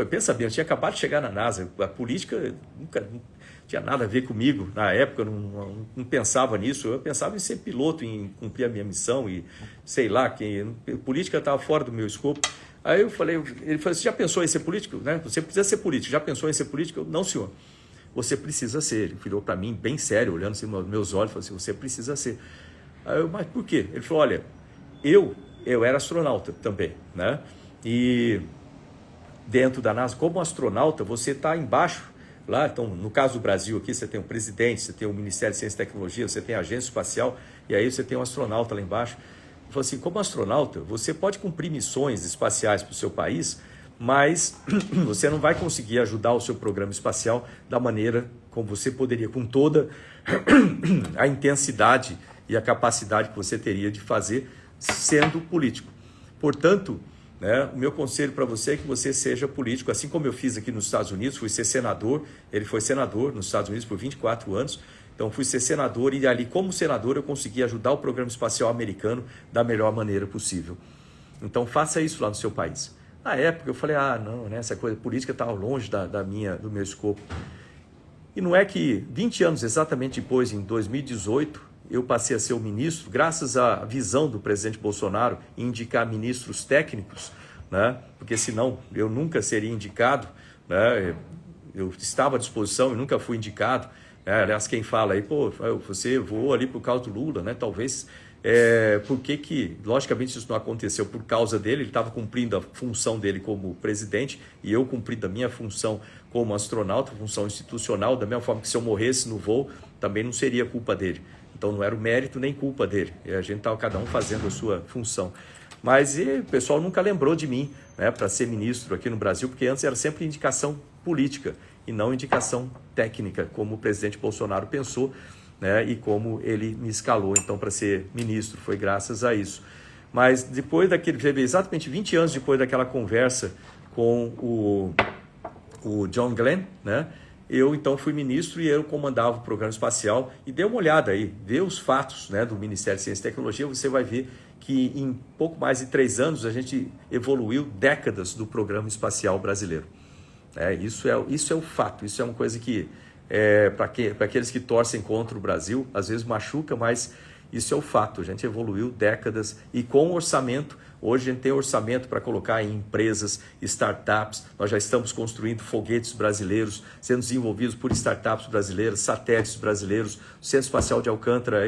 pensa bem, eu tinha acabado de chegar na NASA, a política nunca tinha nada a ver comigo, na época eu não pensava nisso, eu pensava em ser piloto, em cumprir a minha missão e sei lá, política estava fora do meu escopo. Aí ele falou, você já pensou em ser político? Né? Você precisa ser político, já pensou em ser político? Eu, não, senhor, você precisa ser. Ele virou para mim bem sério, olhando assim nos meus olhos, falou assim, você precisa ser. Aí eu, mas por quê? Ele falou, olha, eu era astronauta também, né? E dentro da NASA, como astronauta, você está embaixo, lá, então, no caso do Brasil aqui, você tem o presidente, você tem o Ministério de Ciência e Tecnologia, você tem a Agência Espacial, e aí você tem um astronauta lá embaixo. Ele falou assim, como astronauta, você pode cumprir missões espaciais para o seu país, mas você não vai conseguir ajudar o seu programa espacial da maneira como você poderia, com toda a intensidade e a capacidade que você teria de fazer sendo político. Portanto, né, o meu conselho para você é que você seja político, assim como eu fiz aqui nos Estados Unidos, fui ser senador, ele foi senador nos Estados Unidos por 24 anos, então fui ser senador e ali como senador eu consegui ajudar o programa espacial americano da melhor maneira possível. Então faça isso lá no seu país. Na época eu falei, não, né, essa coisa política estava longe do meu escopo. E não é que 20 anos exatamente depois, em 2018, eu passei a ser o ministro, graças à visão do presidente Bolsonaro em indicar ministros técnicos, né? Porque senão eu nunca seria indicado, né? Eu estava à disposição e nunca fui indicado. Aliás, quem fala aí, você voou ali por causa do Lula, né? Talvez Por que, logicamente, isso não aconteceu por causa dele, ele estava cumprindo a função dele como presidente e eu cumprindo a minha função como astronauta, função institucional, da mesma forma que se eu morresse no voo, também não seria culpa dele. Então não era o mérito nem culpa dele, a gente estava cada um fazendo a sua função. Mas o pessoal nunca lembrou de mim, né, para ser ministro aqui no Brasil, porque antes era sempre indicação política e não indicação técnica, como o presidente Bolsonaro pensou, né, e como ele me escalou então para ser ministro, foi graças a isso. Mas depois exatamente 20 anos depois daquela conversa com o John Glenn, né, eu então fui ministro e eu comandava o programa espacial. E dê uma olhada aí, vê os fatos, né, do Ministério de Ciência e Tecnologia, você vai ver que em pouco mais de 3 anos a gente evoluiu décadas do programa espacial brasileiro. Isso é o fato, isso é uma coisa que, para aqueles que torcem contra o Brasil, às vezes machuca, mas isso é o fato, a gente evoluiu décadas e com orçamento. Hoje a gente tem orçamento para colocar em empresas, startups, nós já estamos construindo foguetes brasileiros, sendo desenvolvidos por startups brasileiras, satélites brasileiros, o Centro Espacial de Alcântara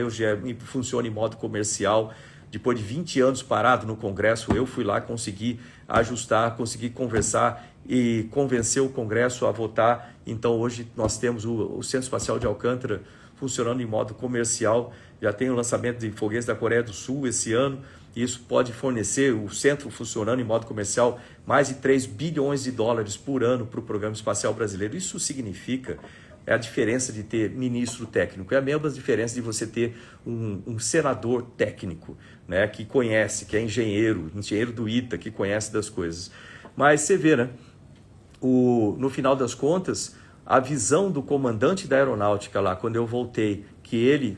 funciona em modo comercial. Depois de 20 anos parado no Congresso, eu fui lá, consegui ajustar, consegui conversar e convencer o Congresso a votar. Então hoje nós temos o Centro Espacial de Alcântara funcionando em modo comercial, já tem o lançamento de foguetes da Coreia do Sul esse ano, e isso pode fornecer, o centro funcionando em modo comercial, mais de 3 bilhões de dólares por ano para o programa espacial brasileiro. Isso significa a diferença de ter ministro técnico, é a mesma diferença de você ter um senador técnico, né, que conhece, que é engenheiro do ITA, que conhece das coisas. Mas você vê, né, no final das contas, a visão do comandante da aeronáutica lá, quando eu voltei, que ele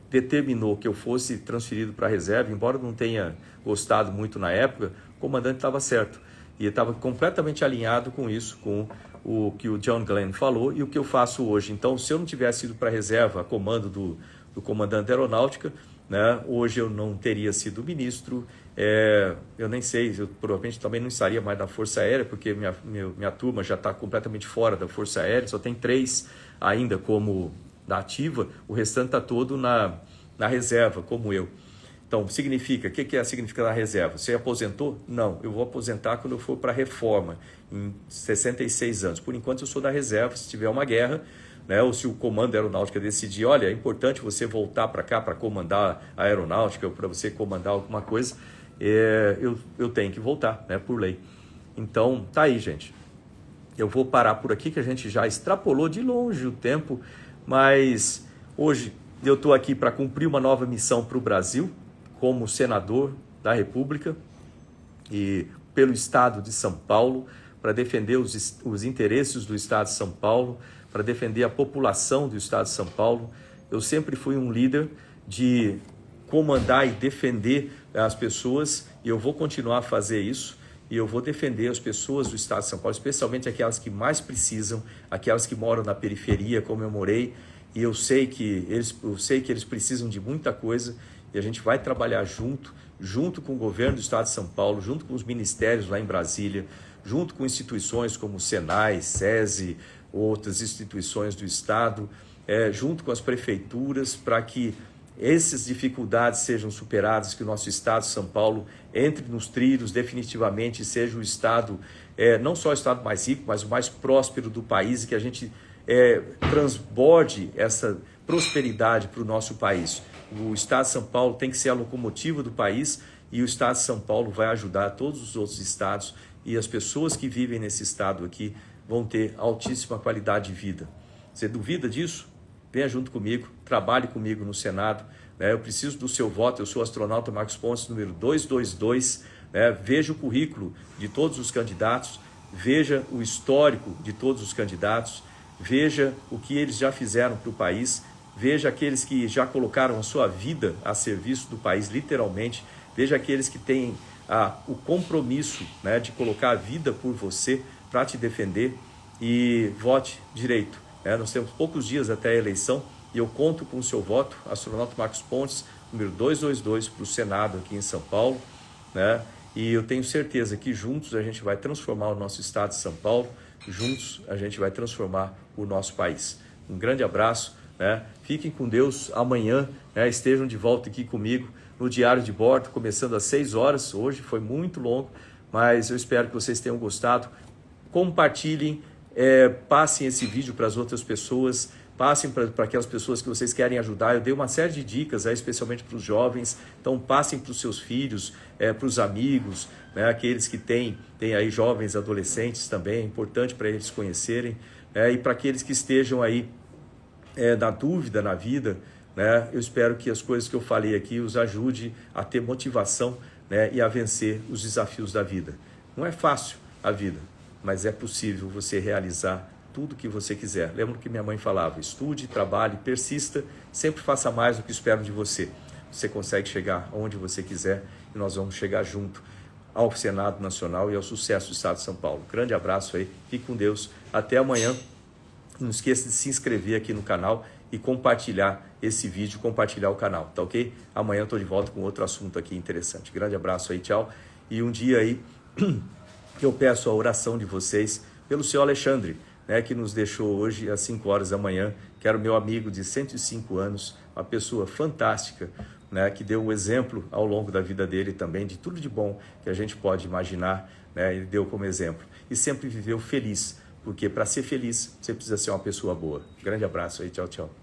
determinou que eu fosse transferido para a reserva, embora eu não tenha gostado muito na época, o comandante estava certo. E estava completamente alinhado com isso, com o que o John Glenn falou e o que eu faço hoje. Então, se eu não tivesse ido para a reserva, a comando do comandante da aeronáutica, né, hoje eu não teria sido ministro. Eu nem sei, eu provavelmente também não estaria mais na Força Aérea, porque minha turma já está completamente fora da Força Aérea, só tem 3 ainda como da ativa, o restante está todo na reserva, como eu. Então, significa, o que significa da reserva? Você aposentou? Não, eu vou aposentar quando eu for para a reforma, em 66 anos. Por enquanto eu sou da reserva, se tiver uma guerra, né, ou se o comando da aeronáutica decidir, olha, é importante você voltar para cá para comandar a aeronáutica, ou para você comandar alguma coisa, eu tenho que voltar, né, por lei. Então, tá aí, gente. Eu vou parar por aqui, que a gente já extrapolou de longe o tempo, mas hoje eu estou aqui para cumprir uma nova missão para o Brasil, como senador da República e pelo Estado de São Paulo, para defender os interesses do Estado de São Paulo, para defender a população do Estado de São Paulo. Eu sempre fui um líder de comandar e defender as pessoas, e eu vou continuar a fazer isso, e eu vou defender as pessoas do Estado de São Paulo, especialmente aquelas que mais precisam, aquelas que moram na periferia, como eu morei, e eu sei que eles precisam de muita coisa, e a gente vai trabalhar junto com o governo do Estado de São Paulo, junto com os ministérios lá em Brasília, junto com instituições como o Senai, SESI, outras instituições do Estado, junto com as prefeituras, para que essas dificuldades sejam superadas, que o nosso Estado de São Paulo entre nos trilhos definitivamente, seja o Estado, não só o Estado mais rico, mas o mais próspero do país, e que a gente transborde essa prosperidade para o nosso país. O Estado de São Paulo tem que ser a locomotiva do país, e o Estado de São Paulo vai ajudar todos os outros estados, e as pessoas que vivem nesse estado aqui vão ter altíssima qualidade de vida. Você duvida disso? Venha junto comigo, trabalhe comigo no Senado, né? Eu preciso do seu voto, eu sou o astronauta Marcos Pontes, número 222, né? Veja o currículo de todos os candidatos, veja o histórico de todos os candidatos, veja o que eles já fizeram para o país, veja aqueles que já colocaram a sua vida a serviço do país, literalmente, veja aqueles que têm o compromisso, né, de colocar a vida por você para te defender, e vote direito. Nós temos poucos dias até a eleição e eu conto com o seu voto, astronauta Marcos Pontes, número 222, para o Senado aqui em São Paulo, né? E eu tenho certeza que juntos a gente vai transformar o nosso estado de São Paulo, juntos a gente vai transformar o nosso país. Um grande abraço, né? Fiquem com Deus amanhã, né? Estejam de volta aqui comigo no Diário de Bordo, começando às 6 horas. Hoje foi muito longo, mas eu espero que vocês tenham gostado. Compartilhem, passem esse vídeo para as outras pessoas, passem para aquelas pessoas que vocês querem ajudar. Eu dei uma série de dicas, especialmente para os jovens, então passem para os seus filhos, para os amigos, né? Aqueles que têm aí jovens, adolescentes também, é importante para eles conhecerem, e para aqueles que estejam aí na dúvida na vida, né? Eu espero que as coisas que eu falei aqui os ajude a ter motivação, né? E a vencer os desafios da vida. Não é fácil a vida, mas é possível você realizar tudo que você quiser. Lembra que minha mãe falava: estude, trabalhe, persista, sempre faça mais do que esperam de você. Você consegue chegar onde você quiser e nós vamos chegar junto ao Senado Nacional e ao sucesso do Estado de São Paulo. Grande abraço aí, fique com Deus, até amanhã. Não esqueça de se inscrever aqui no canal e compartilhar esse vídeo, compartilhar o canal, tá ok? Amanhã eu estou de volta com outro assunto aqui interessante. Grande abraço aí, tchau. E um dia aí eu peço a oração de vocês pelo seu Alexandre, né, que nos deixou hoje às 5 horas da manhã, que era o meu amigo de 105 anos, uma pessoa fantástica, né, que deu um exemplo ao longo da vida dele também, de tudo de bom que a gente pode imaginar, né, ele deu como exemplo. E sempre viveu feliz, porque para ser feliz você precisa ser uma pessoa boa. Grande abraço aí, tchau, tchau.